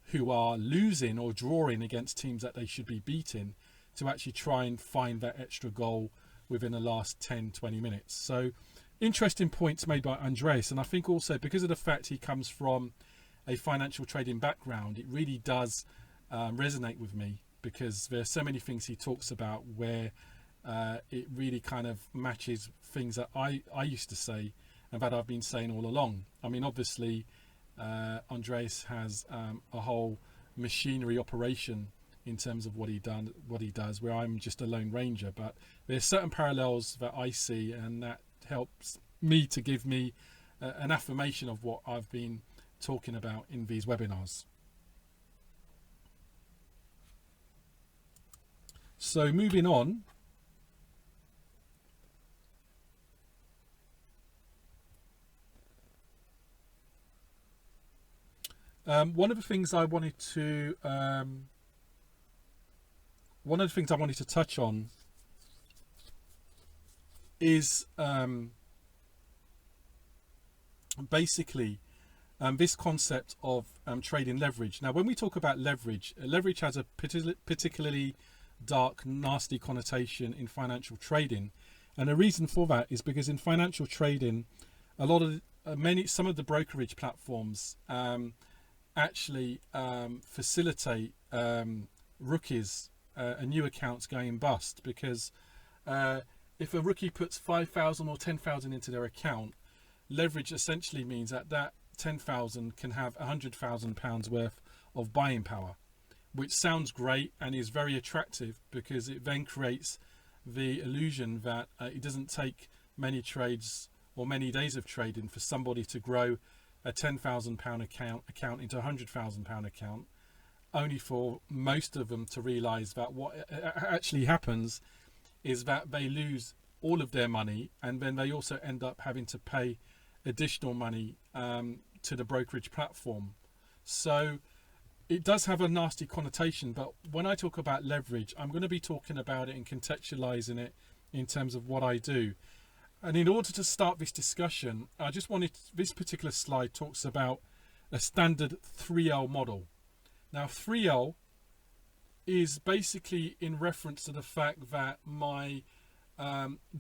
who are losing or drawing against teams that they should be beating to actually try and find that extra goal within the last 10-20 minutes. So interesting points made by Andreas, and I think also because of the fact he comes from a financial trading background, it really does resonate with me, because there are so many things he talks about where it really kind of matches things that I used to say and that I've been saying all along. I mean, obviously Andreas has a whole machinery operation in terms of what he does, where I'm just a lone ranger, but there's certain parallels that I see, and that helps me to give me an affirmation of what I've been talking about in these webinars. So moving on, one of the things I wanted to touch on is basically this concept of trading leverage. Now, when we talk about leverage, leverage has a particularly dark, nasty connotation in financial trading, and the reason for that is because in financial trading, a lot of some of the brokerage platforms actually facilitate rookies and new accounts going bust, because if a rookie puts 5,000 or 10,000 into their account, leverage essentially means that that 10,000 can have £100,000 worth of buying power, which sounds great and is very attractive, because it then creates the illusion that it doesn't take many trades or many days of trading for somebody to grow a £10,000 account into a £100,000 account, only for most of them to realize that what actually happens is that they lose all of their money, and then they also end up having to pay additional money to the brokerage platform. So it does have a nasty connotation, but when I talk about leverage, I'm going to be talking about it and contextualizing it in terms of what I do. And in order to start this discussion, I just wanted, this particular slide talks about a standard 3L model. Now 3L is basically in reference to the fact that my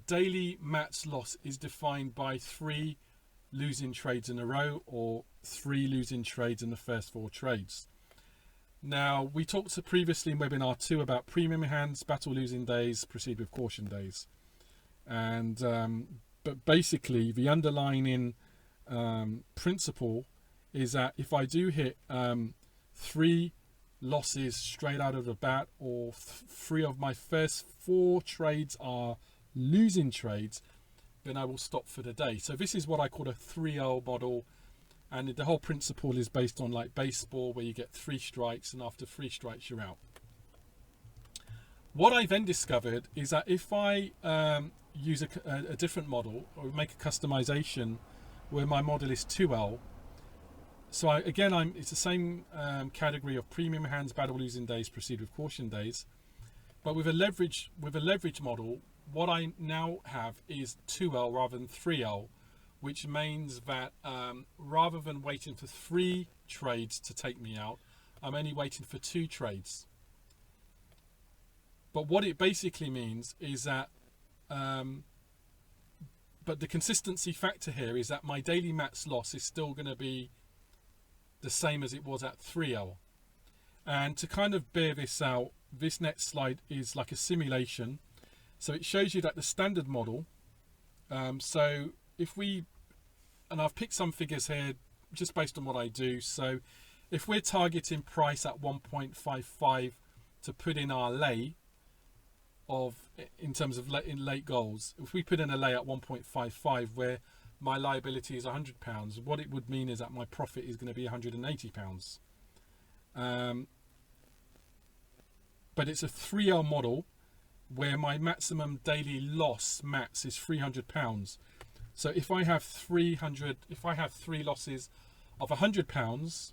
daily max loss is defined by 3 losing trades in a row, or 3 losing trades in the first 4 trades. Now, we talked previously in webinar 2 about premium hands, battle losing days, proceed with caution days. And but basically the underlying principle is that if I do hit 3 losses straight out of the bat, or 3 of my first 4 trades are losing trades, then I will stop for the day. So this is what I call a 3L model, and the whole principle is based on like baseball, where you get 3 strikes, and after 3 strikes you're out. What I then discovered is that if I use a different model, or make a customization where my model is 2L, so it's the same category of premium hands, battle losing days, proceed with caution days, but with a leverage model, what I now have is 2L rather than 3L, which means that rather than waiting for 3 trades to take me out, I'm only waiting for 2 trades. But what it basically means is that but the consistency factor here is that my daily max loss is still going to be the same as it was at 3L. And to kind of bear this out, this next slide is like a simulation. So it shows you that the standard model, so if we, and I've picked some figures here just based on what I do. So if we're targeting price at 1.55 to put in our lay of, in terms of late goals, if we put in a lay at 1.55 where my liability is £100, what it would mean is that my profit is going to be £180. but it's a 3L model where my maximum daily loss max is £300. So if I have three losses of £100,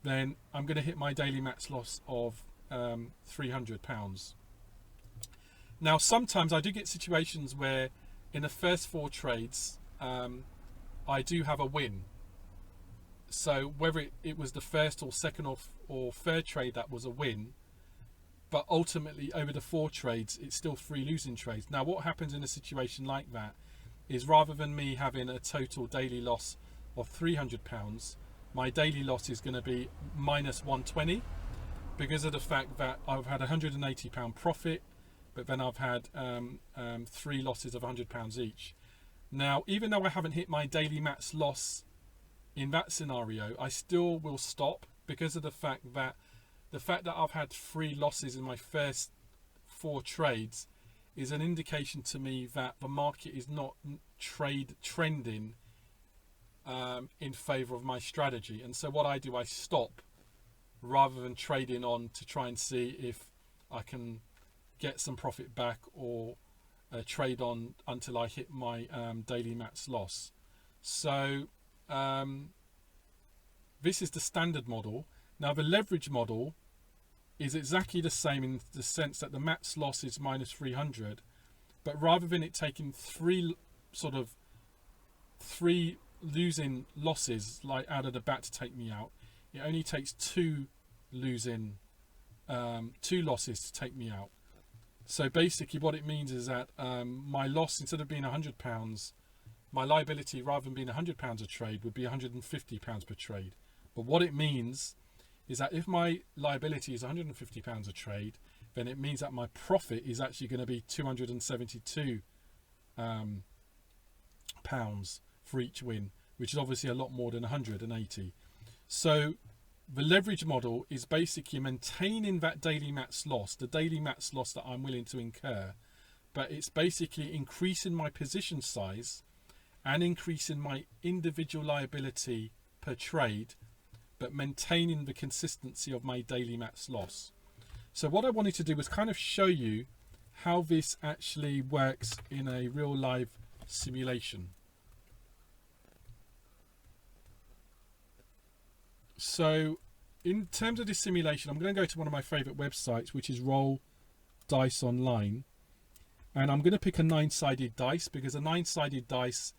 then I'm going to hit my daily max loss of £300. Now, sometimes I do get situations where in the first 4 trades, I do have a win. So whether it was the first or second or third trade that was a win, but ultimately over the 4 trades, it's still 3 losing trades. Now, what happens in a situation like that is rather than me having a total daily loss of £300, my daily loss is going to be minus 120 because of the fact that I've had £180 profit, but then I've had 3 losses of £100 each. Now, even though I haven't hit my daily max loss in that scenario, I still will stop because of the fact that I've had 3 losses in my first 4 trades is an indication to me that the market is not trending in favor of my strategy. And so what I do, I stop rather than trading on to try and see if I can get some profit back or trade on until I hit my daily max loss. So this is the standard model. Now the leverage model is exactly the same in the sense that the max loss is minus 300, but rather than it taking 3 losing losses like out of the bat to take me out, it only takes 2 losses to take me out. So basically what it means is that my loss, instead of being £100, my liability, rather than being £100 a trade, would be £150 per trade. But what it means is that if my liability is £150 a trade, then it means that my profit is actually going to be £272 pounds for each win, which is obviously a lot more than 180. So the leverage model is basically maintaining that daily max loss, the daily max loss that I'm willing to incur, but it's basically increasing my position size and increasing my individual liability per trade, but maintaining the consistency of my daily max loss. So what I wanted to do was kind of show you how this actually works in a real live simulation. So in terms of this simulation, I'm going to go to one of my favorite websites, which is Roll Dice Online. And I'm going to pick a 9-sided dice because a 9-sided dice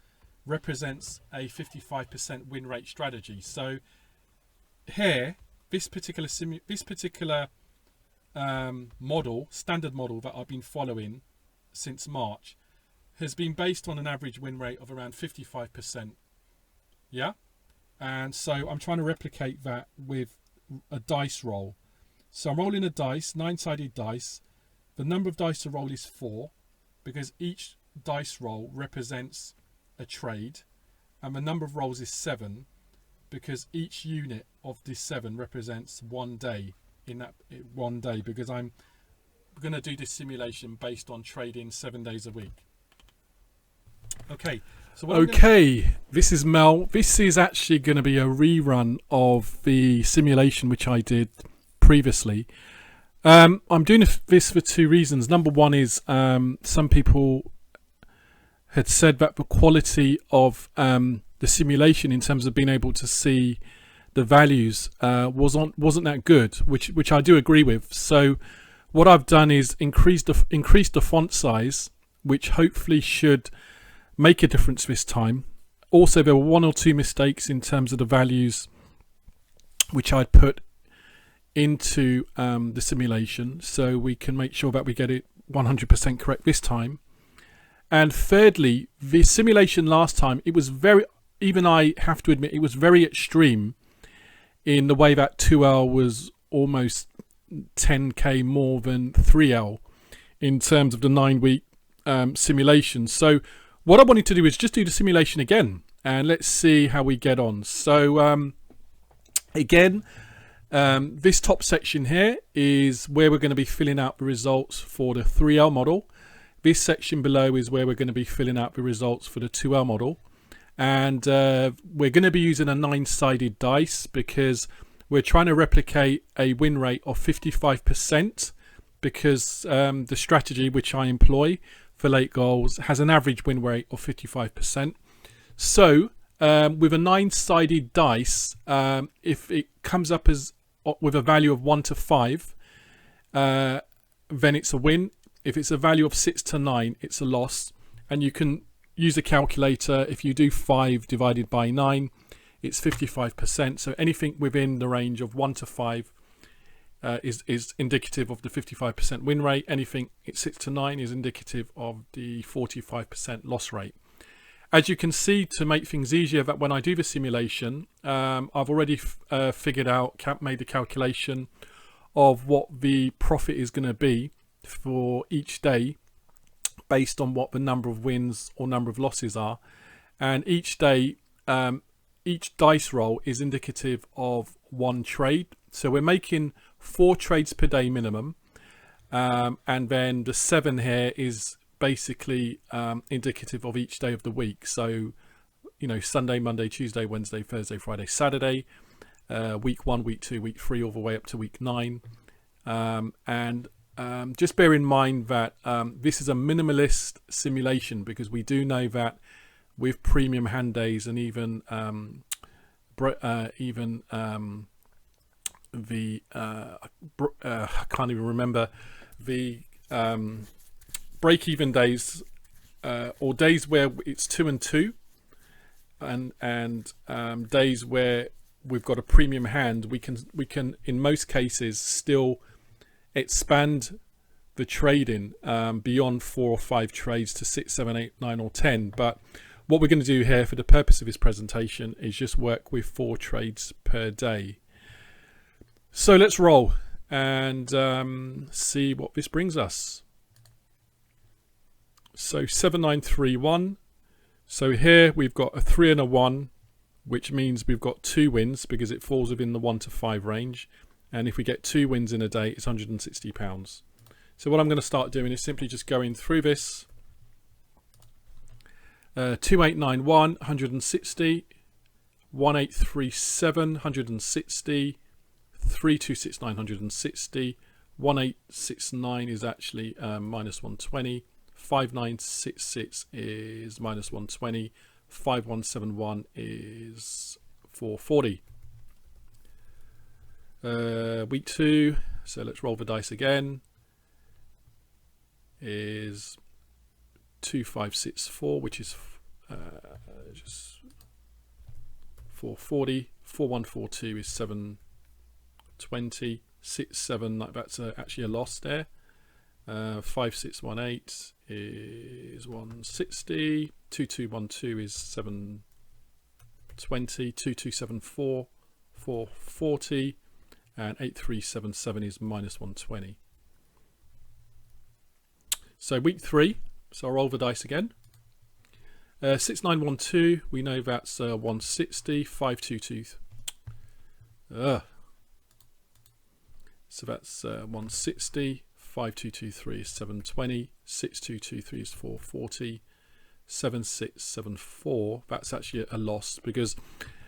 represents a 55% win rate strategy. So here, this particular model, standard model that I've been following since March, has been based on an average win rate of around 55%. Yeah? And so I'm trying to replicate that with a dice roll. So I'm rolling a dice, 9-sided dice. The number of dice to roll is 4 because each dice roll represents a trade, and the number of rolls is 7 because each unit of this 7 represents 1 day in that 1 day, because I'm going to do this simulation based on trading 7 days a week. Okay. So this is Mel. This is actually going to be a rerun of the simulation which I did previously. I'm doing this for 2 reasons. Number one is some people had said that the quality of the simulation in terms of being able to see the values wasn't that good, which I do agree with. So what I've done is increase the font size, which hopefully should make a difference this time. Also, there were 1 or 2 mistakes in terms of the values which I'd put into the simulation, so we can make sure that we get it 100% correct this time. And thirdly, the simulation last time, it was even I have to admit, it was very extreme in the way that 2L was almost 10k more than 3L in terms of the 9-week simulation. So what I wanted to do is just do the simulation again and let's see how we get on. So again, this top section here is where we're going to be filling out the results for the 3L model. This section below is where we're going to be filling out the results for the 2L model. And we're going to be using a 9-sided dice because we're trying to replicate a win rate of 55%, because the strategy which I employ for late goals has an average win rate of 55%. So with a 9-sided dice, if it comes up as with a value of 1 to 5, then it's a win. If it's a value of 6 to 9, it's a loss. And you can use a calculator. If you do 5 divided by 9, it's 55%. So anything within the range of 1 to 5 is indicative of the 55% win rate. Anything at 6 to 9 is indicative of the 45% loss rate. As you can see, to make things easier, that when I do the simulation, I've already figured out, made the calculation of what the profit is going to be for each day based on what the number of wins or number of losses are. And each day, each dice roll is indicative of 1 trade. So we're making 4 trades per day minimum, and then the 7 here is basically indicative of each day of the week. So, you know, Sunday, Monday, Tuesday, Wednesday, Thursday, Friday, Saturday, week 1, week 2, week 3, all the way up to week 9. And just bear in mind that this is a minimalist simulation, because we do know that with premium hand days and even I can't even remember the break-even days, or days where it's 2 and 2, and days where we've got a premium hand, we can in most cases still expand the trading beyond 4 or 5 trades to 6, 7, 8, 9 or 10. But what we're going to do here for the purpose of this presentation is just work with 4 trades per day. So let's roll and see what this brings us. So 7931. So here we've got a 3 and a 1, which means we've got 2 wins because it falls within the 1 to 5 range. And if we get 2 wins in a day, it's £160. So what I'm going to start doing is simply just going through this. 2891, 160, 1837, 160, 3269, 160, 1869 is actually minus 120, 5966 is minus 120, 5171 is 440. Week 2, so let's roll the dice again, is 2564, which is just 440. 4142 is 720. 67, that's actually a loss there. 5618 is 160. 2212 is 720. 2274 440, and 8377 is minus 120. So week 3, so I'll roll the dice again. 6912, we know that's 160. 522, so that's 160. 5223 is 720. 6223 is 440. 7674, that's actually a loss, because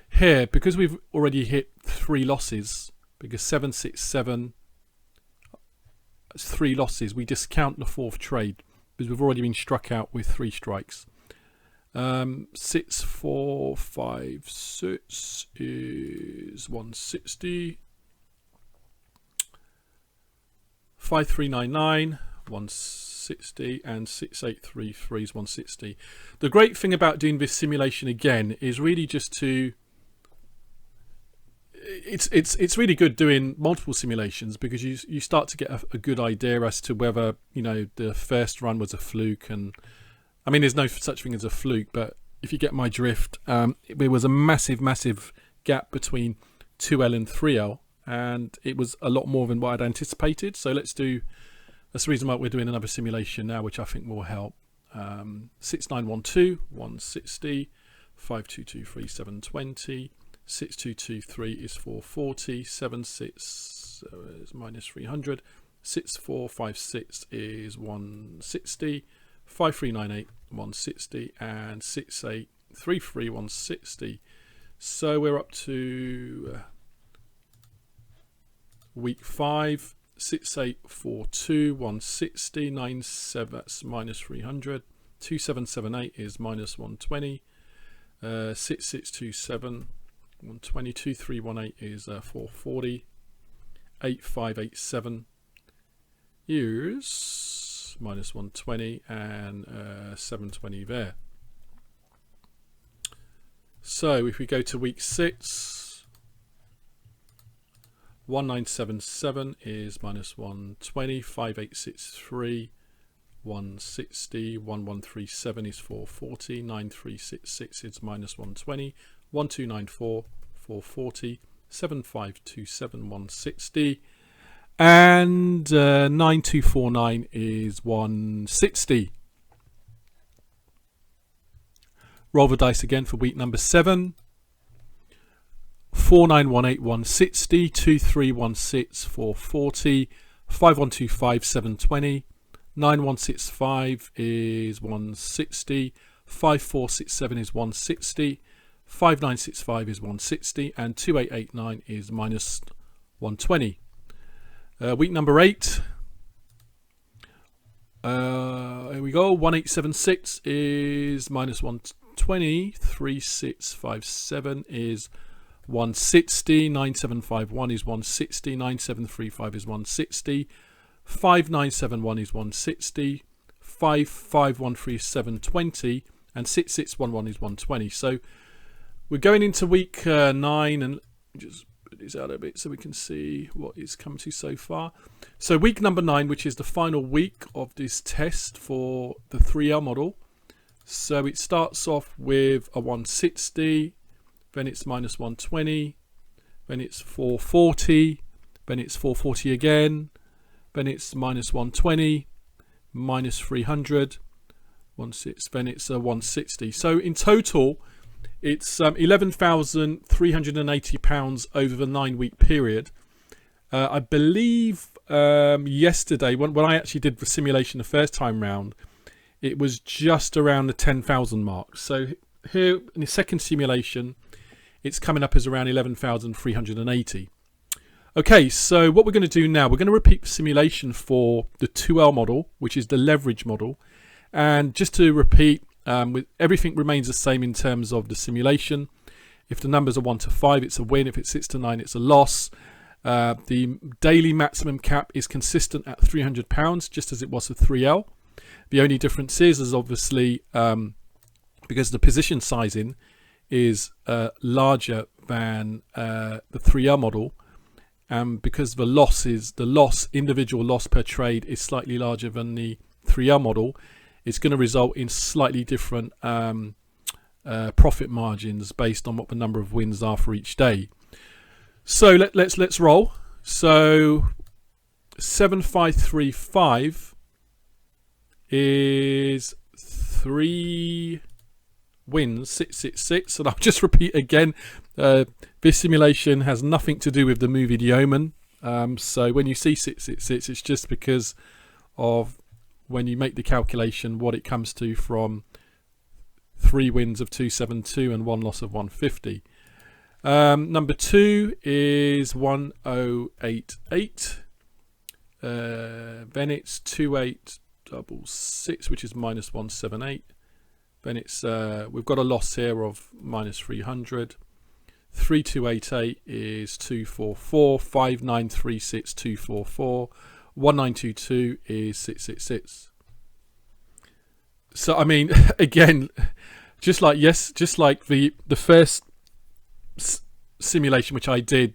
here, because we've already hit 3 losses, because 767, 3 losses, we discount the 4th trade because we've already been struck out with 3 strikes. 6456 is 160. 5399 160, and 6833 is 160. The great thing about doing this simulation again is really just to, it's really good doing multiple simulations, because you start to get a good idea as to whether, you know, the first run was a fluke. And I mean, there's no such thing as a fluke, but if you get my drift, there was a massive gap between 2L and 3L, and it was a lot more than what I'd anticipated. So that's the reason why we're doing another simulation now, which I think will help. 6912 160, 5223 720, 6223 is 440, 76 is minus 300, 6456 is 160, 5398 160, and 6833 160. So we're up to Week 5, 6842, 160, 97, that's minus 300. 2778 is minus 120. 6627, 120. 2318 is 440. 8587 is minus 120, and 720 there. So if we go to week 6, 1977 is minus 120. 5863, 160. 1137 is 440. 9366 is minus 120. 1294, 440. 7527, 160. And 9249 is 160. Roll the dice again for week number 7. 4918, 160. 2316, 440. 5125, 720. 9165 is 160. 5467 is 160. 5965 is 160. And 2889 is minus 120. Week number 8. Here we go. 1876 is minus 120. 3657 is 160. 9751 is 160. 9735 is 160. 5971 is 160. 5513 is 720. And 6611 is 120. So we're going into week 9, and just put this out a bit so we can see what it's come to so far. So week number 9, which is the final week of this test for the 3L model. So it starts off with a 160, then it's minus 120, then it's 440, then it's 440 again, then it's minus 120, minus 300, 16, then it's a 160. So in total, it's £11,380 over the 9-week period. I believe yesterday, when I actually did the simulation the first time round, it was just around the 10,000 mark. So here in the second simulation, it's coming up as around 11,380. Okay, so what we're going to do now, we're going to repeat the simulation for the 2L model, which is the leverage model. And just to repeat, with everything remains the same in terms of the simulation. If the numbers are 1 to 5, it's a win. If it's 6 to 9, it's a loss. The daily maximum cap is consistent at £300, just as it was for 3L. The only difference is obviously because the position sizing is larger than the 3L model, and because the individual loss per trade is slightly larger than the 3L model, it's going to result in slightly different profit margins based on what the number of wins are for each day. So let's roll. So 7535 is 3 wins, 666. And I'll just repeat again. This simulation has nothing to do with the movie The Omen. So when you see 666, it's just because of when you make the calculation what it comes to from 3 wins of 272 and 1 loss of 150. Number 2 is 1088. Then it's 2866, which is minus 178. Then it's we've got a loss here of minus 300. 3288 is 244. 5936 244. 1922 is 666. So I mean, again, just like the first simulation which I did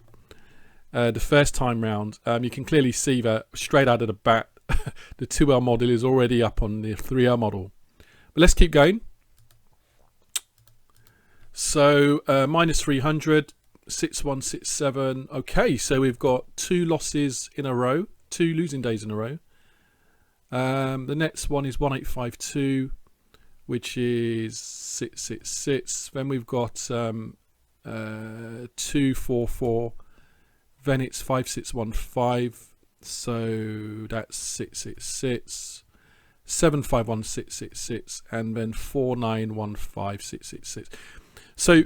the first time round, you can clearly see that straight out of the bat, the 2L model is already up on the 3L model. But let's keep going. So minus 300, 6167. Okay, so we've got 2 losses in a row. 2 losing days in a row. The next one is 1852, which is 666. Then we've got 244. Then it's 5615. So that's 666. 751666, and then 4915666. So,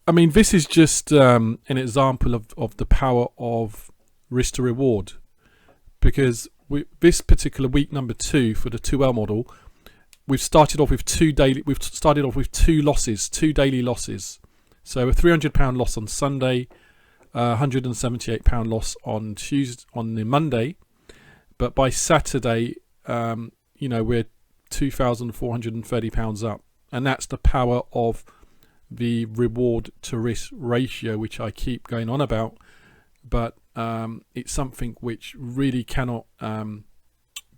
I mean, this is just an example of the power of risk to reward, because this particular week number 2 for the 2L model, we've started off with two daily losses, 2 daily losses. So a £300 loss on Sunday, £178 loss on the Monday, but by Saturday, we're £2,430 up, and that's the power of the reward to risk ratio, which I keep going on about, but it's something which really cannot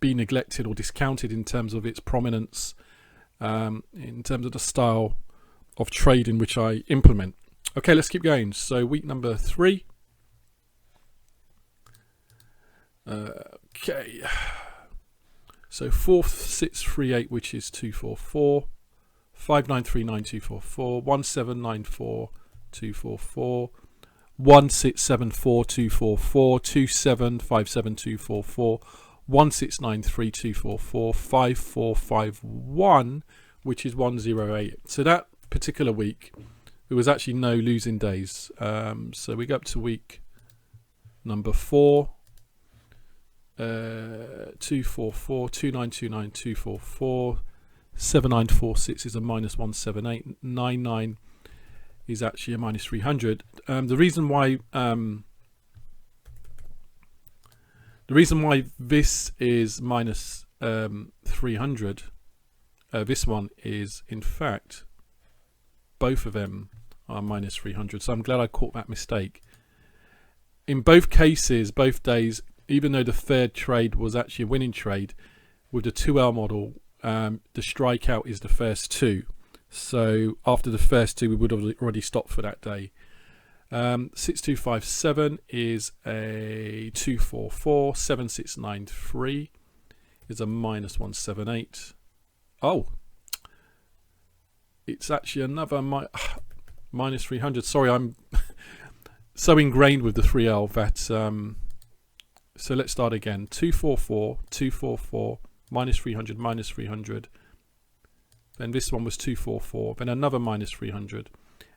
be neglected or discounted in terms of its prominence, in terms of the style of trading which I implement. Okay, let's keep going. So week number 3. Okay. So 4638, which is 244, 5939 1794 244, 1674 244, 2757 244, 1693 244, 5451, which is 108. So that particular week, there was actually no losing days. So we go up to week number 4. 244, 2929 244, 7946 is a minus 178, 99 is actually a minus 300. The reason why this is minus 300, this one is in fact both of them are minus 300. So I'm glad I caught that mistake. In both cases, both days, even though the third trade was actually a winning trade, with the 2L model, the strikeout is the first 2. So after the first 2, we would have already stopped for that day. 6257 is a 244. 7693 is a minus 178. Oh, it's actually another minus 300. Sorry, I'm so ingrained with the 3L that... So let's start again. 244, 244, minus 300, minus 300. Then this one was 244, then another minus 300.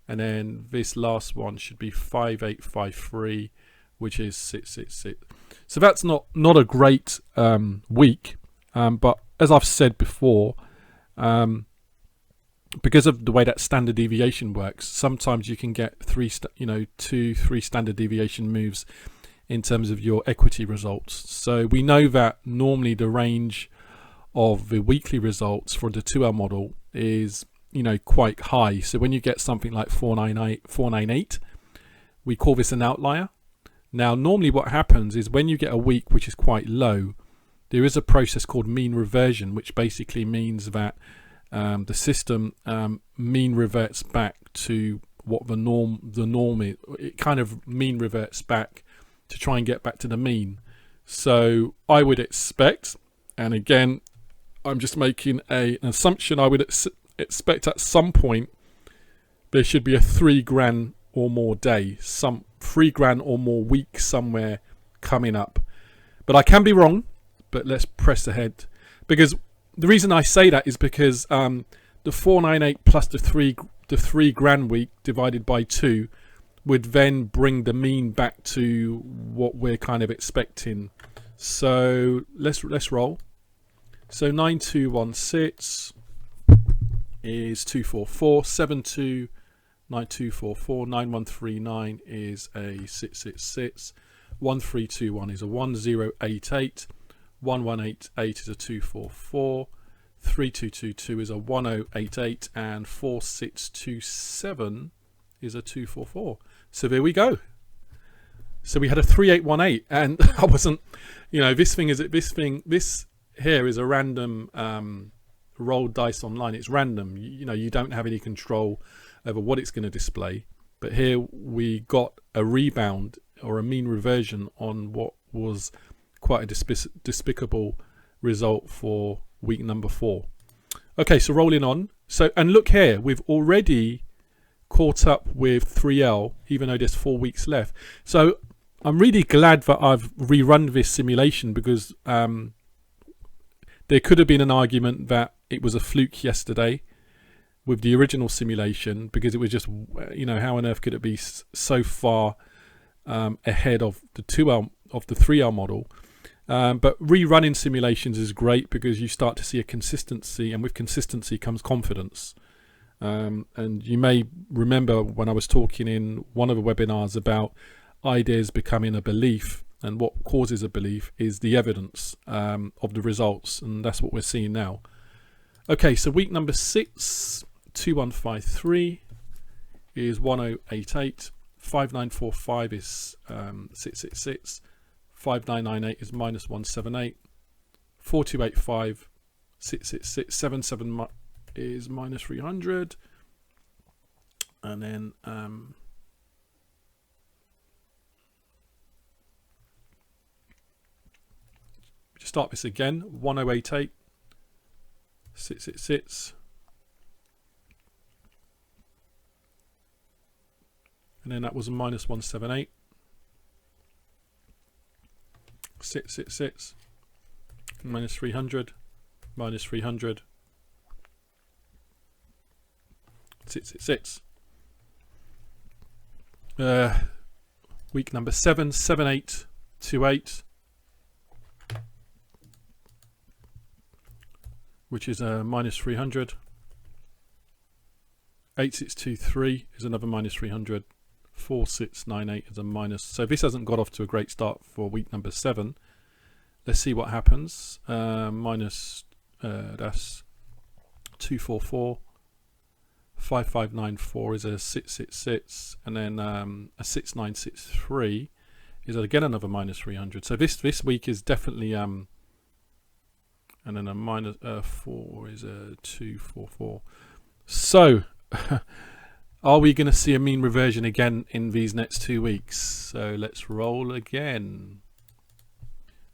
And then this last one should be 5853, which is 666. So that's not a great week. But as I've said before, because of the way that standard deviation works, sometimes you can get 2, 3 standard deviation moves in terms of your equity results. So we know that normally the range of the weekly results for the 2L model is quite high. So when you get something like 498, we call this an outlier. Now normally what happens is when you get a week which is quite low, there is a process called mean reversion, which basically means that the system mean reverts back to what the norm is. It kind of mean reverts back to try and get back to the mean. So I would expect, and again I'm just making an assumption, I would expect at some point there should be a 3 grand or more day, some 3 grand or more week somewhere coming up. But I can be wrong, but let's press ahead. Because the reason I say that is because the 498 plus the 3 grand week divided by 2 would then bring the mean back to what we're kind of expecting. So let's roll. So 9216 is 244, 729244, 9139 is a 666, 1321 is a 1088, 1188 is a 244, 3222 is a 1088, and 4627 is a 244. So there we go. So we had a 3818, and I wasn't, this here is a random rolled dice online. It's random. You don't have any control over what it's going to display. But here we got a rebound or a mean reversion on what was quite a despicable result for week number 4. Okay, so rolling on. So, and look here, we've already caught up with 3L, even though there's 4 weeks left. So I'm really glad that I've rerun this simulation, because there could have been an argument that it was a fluke yesterday with the original simulation, because it was just, how on earth could it be so far ahead of the 2L the 3R model. But rerunning simulations is great because you start to see a consistency, and with consistency comes confidence. And you may remember when I was talking in one of the webinars about ideas becoming a belief, and what causes a belief is the evidence of the results, and that's what we're seeing now. Okay, so week number 6, 2153 is 1088, 5945 is 666, 5998 is minus 178, 4285, 666, 77 is minus 300, and then just start this again. 1088, 666, and then that was a minus 178, 666, minus 300, minus 300, 666. Week number 7, 7828, which is a minus 300. 8623 is another minus 300. 4698 is a minus. So this hasn't got off to a great start for week number 7. Let's see what happens. Minus that's 244. 5594 is a 666, and then a 6963 is again another minus 300. So this week is definitely and then a minus 4 is a 244. So are we going to see a mean reversion again in these next 2 weeks? So let's roll again.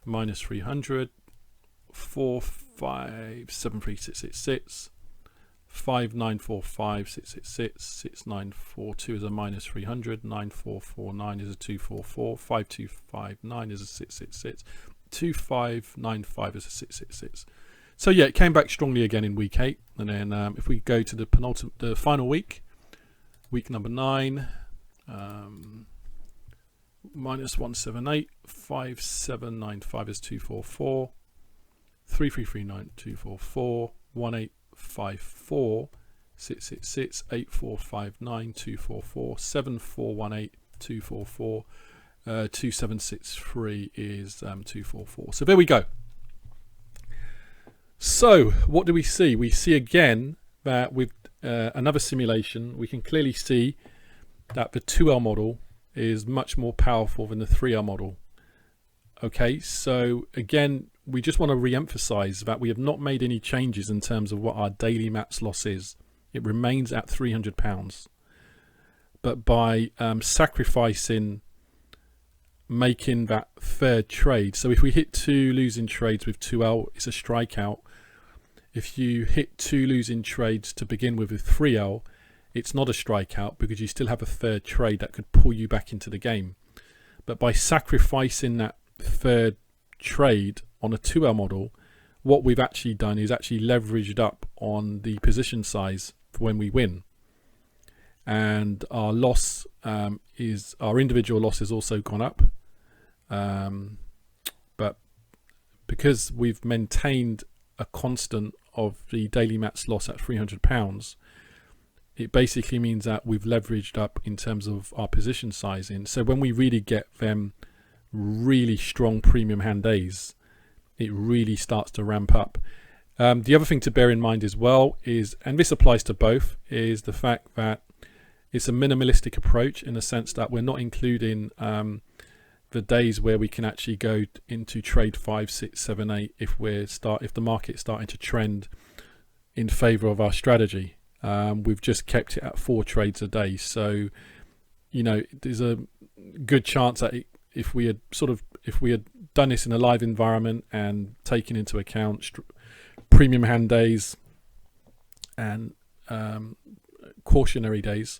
Minus 300, 4, 5, 7, 3, 6, 6, 6. 5945, 666, 6942 is a minus 300, 9449 is a 244, 5259 is a 666, 2595 is a 666. So yeah, it came back strongly again in week 8, and then if we go to the final week, week number 9, minus 178, 5795 is 244, 3339 244, 1854 666, 8459 244, 7418 244, 2763 is 244. So there we go. So what do we see? We see again that with another simulation, we can clearly see that the 2L model is much more powerful than the 3L model. Okay, so again, we just want to re-emphasize that we have not made any changes in terms of what our daily max loss is. It remains at £300. But by sacrificing making that third trade, so if we hit 2 losing trades with 2L, it's a strikeout. If you hit 2 losing trades to begin with 3L, it's not a strikeout because you still have a third trade that could pull you back into the game. But by sacrificing that third trade on a 2L model, what we've actually done is actually leveraged up on the position size for when we win. And our loss is, our individual loss has also gone up. But because we've maintained a constant of the daily max loss at £300, it basically means that we've leveraged up in terms of our position sizing. So when we really get them really strong premium hand days, it really starts to ramp up. The other thing to bear in mind as well is, and this applies to both, is the fact that it's a minimalistic approach in the sense that we're not including the days where we can actually go into trade 5, 6, 7, 8 if the market's starting to trend in favor of our strategy. We've just kept it at 4 trades a day. So, you know, there's a good chance that if we had done this in a live environment and taken into account premium hand days and cautionary days,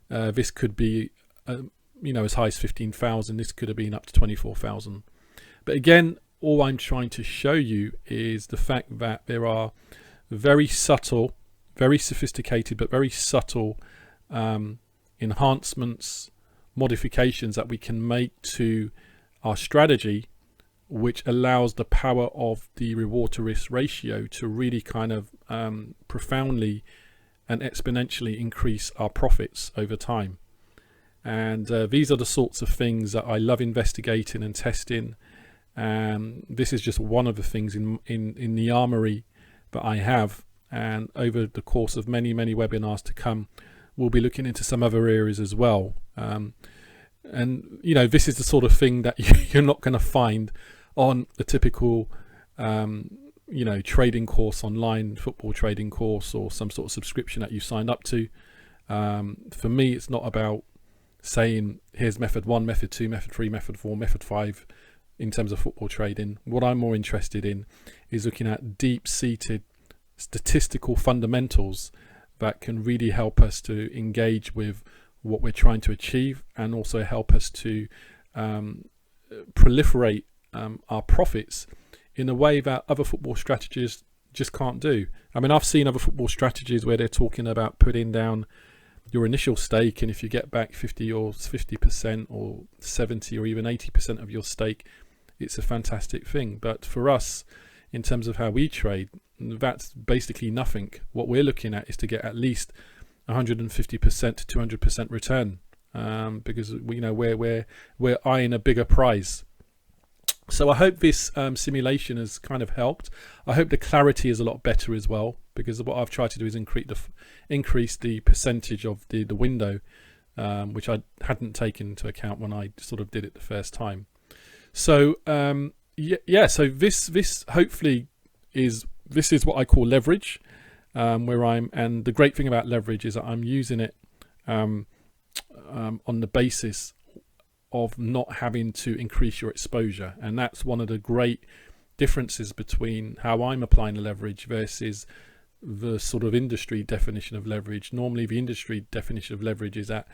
this could be as high as 15,000. This could have been up to 24,000. But again, all I'm trying to show you is the fact that there are very subtle, very sophisticated, but very subtle enhancements, modifications that we can make to our strategy, which allows the power of the reward to risk ratio to really kind of profoundly and exponentially increase our profits over time. And these are the sorts of things that I love investigating and testing. This is just one of the things in the armory that I have. And over the course of many webinars to come, we'll be looking into some other areas as well. And you know, this is the sort of thing that you're not going to find on a typical you know, trading course online, football trading course, or some sort of subscription that you signed up to. For me, it's not about saying here's method 1, method 2, method 3, method 4, method 5 in terms of football trading. What I'm more interested in is looking at deep-seated statistical fundamentals that can really help us to engage with what we're trying to achieve, and also help us to proliferate our profits in a way that other football strategies just can't do. I mean, I've seen other football strategies where they're talking about putting down your initial stake, and if you get back 50% or 70 or even 80% of your stake, it's a fantastic thing. But for us, in terms of how we trade, that's basically nothing. What we're looking at is to get at least 150% to 200% return, because you know we're eyeing a bigger prize. So I hope this simulation has kind of helped. I hope the clarity is a lot better as well, because what I've tried to do is increase the percentage of the window, which I hadn't taken into account when I sort of did it the first time. So yeah, so this hopefully is what I call leverage, and the great thing about leverage is that I'm using it on the basis of not having to increase your exposure. And that's one of the great differences between how I'm applying the leverage versus the sort of industry definition of leverage. Normally the industry definition of leverage is that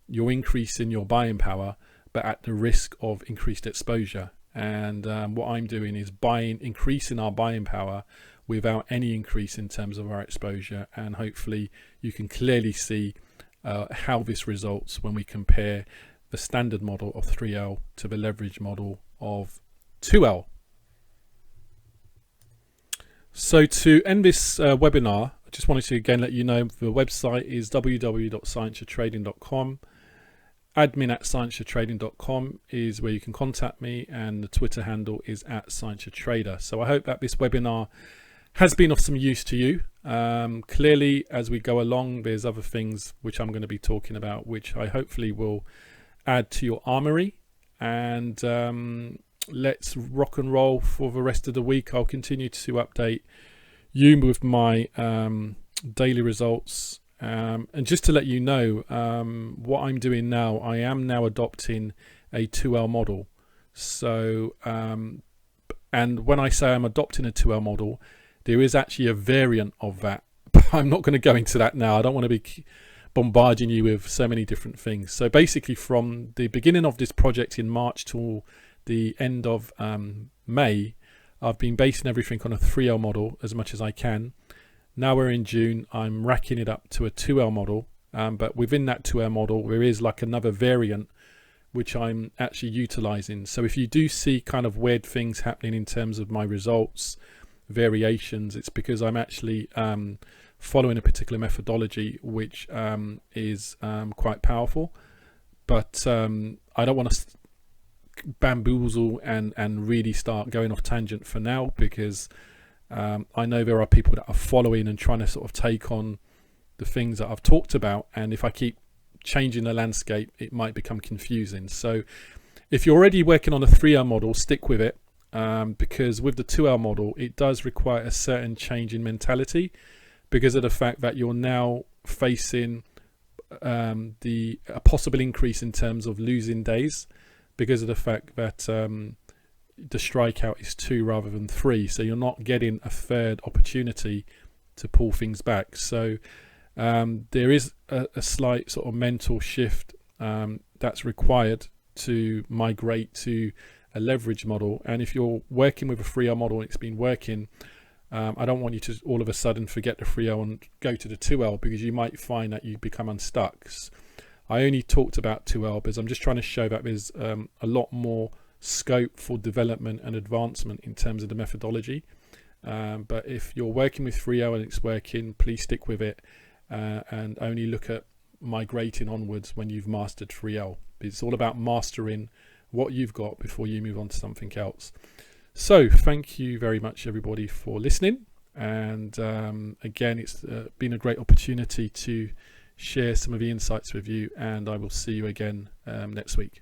you're increasing your buying power, but at the risk of increased exposure. And what I'm doing is increasing our buying power without any increase in terms of our exposure. And hopefully you can clearly see how this results when we compare the standard model of 3L to the leverage model of 2L. So to end this webinar, I just wanted to again let you know the website is www.scienceoftrading.com. admin@scienceoftrading.com is where you can contact me, and the Twitter handle is @scienceoftrader. So I hope that this webinar has been of some use to you. Clearly, as we go along, there's other things which I'm going to be talking about, which I hopefully will add to your armory. And let's rock and roll for the rest of the week. I'll continue to update you with my daily results. And just to let you know, what I'm doing now, I am now adopting a 2L model. So, and when I say I'm adopting a 2L model, there is actually a variant of that. But I'm not going to go into that now. I don't want to be bombarding you with so many different things. So basically, from the beginning of this project in March till the end of May, I've been basing everything on a 3L model as much as I can. Now we're in June, I'm racking it up to a 2L model, but within that 2L model there is like another variant which I'm actually utilizing. So if you do see kind of weird things happening in terms of my results, variations, it's because I'm actually following a particular methodology which is quite powerful. But I don't want to bamboozle and really start going off tangent for now, because I know there are people that are following and trying to sort of take on the things that I've talked about, and if I keep changing the landscape it might become confusing. So if you're already working on a 3L model, stick with it, because with the 2L model it does require a certain change in mentality, because of the fact that you're now facing a possible increase in terms of losing days, because of the fact that the strikeout is 2 rather than 3, so you're not getting a third opportunity to pull things back. So there is a slight sort of mental shift that's required to migrate to a leverage model. And if you're working with a 3L model and it's been working, I don't want you to all of a sudden forget the 3L and go to the 2L, because you might find that you become unstuck. I only talked about 2L because I'm just trying to show that there's a lot more scope for development and advancement in terms of the methodology. But if you're working with 3L and it's working, please stick with it, and only look at migrating onwards when you've mastered 3L. It's all about mastering what you've got before you move on to something else. So thank you very much, everybody, for listening. And again, it's been a great opportunity to share some of the insights with you, and I will see you again next week.